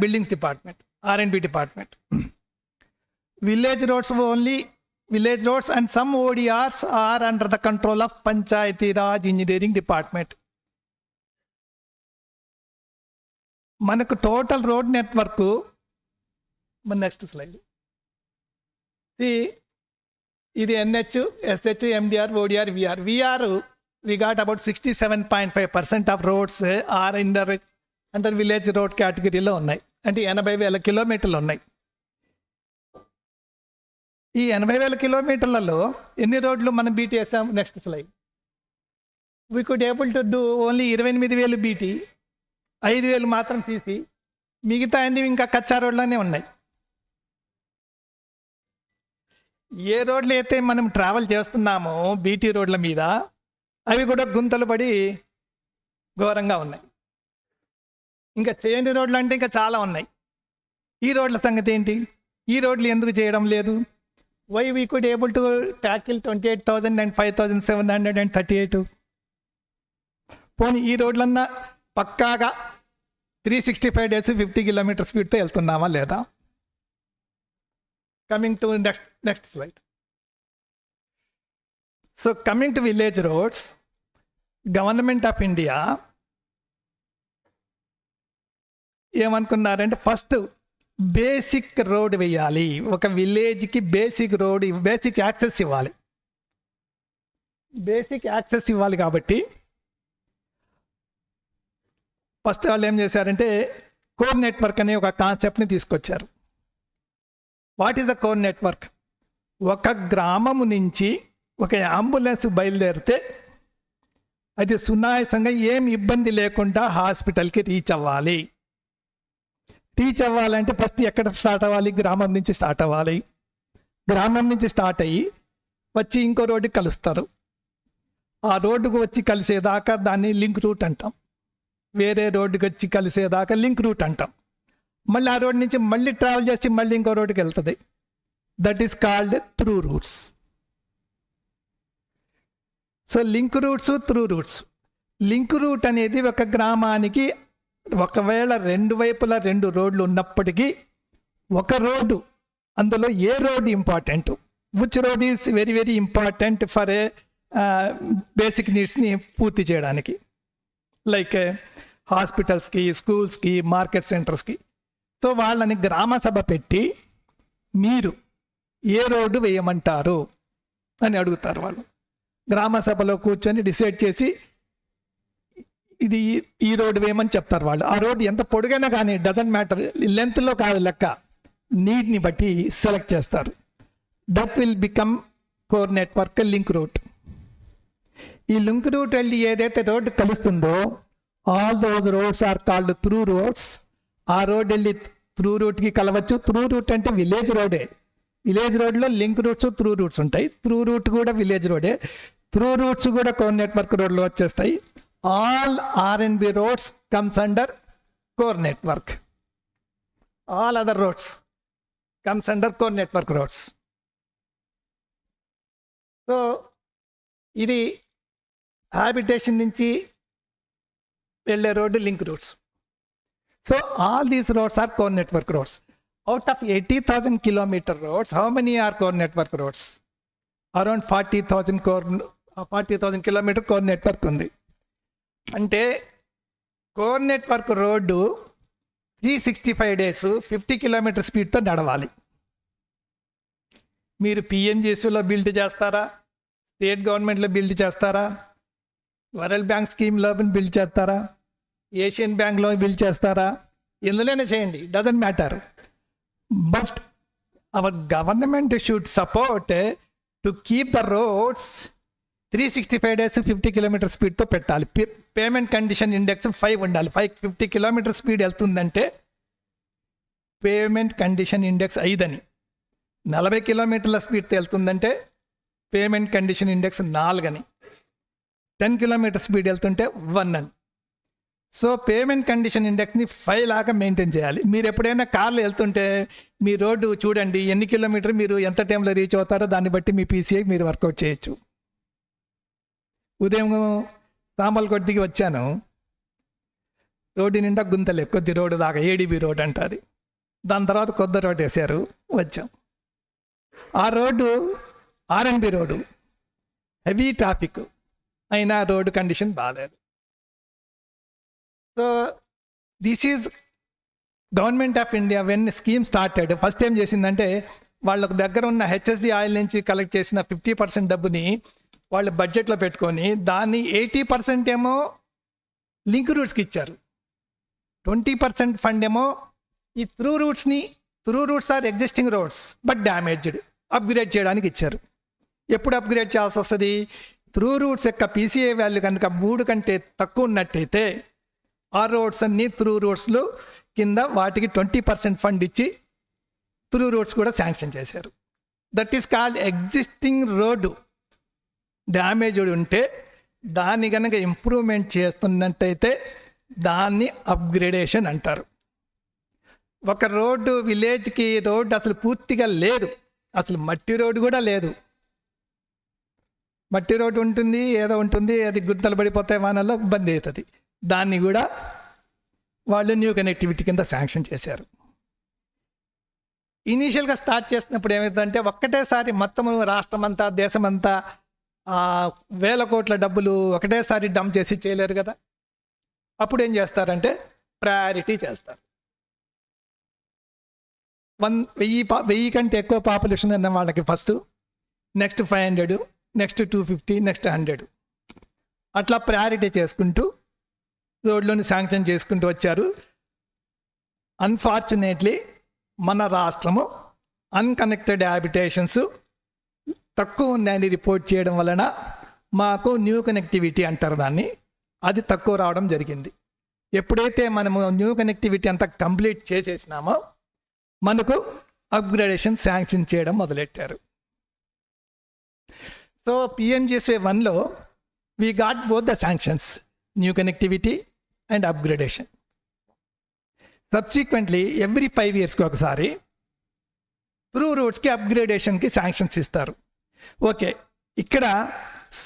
buildings department, R&B department. Village roads and some ODRs are under the control of Panchayati Raj engineering department. మనకు total road network, next slide, ఇది NH, SH, MDR, ODR, VR. We got about 67.5% of roads are under village road కేటగిరీలో ఉన్నాయి. అంటే 80,000 కిలోమీటర్లు ఉన్నాయి. ఈ 80,000 కిలోమీటర్లలో ఎన్ని రోడ్లు మనం బీటీ వేసాం? Next slide. We could able to do only 28,000 BT, 5,000 మాత్రం తీసి మిగతా అన్ని ఇంకా కచ్చా రోడ్లనే ఉన్నాయి. ఏ రోడ్లు అయితే మనం ట్రావెల్ చేస్తున్నామో బీటీ రోడ్ల మీద, అవి కూడా గుంతలు పడి ఘోరంగా ఉన్నాయి. ఇంకా చేయని రోడ్లు అంటే ఇంకా చాలా ఉన్నాయి. ఈ రోడ్ల సంగతి ఏంటి? ఈ రోడ్లు ఎందుకు చేయడం లేదు? Why we could able to tackle 28,000 and 5,738? పోనీ ఈ రోడ్లన్నా పక్కాగా 365 days 50 కిలోమీటర్ స్పీడ్తో వెళ్తున్నామా లేదా? Coming to next slide. So coming to village roads, Government of India ఏమనుకున్నారంటే ఫస్ట్ బేసిక్ రోడ్ వేయాలి. ఒక విలేజ్కి బేసిక్ రోడ్, బేసిక్ యాక్సెస్ ఇవ్వాలి. బేసిక్ యాక్సెస్ ఇవ్వాలి కాబట్టి ఫస్ట్ వాళ్ళు ఏం చేశారంటే కోర్ నెట్వర్క్ అనే ఒక కాన్సెప్ట్ని తీసుకొచ్చారు. What is the core network? ఒక గ్రామము నుంచి ఒక అంబులెన్స్ బయలుదేరితే అది సునాయాసంగా ఏం ఇబ్బంది లేకుండా హాస్పిటల్కి రీచ్ అవ్వాలి. రీచ్ అవ్వాలంటే ఫస్ట్ ఎక్కడ స్టార్ట్ అవ్వాలి? గ్రామం నుంచి స్టార్ట్ అవ్వాలి. గ్రామం నుంచి స్టార్ట్ అయ్యి వచ్చి ఇంకో రోడ్డుకి కలుస్తారు. ఆ రోడ్డుకు వచ్చి కలిసేదాకా దాన్ని లింక్ రూట్ అంటాం. వేరే రోడ్డుకి వచ్చి కలిసేదాకా లింక్ రూట్ అంటాం. మళ్ళీ ఆ రోడ్ నుంచి మళ్ళీ ట్రావెల్ చేసి మళ్ళీ ఇంకో రోడ్డుకి వెళ్తుంది. That is called through routes. So link routes, through routes. Link route అనేది ఒక గ్రామానికి ఒకవేళ రెండు వైపులా 2 రోడ్లు ఉన్నప్పటికీ ఒక రోడ్డు, అందులో ఏ road important, which road is very very important for ఏ బేసిక్ నీడ్స్ని పూర్తి చేయడానికి, లైక్ హాస్పిటల్స్కి, స్కూల్స్కి, మార్కెట్ సెంటర్స్కి. సో వాళ్ళని గ్రామ సభ పెట్టి మీరు ఏ రోడ్డు వేయమంటారు అని అడుగుతారు. వాళ్ళు గ్రామ సభలో కూర్చొని డిసైడ్ చేసి ఇది ఈ రోడ్డు వేయమని చెప్తారు వాళ్ళు. ఆ రోడ్డు ఎంత పొడుగైనా కానీ డజంట్ మ్యాటర్, లెంత్లో కాదు లెక్క, నీడ్ని బట్టి సెలెక్ట్ చేస్తారు. That will become core network link route. ఈ లింక్ రూట్ వెళ్ళి ఏదైతే రోడ్డు కలుస్తుందో all those roads are called through roads. ఆ రోడ్ వెళ్ళి త్రూ రూట్కి కలవచ్చు. త్రూ రూట్ అంటే విలేజ్ రోడే. విలేజ్ రోడ్లో లింక్ రూట్స్, త్రూ రూట్స్ ఉంటాయి. త్రూ రూట్ కూడా విలేజ్ రోడే. త్రూ రూట్స్ కూడా కోర్ నెట్వర్క్ రోడ్లో వచ్చేస్తాయి. All R&B roads comes under core network. All other roads comes under core network roads. So ఇది హ్యాబిటేషన్ నుంచి వెళ్ళే road link roots. So all these roads are core network roads. Out of 80,000 kilometer roads, how many are core network roads? Around 40,000 kilometer core network ఉంది. అంటే core network road 365 days 50 kilometre స్పీడ్తో నడవాలి. మీరు PMGSలో build చేస్తారా, state గవర్నమెంట్లో build చేస్తారా, world bank స్కీమ్లో బిల్డ్ చేస్తారా, ఏషియన్ బ్యాంక్లో బిల్డ్ చేస్తారా, ఎందులోనే చేయండి, doesn't matter. But our government should support to keep the roads 365 days 50 kilometre స్పీడ్తో పెట్టాలి. పేమెంట్ కండిషన్ ఇండెక్స్ 5 ఉండాలి. 50 కిలోమీటర్ స్పీడ్ వెళ్తుందంటే పేమెంట్ కండిషన్ ఇండెక్స్ 5 అని. 40 కిలోమీటర్ల స్పీడ్తో వెళ్తుందంటే పేమెంట్ కండిషన్ ఇండెక్స్ 4 అని. 10 కిలోమీటర్ స్పీడ్ వెళ్తుంటే 1 అని. సో పేమెంట్ కండిషన్ ఇండెక్స్ని 5 లాగా మెయింటైన్ చేయాలి. మీరు ఎప్పుడైనా కార్లో వెళ్తుంటే మీ రోడ్డు చూడండి, ఎన్ని కిలోమీటర్ మీరు ఎంత టైంలో రీచ్ అవుతారో దాన్ని బట్టి మీ PCI మీరు వర్కౌట్ చేయొచ్చు. ఉదయం తామలకొట్ దిగి వచ్చాను, రోడ్డు నిండా గుంతలే, కొద్ది రోడ్డు దాకా ADB రోడ్ అంటారు. దాని తర్వాత కొత్త రోడ్ వేసారు, వచ్చాం. ఆ road R&B road, heavy traffic అయినా రోడ్డు కండిషన్ బాగాలేదు. So this is government of India when scheme started first ఏం చేసిందంటే వాళ్ళకు దగ్గర ఉన్న హెచ్ఎస్డి ఆయిల్ నుంచి కలెక్ట్ చేసిన 50% డబ్బుని వాళ్ళు బడ్జెట్లో పెట్టుకొని దాన్ని 80% ఏమో లింక్ రూట్స్కి ఇచ్చారు. 20% ఫండ్ ఏమో ఈ through routes are existing roads but damaged upgrade చేయడానికి ఇచ్చారు. ఎప్పుడు అప్గ్రేడ్ చేయాల్సి వస్తుంది? త్రూ రూట్స్ యొక్క పీసీఏ వాల్యూ కనుక 3 కంటే తక్కువ ఉన్నట్టయితే ఆ రోడ్స్ అన్ని త్రూ రూట్స్లో కింద వాటికి 20% ఫండ్ ఇచ్చి త్రూ రూట్స్ కూడా శాంక్షన్ చేశారు. That is called existing road damaged ఉంటే దాన్ని కనుక ఇంప్రూవ్మెంట్ చేస్తున్నట్టయితే దాన్ని అప్గ్రేడేషన్ అంటారు. ఒక రోడ్డు విలేజ్కి రోడ్డు అసలు పూర్తిగా లేదు, అసలు మట్టి రోడ్డు కూడా లేదు, మట్టి రోడ్డు ఉంటుంది, ఏదో ఉంటుంది, అది గుంతలు పడిపోతాయి, వానల్లో ఇబ్బంది అవుతుంది. దాన్ని కూడా వాళ్ళు న్యూ కనెక్టివిటీ కింద శాంక్షన్ చేశారు. ఇనీషియల్గా స్టార్ట్ చేసినప్పుడు ఏమవుతుందంటే ఒక్కటేసారి మొత్తం రాష్ట్రమంతా దేశమంతా వేల కోట్ల డబ్బులు ఒకటేసారి డంప్ చేసి చేయలేరు కదా. అప్పుడు ఏం చేస్తారంటే ప్రయారిటీ చేస్తారు. 1000 కంటే ఎక్కువ పాపులేషన్ ఉన్న వాళ్ళకి ఫస్ట్, నెక్స్ట్ 500, నెక్స్ట్ 250, నెక్స్ట్ 100 అట్లా ప్రయారిటీ చేసుకుంటూ రోడ్లను శాంక్షన్ చేసుకుంటూ వచ్చారు. అన్ఫార్చునేట్లీ మన రాష్ట్రము అన్కనెక్టెడ్ హ్యాబిటేషన్స్ తక్కువ ఉన్నాయని రిపోర్ట్ చేయడం వలన మాకు న్యూ కనెక్టివిటీ అంటారు దాన్ని, అది తక్కువ రావడం జరిగింది. ఎప్పుడైతే మనము న్యూ కనెక్టివిటీ అంతా కంప్లీట్ చేసేసినామో మనకు అప్గ్రేడేషన్ శాంక్షన్ చేయడం మొదలెట్టారు. సో పిఎంజిఎస్వై 1లో we got both the sanctions, new connectivity and upgradation. Subsequently every 5 ఇయర్స్కి ఒకసారి త్రూ రూట్స్కి అప్గ్రేడేషన్కి శాంక్షన్స్ ఇస్తారు. ఓకే, ఇక్కడ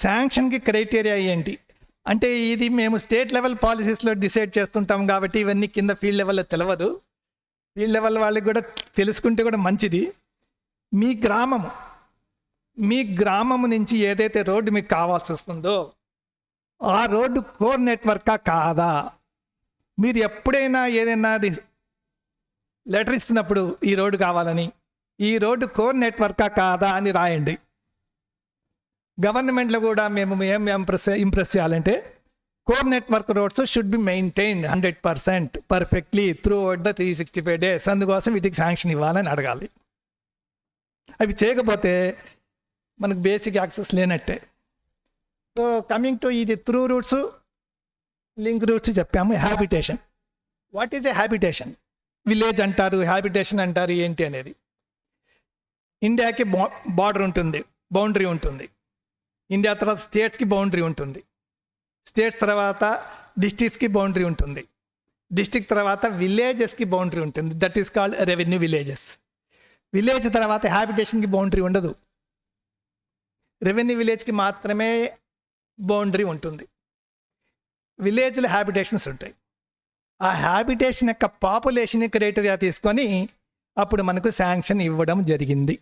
శాంక్షన్కి క్రైటీరియా ఏంటి అంటే ఇది మేము స్టేట్ లెవెల్ పాలసీస్లో డిసైడ్ చేస్తుంటాం కాబట్టి ఇవన్నీ కింద ఫీల్డ్ లెవెల్లో తెలియదు. ఫీల్డ్ లెవెల్ వాళ్ళకి కూడా తెలుసుకుంటే కూడా మంచిది. మీ గ్రామము నుంచి ఏదైతే రోడ్డు మీకు కావాల్సి వస్తుందో ఆ రోడ్డు కోర్ నెట్వర్కా కాదా, మీరు ఎప్పుడైనా ఏదైనా లెటర్ ఇస్తున్నప్పుడు ఈ రోడ్డు కావాలని ఈ రోడ్డు కోర్ నెట్వర్కా కాదా అని రాయండి. గవర్నమెంట్లో కూడా మేము ఏం ఇంప్రెస్ చేయాలంటే core network roads should be maintain 100% perfectly through out the 365 days. అందుకోసం వీటికి శాంక్షన్ ఇవ్వాలని అడగాలి. అవి చేయకపోతే మనకు బేసిక్ యాక్సెస్ లేనట్టే. సో కమింగ్ టు ఇది త్రూ రూట్స్, లింక్ రూట్స్ చెప్పాము. Habitation, what is a habitation? Village అంటారు, హ్యాబిటేషన్ అంటారు, ఏంటి అనేది. ఇండియాకి బార్డర్ ఉంటుంది, బౌండరీ ఉంటుంది. ఇండియా తర్వాత స్టేట్స్కి బౌండరీ ఉంటుంది, స్టేట్స్ తర్వాత డిస్ట్రిక్ట్స్కి బౌండరీ ఉంటుంది, డిస్ట్రిక్ట్ తర్వాత విలేజెస్కి బౌండరీ ఉంటుంది. That is called revenue villages. Village తర్వాత హ్యాబిటేషన్కి బౌండరీ ఉండదు, రెవెన్యూ విలేజ్కి మాత్రమే బౌండరీ ఉంటుంది. విలేజ్లో హ్యాబిటేషన్స్ ఉంటాయి. ఆ హ్యాబిటేషన్ యొక్క పాపులేషన్ క్రైటీరియా తీసుకొని అప్పుడు మనకు శాంక్షన్ ఇవ్వడం జరిగింది.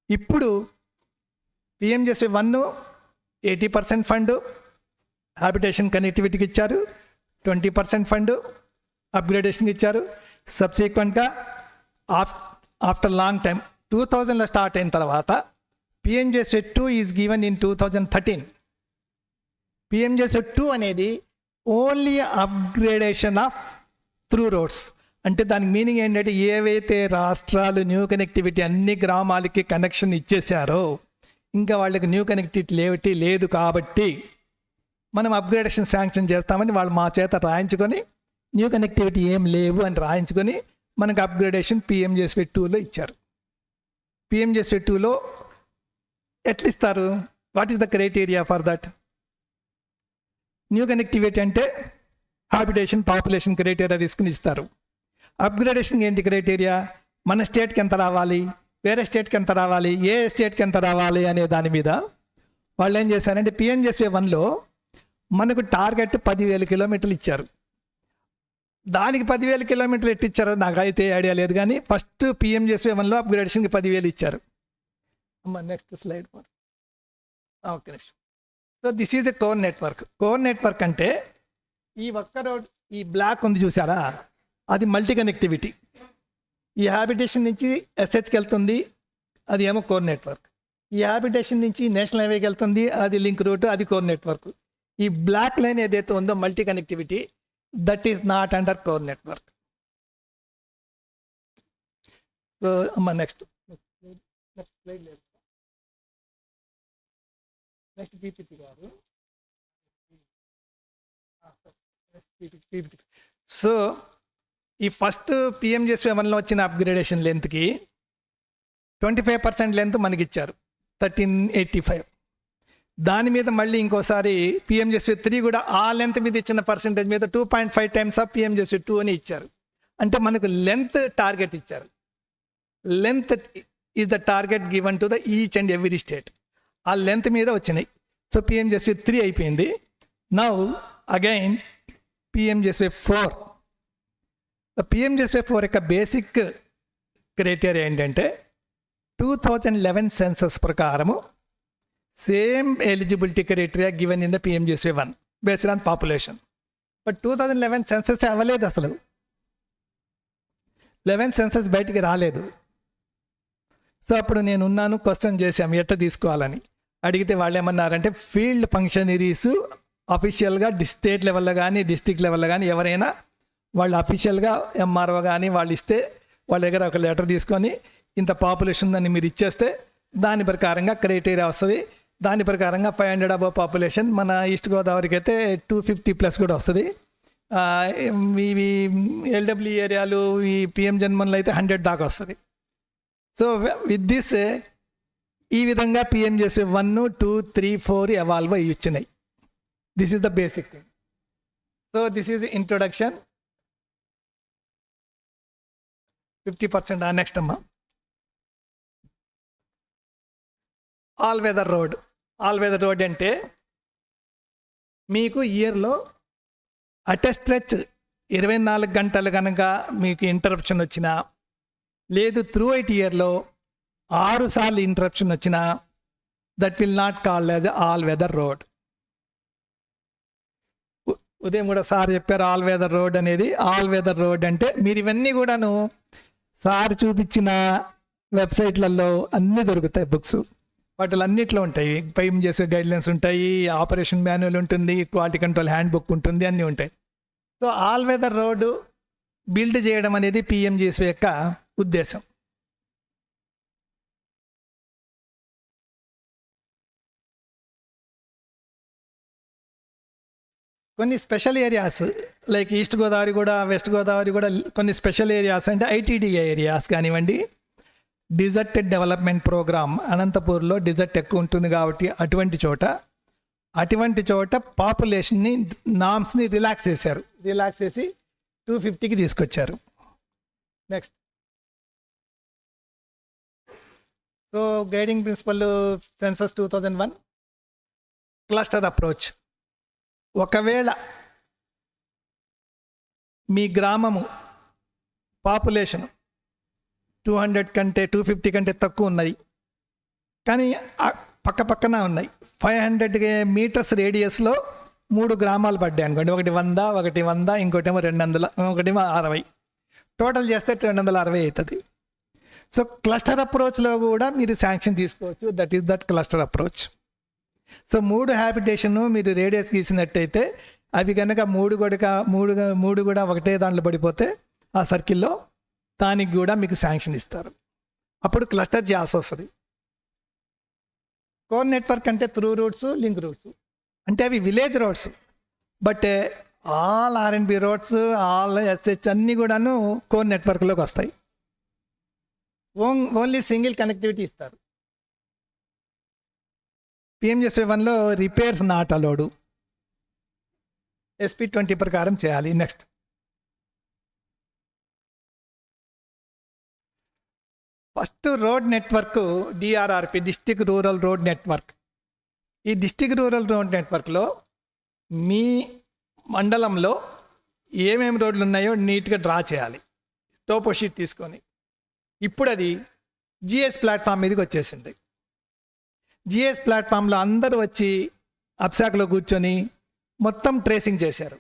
ఇప్పుడు పిఎంజిఎస్వై 1 80% ఫండ్ హ్యాబిటేషన్ కనెక్టివిటీకి ఇచ్చారు, 20% ఫండ్ అప్గ్రేడేషన్కి ఇచ్చారు. సబ్సిక్వెంట్గా ఆఫ్టర్ లాంగ్ టైం 2000లో స్టార్ట్ అయిన తర్వాత PMGSY 2 is given in 2013. PMGSY 2 అనేది only upgradation of through roads. అంటే దానికి మీనింగ్ ఏంటంటే ఏవైతే రాష్ట్రాలు న్యూ కనెక్టివిటీ అన్ని గ్రామాలకి కనెక్షన్ ఇచ్చేసారో ఇంకా వాళ్ళకి న్యూ కనెక్టివిటీ లేదు కాబట్టి మనం అప్గ్రేడేషన్ శాంక్షన్ చేస్తామని వాళ్ళు మా చేత రాయించుకొని న్యూ కనెక్టివిటీ ఏం లేవు అని రాయించుకొని మనకు అప్గ్రేడేషన్ పిఎంజిఎస్వై 2లో ఇచ్చారు. పిఎంజిఎస్వై 2లో ఎట్లా ఇస్తారు? What is the criteria for that? New connectivity అంటే హ్యాబిటేషన్ పాపులేషన్ క్రైటీరియా తీసుకుని ఇస్తారు. అప్గ్రేడేషన్ ఏంటి క్రైటీరియా? మన స్టేట్కి ఎంత రావాలి, వేరే స్టేట్కి ఎంత రావాలి, ఏ స్టేట్కి ఎంత రావాలి అనే దాని మీద వాళ్ళు ఏం చేశారంటే పిఎంజిఎస్వై 1లో మనకు టార్గెట్ 10,000 కిలోమీటర్లు ఇచ్చారు. దానికి 10,000 కిలోమీటర్లు ఎట్టిచ్చారో నాకు అయితే ఐడియా లేదు, కానీ ఫస్ట్ పిఎంజిఎస్వై 1లో అప్గ్రేడేషన్కి 10,000 ఇచ్చారు. Next slide. Okay. So this is a core network. Core network అంటే ఈ ఒక్క రోడ్ ఈ బ్లాక్ ఉంది చూసారా, అది మల్టీ కనెక్టివిటీ. ఈ హ్యాబిటేషన్ నుంచి ఎస్హెచ్కి వెళ్తుంది, అది ఏమో కోర్ నెట్వర్క్. ఈ హ్యాబిటేషన్ నుంచి నేషనల్ హైవేకి వెళ్తుంది, అది లింక్ రూట్, అది కోర్ నెట్వర్క్. ఈ బ్లాక్ లైన్ ఏదైతే ఉందో multi connectivity, that is not under core network. So అమ్మ నెక్స్ట్ స్లైడ్ లేదు, నెక్స్ట్ పీపీటీ గారు. సో ఈ ఫస్ట్ పిఎంజెస్వై 1లో వచ్చిన అప్గ్రేడేషన్ లెంత్కి 25% లెంత్ మనకి ఇచ్చారు, 1385. దాని మీద మళ్ళీ ఇంకోసారి పిఎంజెస్వై 3 కూడా ఆ లెంత్ మీద ఇచ్చిన పర్సెంటేజ్ మీద 2.5 టైమ్స్ ఆఫ్ పిఎంజెస్వై 2 అని ఇచ్చారు. అంటే మనకు లెంత్ టార్గెట్ ఇచ్చారు. Length is the target given to the each and every state. ఆ లెంత్ మీద వచ్చినాయి. సో పిఎంజెస్వై 3 అయిపోయింది. Now again పిఎంజెస్వై 4. పిఎంజెస్వై 4 యొక్క బేసిక్ క్రైటీరియా ఏంటంటే 2011 సెన్సస్ ప్రకారము same eligibility criteria given in the PMGSY 1 based on population. But 2011 census అవ్వలేదు, అసలు 11 సెన్సస్ బయటికి రాలేదు. సో అప్పుడు నేను ఉన్నాను, క్వశ్చన్ చేశాము ఎట్లా తీసుకోవాలని. అడిగితే వాళ్ళు ఏమన్నారంటే ఫీల్డ్ ఫంక్షనరీస్ అఫీషియల్గా స్టేట్ లెవెల్లో కానీ డిస్ట్రిక్ట్ లెవెల్లో కానీ ఎవరైనా వాళ్ళు అఫీషియల్గా ఎంఆర్ఓ కానీ వాళ్ళు ఇస్తే వాళ్ళ దగ్గర ఒక లెటర్ తీసుకొని ఇంత పాపులేషన్ ఉందని మీరు ఇచ్చేస్తే దాని ప్రకారంగా క్రైటీరియా వస్తుంది. దాని ప్రకారంగా 500 అబవ్ పాపులేషన్. మన ఈస్ట్ గోదావరికి అయితే 250+ కూడా వస్తుంది. ఇవి ఎల్డబ్ల్యూ ఏరియాలు ఈ పిఎం జన్మన్లో అయితే 100 దాకా వస్తుంది. సో విత్ దిస్ ఈ విధంగా పిఎంజెస్వై 1, 2, 3, 4 ఎవాల్వ్ అయ్యి వచ్చినాయి. This is the basic thing. So this is introduction. 50% next అమ్మా. All weather road. All weather road అంటే మీకు ఇయర్లో అట్ స్ట్రెచ్ 24 గంటలు కనుక మీకు ఇంటరప్షన్ వచ్చినా, లేదు త్రూ ఎయిట్ ఇయర్లో 6 సార్లు ఇంటరప్షన్ వచ్చినా, that will not called as all weather road. ఉదయం కూడా సార్ చెప్పారు ఆల్ వెదర్ రోడ్ అనేది. ఆల్ వెదర్ రోడ్ అంటే మీరు ఇవన్నీ కూడాను సార్ చూపించిన వెబ్సైట్లలో అన్నీ దొరుకుతాయి బుక్స్. వాటిలో అన్నిట్లో ఉంటాయి. పైమ్ చేసే గైడ్లైన్స్ ఉంటాయి, ఆపరేషన్ మాన్యువల్ ఉంటుంది, క్వాలిటీ కంట్రోల్ హ్యాండ్ బుక్ ఉంటుంది, అన్నీ ఉంటాయి. So all weather road build చేయడం అనేది పిఎంజెస్వై యొక్క ఉద్దేశం. కొన్ని special areas like east Godavari కూడా, వెస్ట్ గోదావరి కూడా కొన్ని స్పెషల్ ఏరియాస్ అంటే ఐటీడీఏ ఏరియాస్ కానివ్వండి, డిజర్ట్ డెవలప్మెంట్ ప్రోగ్రామ్ అనంతపూర్లో డిజర్ట్ ఎక్కువ ఉంటుంది కాబట్టి అటువంటి చోట పాపులేషన్ని నామ్స్ని రిలాక్స్ చేశారు. రిలాక్స్ చేసి 250కి తీసుకొచ్చారు. Next so guiding principal census 2001 cluster approach. ఒకవేళ మీ గ్రామము పాపులేషన్ 200 కంటే 250 కంటే తక్కువ ఉన్నాయి, కానీ పక్క పక్కన ఉన్నాయి, 500 మీటర్స్ రేడియస్లో 3 గ్రామాలు పడ్డాయి అనుకోండి. ఒకటి 100, ఇంకోటేమో 200, ఒకటేమో 60. టోటల్ చేస్తే 260 అవుతుంది. సో క్లస్టర్ అప్రోచ్లో కూడా మీరు శాంక్షన్ తీసుకోవచ్చు. That cluster approach. So 3 habitation మీరు రేడియస్ గీసినట్టయితే అవి కనుక 3 కూడా ఒకటే దాంట్లో పడిపోతే ఆ సర్కిల్లో దానికి కూడా మీకు శాంక్షన్ ఇస్తారు. అప్పుడు క్లస్టర్ చేయాల్సి వస్తుంది. కోర్ నెట్వర్క్ అంటే త్రూ రూట్స్, లింక్ రూట్స్ అంటే అవి విలేజ్ రోడ్స్. బట్ ఆల్ ఆర్ఎండ్బి రోడ్స్, ఆల్ ఎస్హెచ్ అన్నీ కూడాను కోర్ నెట్వర్క్లోకి వస్తాయి. ఓన్లీ సింగిల్ కనెక్టివిటీ ఇస్తారు. పిఎంజెస్వై 1లో రిపేర్స్ నాట్ అలౌడ్, SP 20 ప్రకారం చేయాలి. Next first road network DRRP, district rural road network. ఈ డిస్ట్రిక్ట్ రూరల్ రోడ్ నెట్వర్క్లో మీ మండలంలో ఏమేమి రోడ్లు ఉన్నాయో నీట్గా డ్రా చేయాలి టోపో షీట్ తీసుకొని. ఇప్పుడు అది GS ప్లాట్ఫామ్ మీదకి వచ్చేసింది. GS ప్లాట్ఫామ్లో అందరూ వచ్చి అప్సాక్లో కూర్చొని మొత్తం ట్రేసింగ్ చేశారు.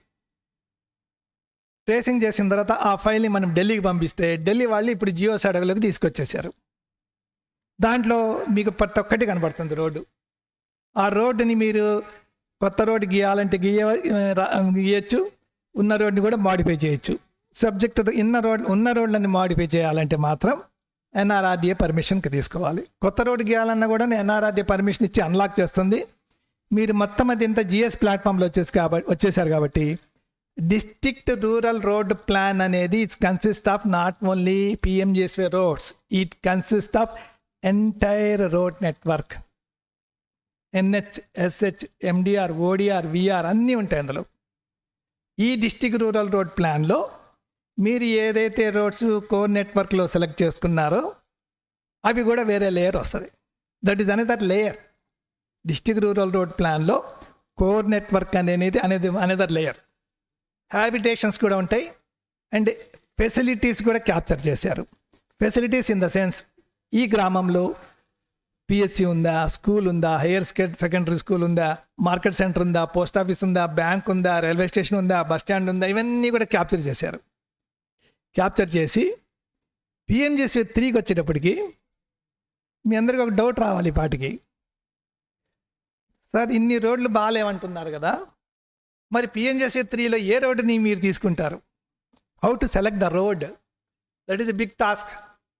ట్రేసింగ్ చేసిన తర్వాత ఆ ఫైల్ని మనం ఢిల్లీకి పంపిస్తే ఢిల్లీ వాళ్ళు ఇప్పుడు జియో సడగలోకి తీసుకొచ్చేసారు. దాంట్లో మీకు ప్రతి ఒక్కటి కనబడుతుంది రోడ్డు. ఆ రోడ్డుని మీరు కొత్త రోడ్డు గీయాలంటే గీయచ్చు, ఉన్న రోడ్ని కూడా మాడిఫై చేయొచ్చు. సబ్జెక్ట్ ఉన్న రోడ్లని మాడిఫై చేయాలంటే మాత్రం ఎన్ఆర్ఆర్డిఏ పర్మిషన్కి తీసుకోవాలి. కొత్త రోడ్డు గీయాలన్నా కూడా ఎన్ఆర్ఆర్డిఏ పర్మిషన్ ఇచ్చి అన్లాక్ చేస్తుంది. మీరు మొత్తం అది ఇంత జిఎస్ ప్లాట్ఫామ్లో వచ్చేసారు కాబట్టి డిస్ట్రిక్ట్ రూరల్ రోడ్ ప్లాన్ అనేది it's consist of not only PMGSY roads, it consist of entire road network. NH, SH, MDR, ODR, VR అన్నీ ఉంటాయి అందులో. ఈ డిస్ట్రిక్ట్ రూరల్ రోడ్ ప్లాన్లో మీరు ఏదైతే రోడ్స్ కోర్ నెట్వర్క్లో సెలెక్ట్ చేసుకున్నారో అవి కూడా వేరే లేయర్ వస్తుంది. That is another layer. District rural road ప్లాన్లో కోర్ నెట్వర్క్ అనేది అనదర్ లేయర్. హ్యాబిటేషన్స్ కూడా ఉంటాయి అండ్ ఫెసిలిటీస్ కూడా క్యాప్చర్ చేశారు. ఫెసిలిటీస్ ఇన్ ద సెన్స్ ఈ గ్రామంలో పిహెచ్సి ఉందా, స్కూల్ ఉందా, హైయర్ సెకండరీ స్కూల్ ఉందా, మార్కెట్ సెంటర్ ఉందా, పోస్ట్ ఆఫీస్ ఉందా, బ్యాంక్ ఉందా, రైల్వే స్టేషన్ ఉందా, బస్ స్టాండ్ ఉందా, ఇవన్నీ కూడా క్యాప్చర్ చేశారు. క్యాప్చర్ చేసి పిఎంజేఎస్వై 3కి వచ్చేటప్పటికి మీ అందరికీ ఒక డౌట్ రావాలి ఈ పాటికి. సార్ ఇన్ని రోడ్లు బాగాలేమంటున్నారు కదా, మరి పిఎంజేఎస్వై 3లో ఏ రోడ్డుని మీరు తీసుకుంటారు? How to select the road, that is a big task.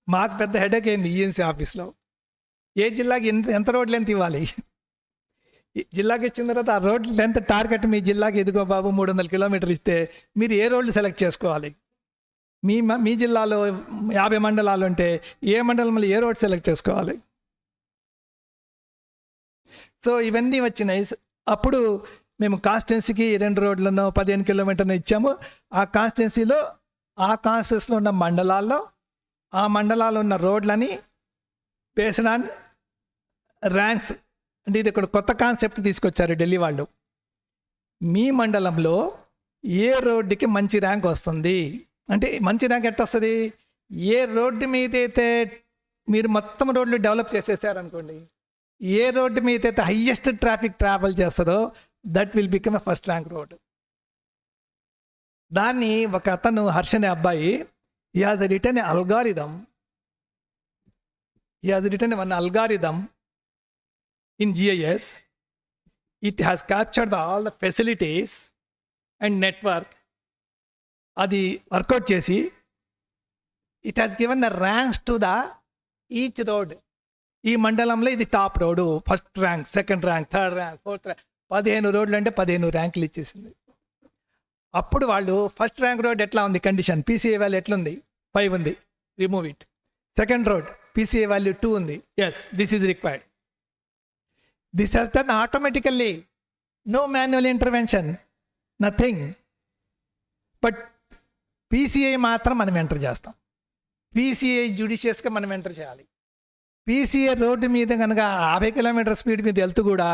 మాకు పెద్ద హెడేక్ అయింది ఈఎన్సీ ఆఫీస్లో. ఏ జిల్లాకి ఎంత రోడ్ లెంత్ ఇవ్వాలి? జిల్లాకి ఇచ్చిన తర్వాత ఆ రోడ్ లెంత్ టార్గెట్ మీ జిల్లాకి ఎదుగో బాబు 300 కిలోమీటర్లు ఇస్తే మీరు ఏ రోడ్లు సెలెక్ట్ చేసుకోవాలి? మీ జిల్లాలో 50 మండలాలు ఉంటే ఏ మండలంలో ఏ రోడ్ సెలెక్ట్ చేసుకోవాలి? సో ఇవన్నీ వచ్చినాయి. అప్పుడు మేము కాన్స్టిట్యున్సీకి 2 రోడ్లను 15 కిలోమీటర్లు ఇచ్చాము. ఆ కాన్స్టిట్యున్సీలో ఆ కాన్స్టిట్యున్సీలో ఉన్న మండలాల్లో ఆ మండలాల్లో ఉన్న రోడ్లని బేస్డ్ ఆన్ ర్యాంక్స్, అంటే ఇది ఇక్కడ కొత్త కాన్సెప్ట్ తీసుకొచ్చారు ఢిల్లీ వాళ్ళు. మీ మండలంలో ఏ రోడ్డుకి మంచి ర్యాంక్ వస్తుంది అంటే, మంచి ర్యాంక్ ఎట్లా వస్తుంది? ఏ రోడ్డు మీద అయితే మీరు మొత్తం రోడ్లు డెవలప్ చేసేసారనుకోండి, ఏ రోడ్డు మీద అయితే హయ్యెస్ట్ ట్రాఫిక్ ట్రావెల్ చేస్తారో that will become a first rank road. దాన్ని ఒక అతను హర్ష అనే అబ్బాయి he has written an algorithm. He has written one algorithm in GIS. It has captured all the facilities and network. అది work out చేసి it has given the ranks to the each road. ఈ మండలంలో ఇది top road, first rank, second rank, third rank, fourth rank, 15 రోడ్లు అంటే 15 ర్యాంకులు ఇచ్చేసింది. అప్పుడు వాళ్ళు ఫస్ట్ ర్యాంక్ రోడ్ ఎట్లా ఉంది కండిషన్, పీసీఏ వాల్యూ ఎట్లుంది? 5 ఉంది, remove it. Second road PCA value 2 ఉంది, yes this is required. This has done automatically, no manual intervention, nothing. But PCI మాత్రం మనం ఎంటర్ చేస్తాం. పీసీఐ జ్యుడిషియస్గా మనం ఎంటర్ చేయాలి. పీసీఐ రోడ్డు మీద కనుక 50 కిలోమీటర్ స్పీడ్ మీద వెళ్తూ కూడా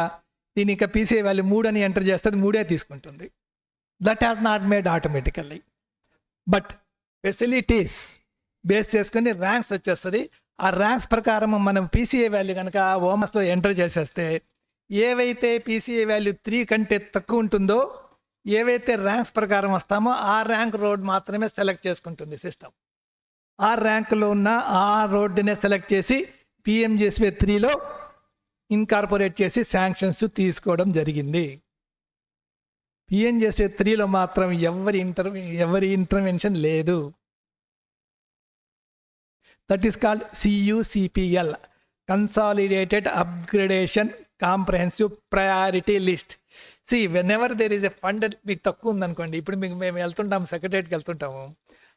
దీని ఇంకా పీసీఐ వాల్యూ 3 అని ఎంటర్ చేస్తే 3 తీసుకుంటుంది. That has not made automatically. But facilities base చేసుకుని ర్యాంక్స్ వచ్చేస్తుంది. ఆ ర్యాంక్స్ ప్రకారం మనం పీసీఐ వాల్యూ కనుక ఓమస్లో ఎంటర్ చేసేస్తే ఏవైతే పీసీఐ వాల్యూ 3 కంటే తక్కువ ఉంటుందో, ఏవైతే ర్యాంక్స్ ప్రకారం వస్తామో ఆ ర్యాంక్ రోడ్ మాత్రమే సెలెక్ట్ చేసుకుంటుంది సిస్టమ్. ఆ ర్యాంకులో ఉన్న ఆ రోడ్డునే సెలెక్ట్ చేసి పిఎంజేఎస్వై 3లో ఇన్కార్పొరేట్ చేసి శాంక్షన్స్ తీసుకోవడం జరిగింది. పిఎంజేఎస్వై 3లో మాత్రం ఎవరి ఇంటర్వెన్షన్ లేదు. That is called CUCPL, consolidated upgradation comprehensive priority list. Whenever there is a fund మీకు తక్కువ ఉందనుకోండి, ఇప్పుడు మేము వెళ్తుంటాము, సెక్రటరీకి వెళ్తుంటాము,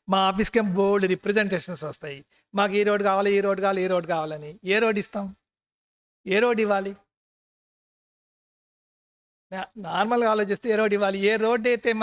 మా ఆఫీస్కి బోల్డ్ రిప్రజెంటేషన్స్ వస్తాయి, మాకు ఈ రోడ్ కావాలి, ఈ రోడ్ కావాలి, ఈ రోడ్ కావాలని. ఏ రోడ్ ఇస్తాం? ఏ రోడ్ ఇవ్వాలి? నార్మల్గా ఆలోచిస్తే ఏ రోడ్ ఇవ్వాలి? ఏ రోడ్ అయితే మన